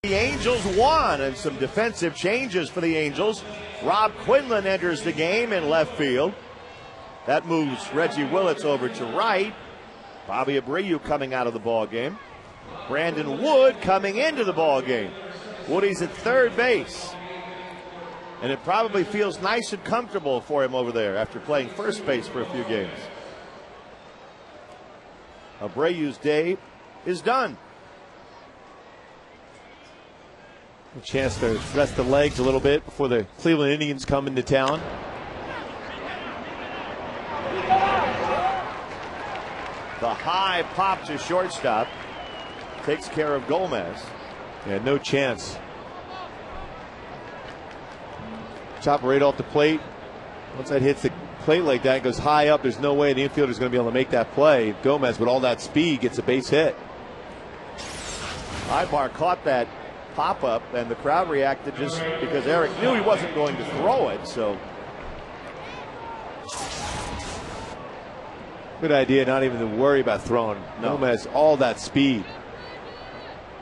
The Angels won, and some defensive changes for the Angels. Rob Quinlan enters the game in left field. That moves Reggie Willits over to right. Bobby Abreu coming out of the ball game. Brandon Wood coming into the ball game. Woody's at third base. And it probably feels nice and comfortable for him over there after playing first base for a few games. Abreu's day is done. A chance to rest the legs a little bit before the Cleveland Indians come into town. The high pop to shortstop takes care of Gomez. Yeah, no chance. Chopper right off the plate. Once that hits the plate like that, goes high up, there's no way the infielder's going to be able to make that play. Gomez, with all that speed, gets a base hit. Ibar caught that pop-up, and the crowd reacted just because Eric knew he wasn't going to throw it. So good idea not even to worry about throwing. No. Gomez, all that speed.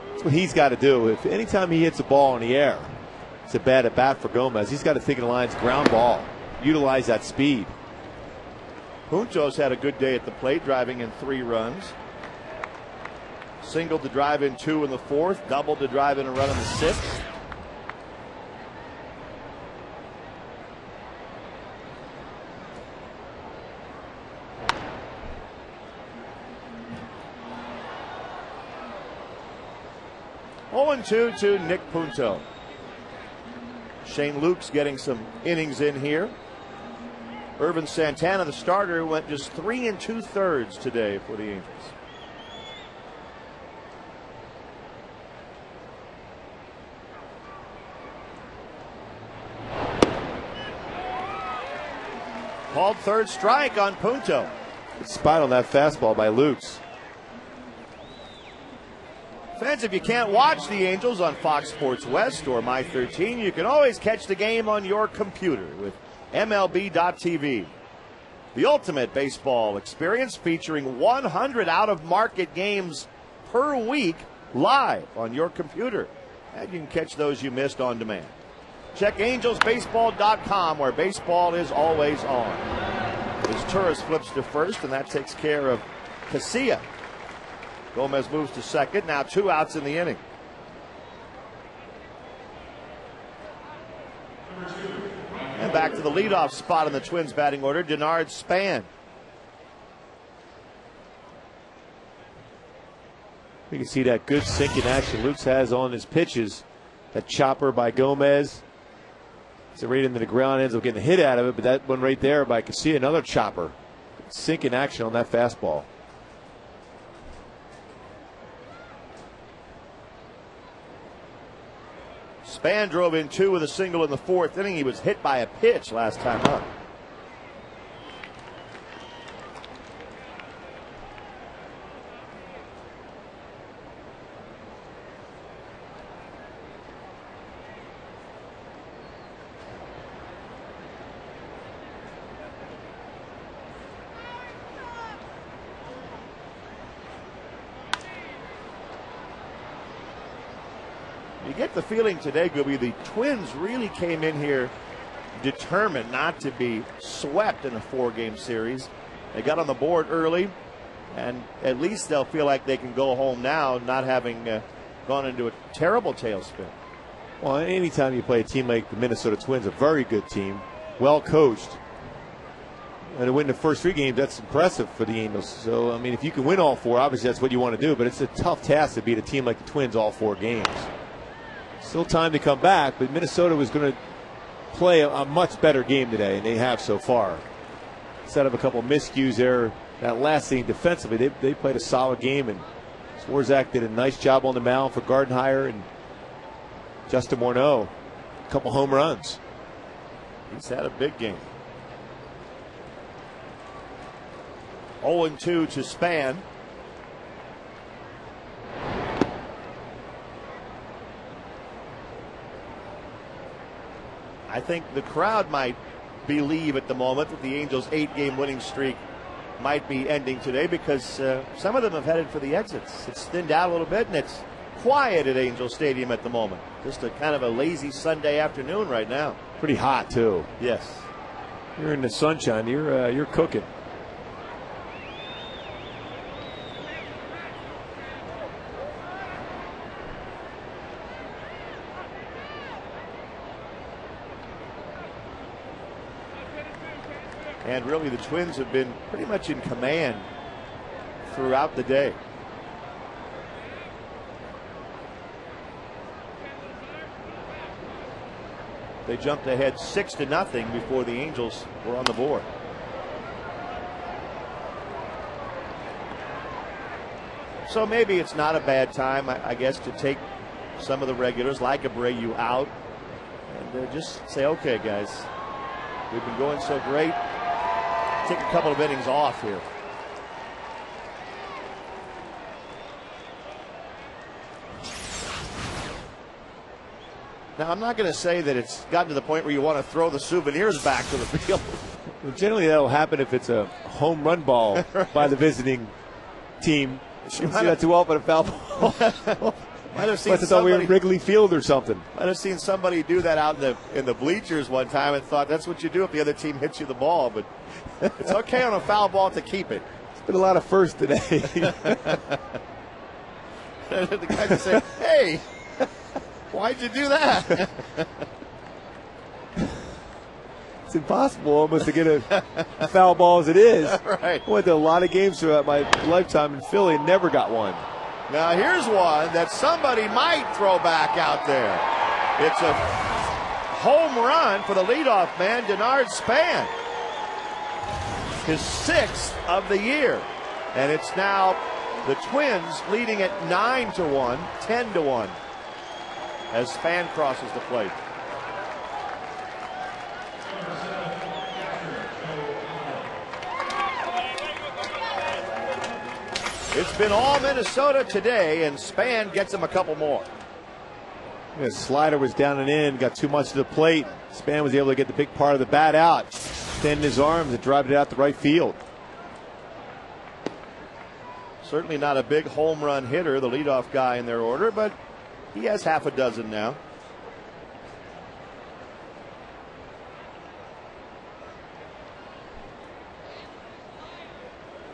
That's what he's got to do. If anytime he hits a ball in the air, it's a bad at bat for Gomez. He's got to think of the lines, ground ball, utilize that speed. Puntos had a good day at the plate, driving in 3 runs. Singled to drive in 2 in the 4th, doubled to drive in a run in the 6th. Oh, 2 to Nick Punto. Shane Luke's getting some innings in here. Irvin Santana, the starter, went just 3 2/3 today for the Angels. Called third strike on Punto. Good spot on that fastball by Lukes. Fans, if you can't watch the Angels on Fox Sports West or My13, you can always catch the game on your computer with MLB.tv. The ultimate baseball experience, featuring 100 out-of-market games per week live on your computer. And you can catch those you missed on demand. Check angelsbaseball.com, where baseball is always on. As Turris flips to first, and that takes care of Casilla. Gomez moves to second. Now 2 outs in the inning. And back to the leadoff spot in the Twins batting order, Denard Span. You can see that good sinking action Lukes has on his pitches. That chopper by Gomez. It's right into the ground, ends up getting a hit out of it, but that one right there by Casilla, another chopper. Sinking action on that fastball. Span drove in 2 with a single in the 4th inning. He was hit by a pitch last time up. You get the feeling today, Gooby, the Twins really came in here determined not to be swept in a 4-game series. They got on the board early, and at least they'll feel like they can go home now, not having gone into a terrible tailspin. Well, anytime you play a team like the Minnesota Twins, a very good team, well coached, and to win the first 3 games, that's impressive for the Angels. So, I mean, if you can win all 4, obviously that's what you want to do, but it's a tough task to beat a team like the Twins all 4 games. Still time to come back, but Minnesota was going to play a much better game today, and they have so far. Instead of a couple miscues there, that last inning defensively, they played a solid game, and Swarzak did a nice job on the mound for Gardenhire, and Justin Morneau, a couple home runs. He's had a big game. 0-2 to Span. I think the crowd might believe at the moment that the Angels' 8-game winning streak might be ending today, because some of them have headed for the exits. It's thinned out a little bit, and it's quiet at Angel Stadium at the moment. Just a kind of a lazy Sunday afternoon right now. Pretty hot too. Yes. You're in the sunshine. You're cooking. And really, the Twins have been pretty much in command throughout the day. They jumped ahead 6-0 before the Angels were on the board. So maybe it's not a bad time, I guess, to take some of the regulars like Abreu out and just say, okay, guys, we've been going so great. Take a couple of innings off here. Now, I'm not going to say that it's gotten to the point where you want to throw the souvenirs back to the field. Well, generally, that'll happen if it's a home run ball by the visiting team. You don't see that too often, a foul ball. Might have seen thought we were in Wrigley Field or something. Might have seen somebody do that out in the bleachers one time and thought that's what you do if the other team hits you the ball. But it's okay on a foul ball to keep it. It's been a lot of firsts today. The guy just said, "Hey, why'd you do that?" It's impossible almost to get a foul ball as it is. Right. I went to a lot of games throughout my lifetime in Philly and never got one. Now here's one that somebody might throw back out there. It's a home run for the leadoff man, Denard Span. His 6th of the year. And it's now the Twins leading at 9-1, 10-1 as Span crosses the plate. It's been all Minnesota today, and Span gets him a couple more. His slider was down and in, got too much to the plate. Span was able to get the big part of the bat out, extend his arms and drive it out to right field. Certainly not a big home run hitter, the leadoff guy in their order, but he has half a dozen now.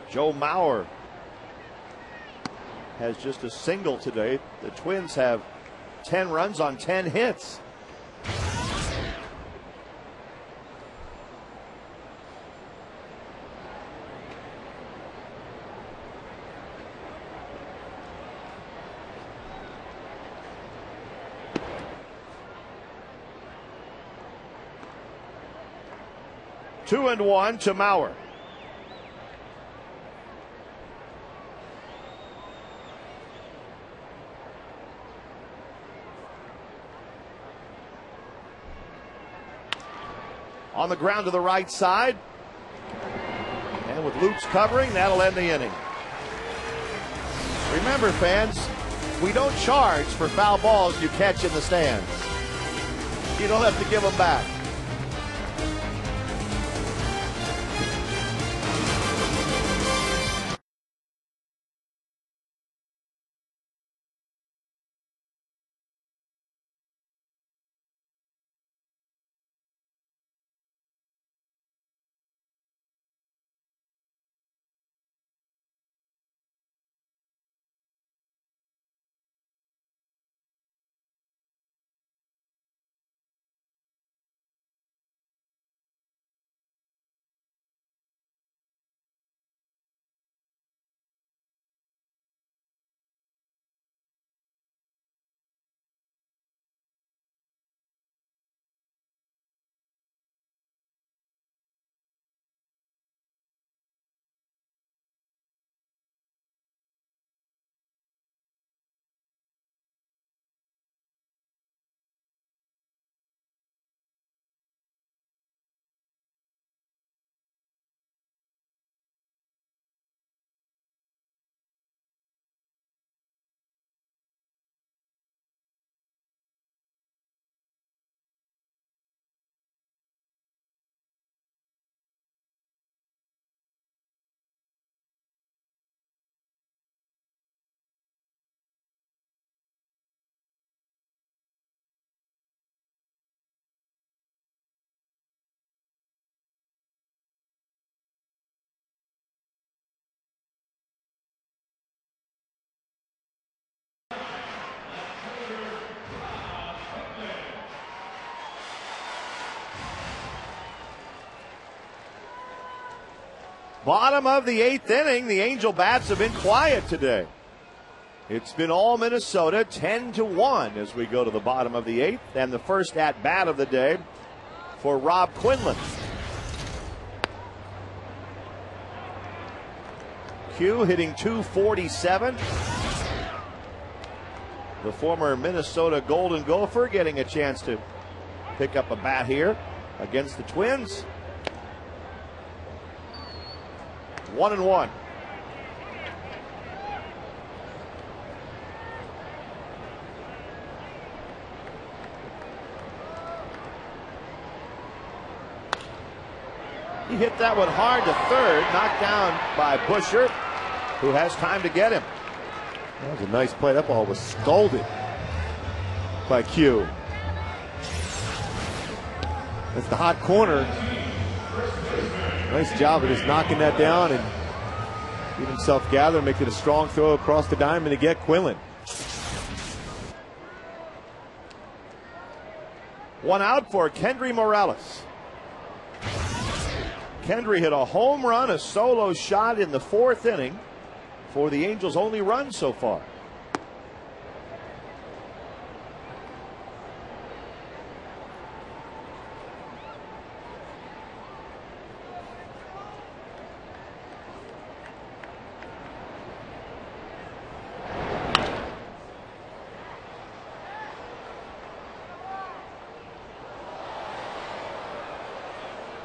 Joe Mauer has just a single today. The Twins have 10 runs on 10 hits. Two and one to Mauer. On the ground to the right side. And with Lutz covering, that'll end the inning. Remember, fans, we don't charge for foul balls you catch in the stands. You don't have to give them back. Bottom of the 8th inning. The Angel bats have been quiet today. It's been all Minnesota, 10-1 as we go to the bottom of the 8th. And the first at bat of the day for Rob Quinlan. Q hitting .247. The former Minnesota Golden Gopher getting a chance to pick up a bat here against the Twins. 1-1. He hit that one hard to third, knocked down by Busher, who has time to get him. That was a nice play. That ball was scalded by Q. That's the hot corner. Nice job of just knocking that down and getting himself gathered, making a strong throw across the diamond to get Quinlan. One out for Kendry Morales. Kendry hit a home run, a solo shot in the 4th inning for the Angels' only run so far.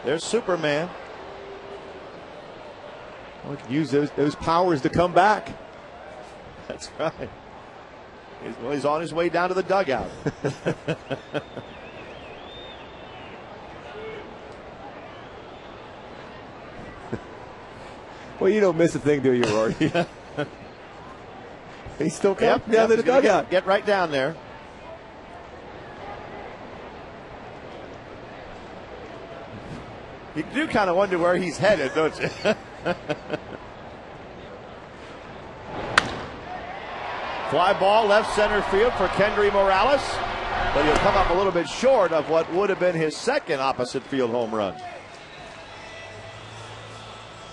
There's Superman. We can use those powers to come back. That's right. He's on his way down to the dugout. Well, you don't miss a thing, do you, Rory? He's still coming down to the dugout. Get right down there. You do kind of wonder where he's headed, don't you? Fly ball left center field for Kendry Morales, but he'll come up a little bit short of what would have been his second opposite field home run.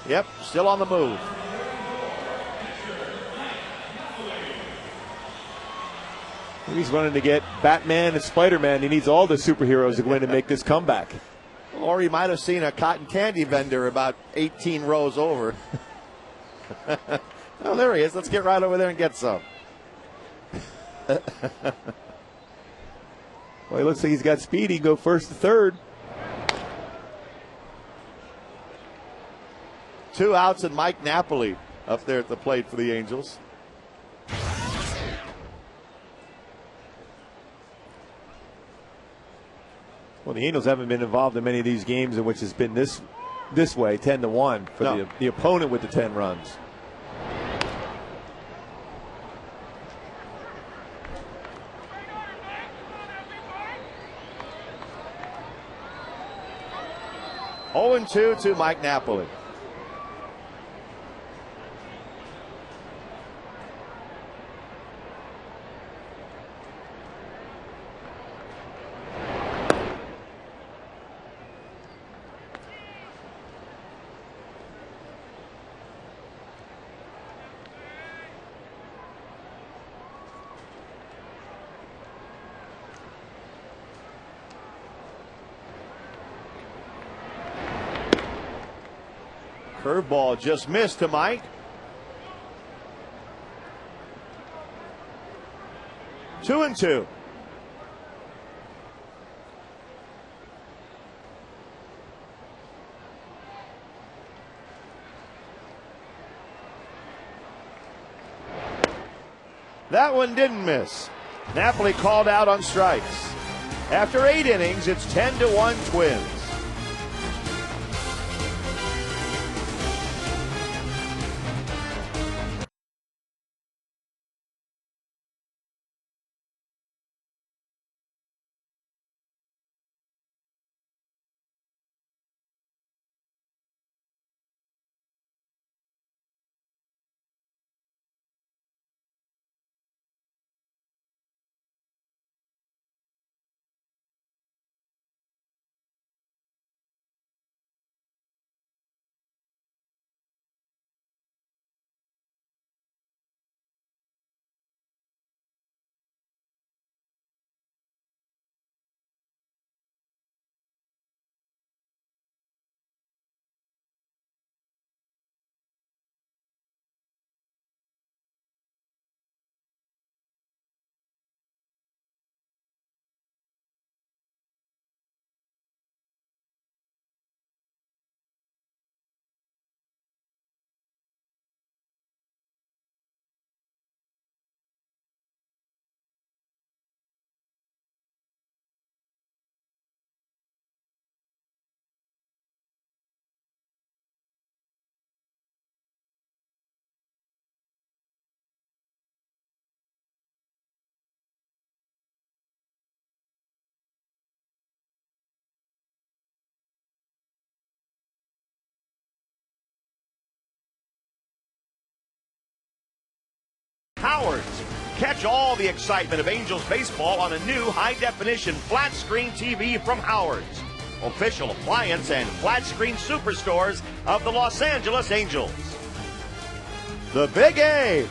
Yep, still on the move. He's running to get Batman and Spider-Man. He needs all the superheroes to go in and make this comeback. Or he might have seen a cotton candy vendor about 18 rows over. Oh, there he is. Let's get right over there and get some. Well, he looks like he's got speed. He can go first to third. 2 outs and Mike Napoli up there at the plate for the Angels. Well, the Angels haven't been involved in many of these games in which it's been this way, 10-1 for the opponent with the 10 runs. Oh, 0-2 to Mike Napoli. Curveball just missed to Mike. 2-2. That one didn't miss. Napoli called out on strikes. After 8 innings, it's 10-1 Twins. Howards. Catch all the excitement of Angels baseball on a new high-definition flat-screen TV from Howards, official appliance and flat-screen superstores of the Los Angeles Angels. The Big A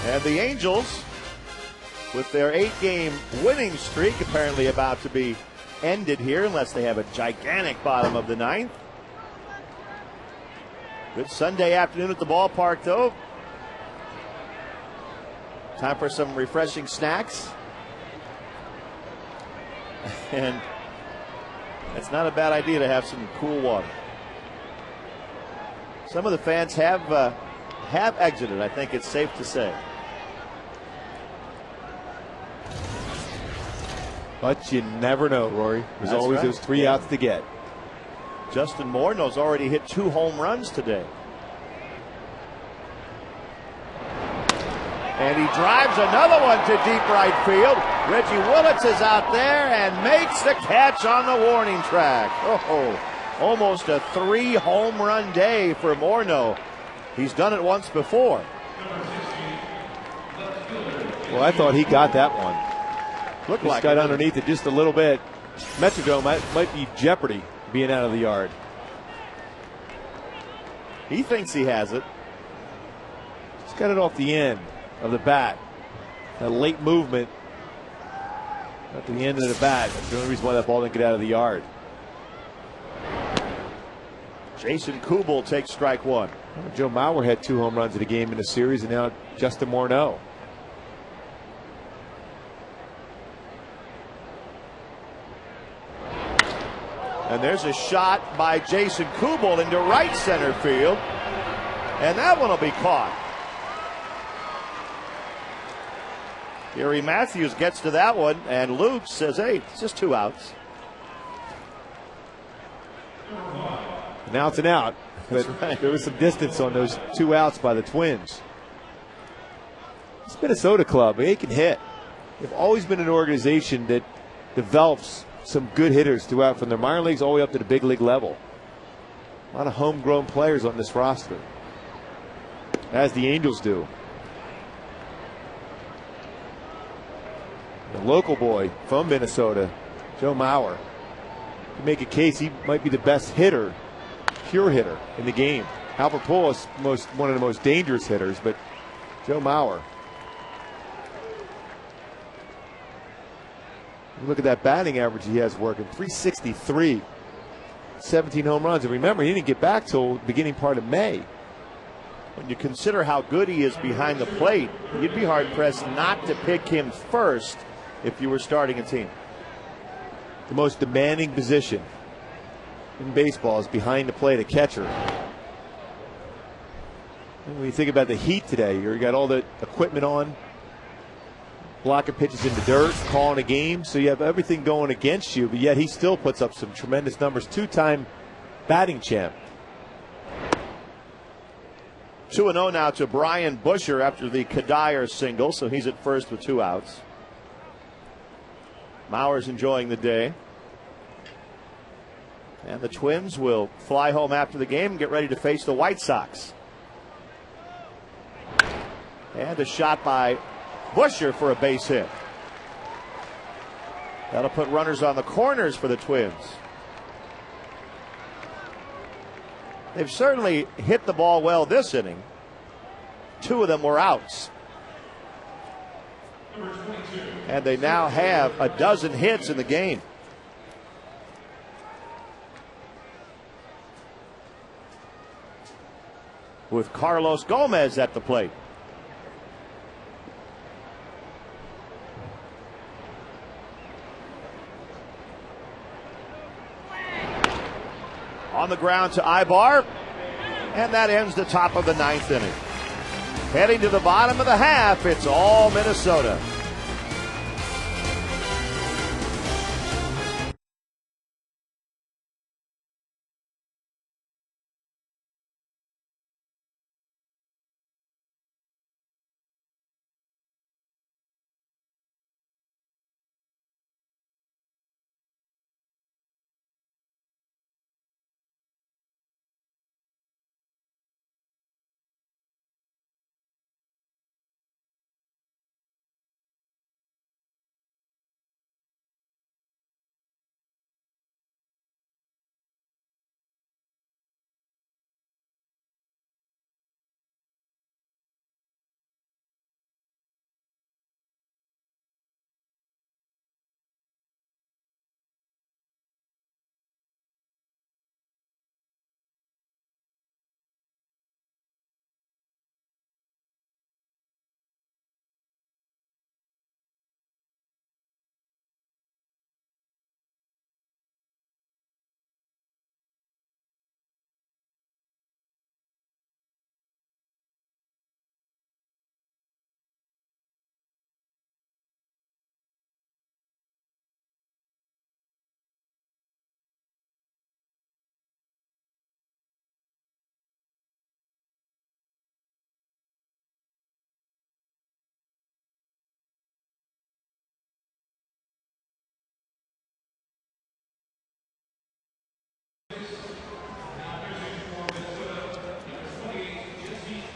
and the Angels, with their 8-game winning streak apparently about to be ended here unless they have a gigantic bottom of the ninth. Good Sunday afternoon at the ballpark, though. Time for some refreshing snacks. And it's not a bad idea to have some cool water. Some of the fans have exited, I think it's safe to say. But you never know, Rory. There's always those 3 outs to get. Justin Morneau's already hit 2 home runs today. And he drives another one to deep right field. Reggie Willits is out there and makes the catch on the warning track. Oh, almost a 3 home run day for Morneau. He's done it once before. Well, I thought he got that one. Looked Just like got underneath it just a little bit. Metrodome might be jeopardy being out of the yard. He thinks he has it. Just got it off the end of the bat. That late movement at the end of the bat. That's the only reason why that ball didn't get out of the yard. Jason Kubel takes strike 1. Joe Mauer had 2 home runs in a game in the series, and now Justin Morneau. And there's a shot by Jason Kubel into right center field. And that one will be caught. Gary Matthews gets to that one, and Luke says, hey, it's just 2 outs. Now it's an out. But right. There was some distance on those 2 outs by the Twins. This Minnesota club, they can hit. They've always been an organization that develops some good hitters throughout, from their minor leagues all the way up to the big league level. A lot of homegrown players on this roster, as the Angels do. The local boy from Minnesota, Joe Mauer, you make a case he might be the best hitter, pure hitter in the game. Albert Pujols, one of the most dangerous hitters, but Joe Mauer. Look at that batting average he has working, 363, 17 home runs. And remember, he didn't get back till the beginning part of May. When you consider how good he is behind the plate, you'd be hard-pressed not to pick him first if you were starting a team. The most demanding position in baseball is behind the plate, a catcher. And when you think about the heat today, you got all the equipment on, blocking pitches in the dirt, calling a game, so you have everything going against you, but yet he still puts up some tremendous numbers. 2-time batting champ. 2-0 now to Brian Busher after the Kadire single, so he's at first with 2 outs. Mauer's enjoying the day. And the Twins will fly home after the game and get ready to face the White Sox. And a shot by Busher for a base hit. That'll put runners on the corners for the Twins. They've certainly hit the ball well this inning. 2 of them were outs. And they now have a dozen hits in the game. With Carlos Gomez at the plate. On the ground to Ibar, and that ends the top of the 9th inning. Heading to the bottom of the half, it's all Minnesota.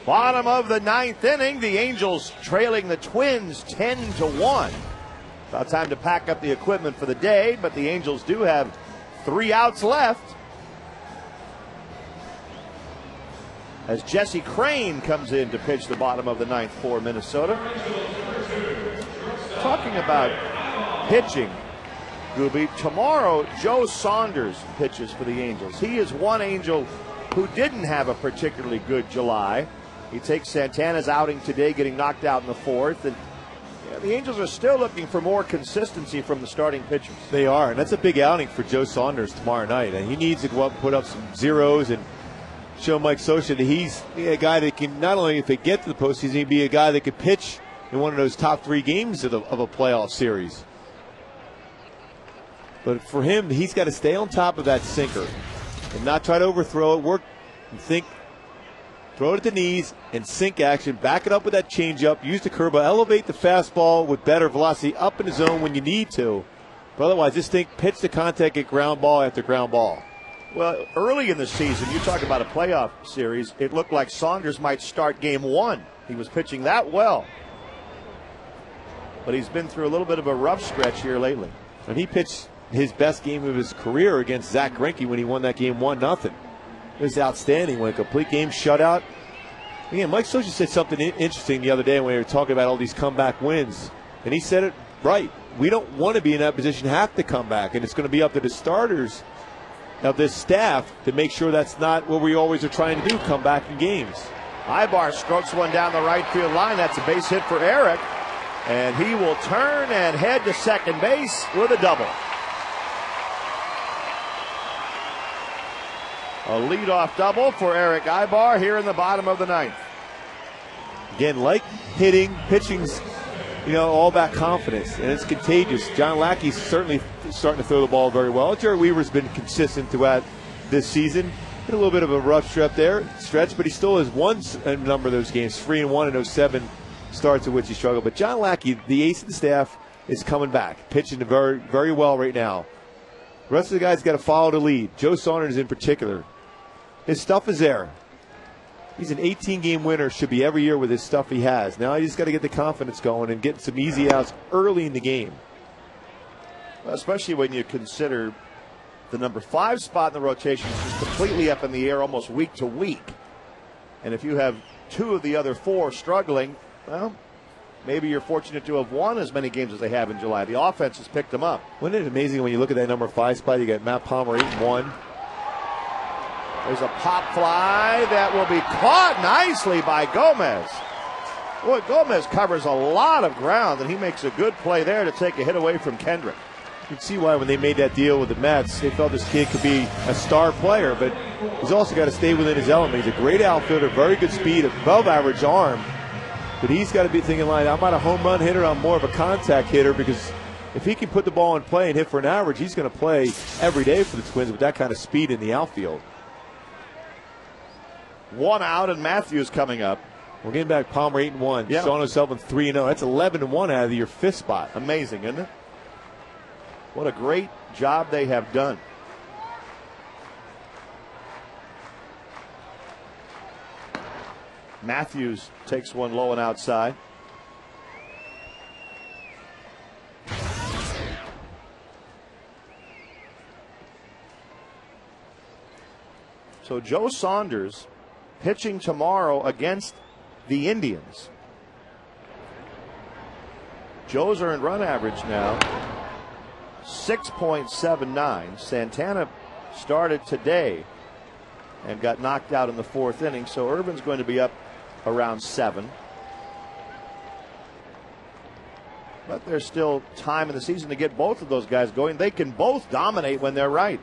Bottom of the ninth inning, the Angels trailing the Twins 10-1. About time to pack up the equipment for the day, but the Angels do have 3 outs left. As Jesse Crane comes in to pitch the bottom of the ninth for Minnesota. Talking about pitching, Gooby, tomorrow Joe Saunders pitches for the Angels. He is one Angel who didn't have a particularly good July. He takes Santana's outing today, getting knocked out in the fourth. And the Angels are still looking for more consistency from the starting pitchers. They are, and that's a big outing for Joe Saunders tomorrow night. And he needs to go up and put up some zeros and show Mike Scioscia that he's a guy that can, not only if they get to the postseason, he'd be a guy that could pitch in one of those top 3 games of a playoff series. But for him, he's got to stay on top of that sinker and not try to overthrow it. Work and think. Throw it at the knees and sink action. Back it up with that changeup. Use the curveball. Elevate the fastball with better velocity up in the zone when you need to. But otherwise, just think pitch to contact, get ground ball after ground ball. Well, early in the season, you talk about a playoff series, it looked like Saunders might start game 1. He was pitching that well. But he's been through a little bit of a rough stretch here lately. And he pitched his best game of his career against Zach Greinke when he won that game 1-0. It was outstanding. When a complete game shutout. Again, Mike Scioscia said something interesting the other day when we were talking about all these comeback wins. And he said it right. We don't want to be in that position, have to come back. And it's going to be up to the starters of this staff to make sure that's not what we always are trying to do, come back in games. Ibar strokes one down the right field line. That's a base hit for Eric. And he will turn and head to second base with a double. A leadoff double for Eric Ibar here in the bottom of the ninth. Again, like hitting, pitching's, all about confidence, and it's contagious. John Lackey's certainly starting to throw the ball very well. Jerry Weaver's been consistent throughout this season. Had a little bit of a rough stretch, but he still has won a number of those games, 3-1 in 07 starts in which he struggled. But John Lackey, the ace of the staff, is coming back, pitching very, very well right now. The rest of the guys got to follow the lead. Joe Saunders in particular. His stuff is there. He's an 18-game winner, should be every year with his stuff he has. Now he just got to get the confidence going and get some easy outs early in the game. Well, especially when you consider the number 5 spot in the rotation is just completely up in the air almost week to week. And if you have 2 of the other 4 struggling, well, maybe you're fortunate to have won as many games as they have in July. The offense has picked them up. Wasn't it amazing when you look at that number 5 spot? You got Matt Palmer 8-1. There's a pop fly that will be caught nicely by Gomez. Boy, Gomez covers a lot of ground, and he makes a good play there to take a hit away from Kendrick. You can see why when they made that deal with the Mets, they felt this kid could be a star player, but he's also got to stay within his element. He's a great outfielder, very good speed, above average arm, but he's got to be thinking like, I'm not a home run hitter, I'm more of a contact hitter, because if he can put the ball in play and hit for an average, he's going to play every day for the Twins with that kind of speed in the outfield. 1 out, and Matthews coming up. We're getting back Palmer 8-1. Yeah. Sean O'Sullivan 3-0. That's 11-1 out of your 5th spot. Amazing, isn't it? What a great job they have done. Matthews takes one low and outside. So Joe Saunders pitching tomorrow against the Indians. Joe's earned run average now 6.79. Santana started today and got knocked out in the 4th inning, so Irvin's going to be up around 7. But there's still time in the season to get both of those guys going. They can both dominate when they're right.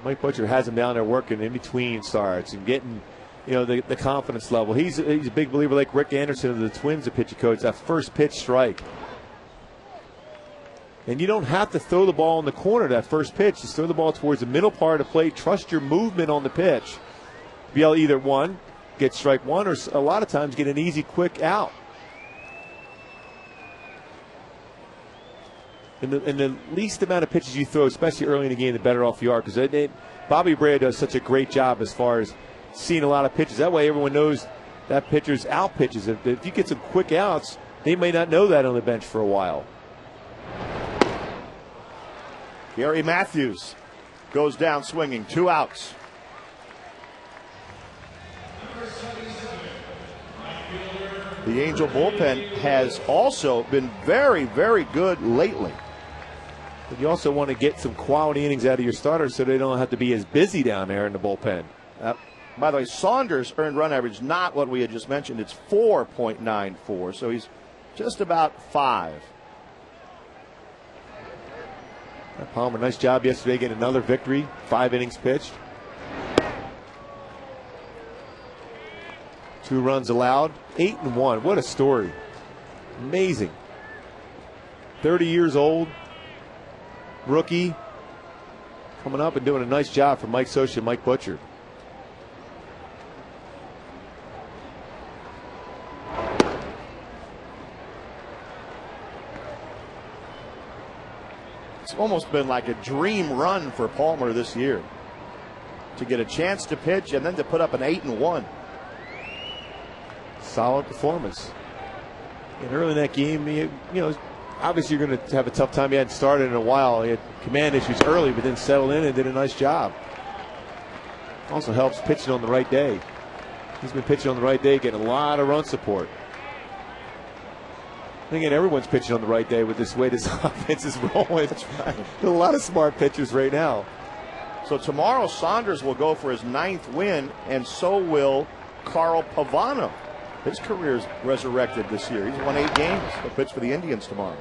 Mike Butcher has him down there working in between starts and getting, the confidence level. He's a big believer, like Rick Anderson of the Twins, the pitching coach, that first pitch strike. And you don't have to throw the ball in the corner that first pitch. Just throw the ball towards the middle part of the plate. Trust your movement on the pitch. Be able to either, 1, get strike 1, or a lot of times get an easy, quick out. And the least amount of pitches you throw, especially early in the game, the better off you are. Because Bobby Brea does such a great job as far as seeing a lot of pitches. That way everyone knows that pitcher's out pitches. If you get some quick outs, they may not know that on the bench for a while. Gary Matthews goes down swinging, 2 outs. The Angel bullpen has also been very, very good lately. But you also want to get some quality innings out of your starters so they don't have to be as busy down there in the bullpen. By the way, Saunders' earned run average, not what we had just mentioned. It's 4.94, so he's just about 5. Palmer, nice job yesterday getting another victory. 5 innings pitched. 2 runs allowed. 8-1. What a story. Amazing. 30 years old. Rookie. Coming up and doing a nice job for Mike Scioscia and Mike Butcher. It's almost been like a dream run for Palmer this year. To get a chance to pitch and then to put up an 8-1. Solid performance. And early in that game, you know, obviously you're going to have a tough time. He hadn't started in a while. He had command issues early, but then settled in and did a nice job. Also helps pitching on the right day. He's been pitching on the right day, getting a lot of run support. I think everyone's pitching on the right day with this way this offense is rolling. That's right. There's a lot of smart pitchers right now. So tomorrow, Saunders will go for his 9th win, and so will Carl Pavano. His career's resurrected this year. He's won 8 games. He'll pitch for the Indians tomorrow.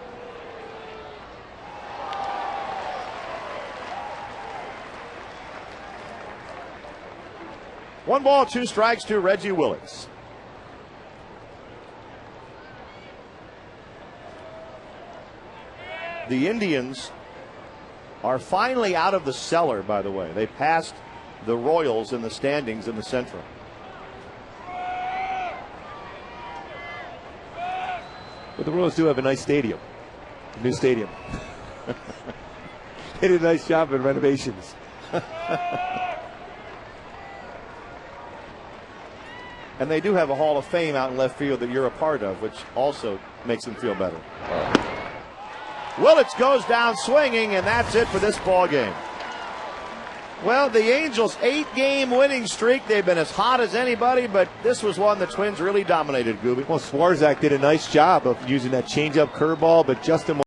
One ball, 2 strikes to Reggie Willicks. The Indians are finally out of the cellar, by the way. They passed the Royals in the standings in the Central. But the Royals do have a nice stadium. A new stadium. They did a nice job in renovations. And they do have a Hall of Fame out in left field that you're a part of, which also makes them feel better. Willicks goes down swinging, and that's it for this ball game. Well, the Angels' 8-game winning streak, they've been as hot as anybody, but this was one the Twins really dominated, Gooby. Well, Swarzak did a nice job of using that changeup curveball, but Justin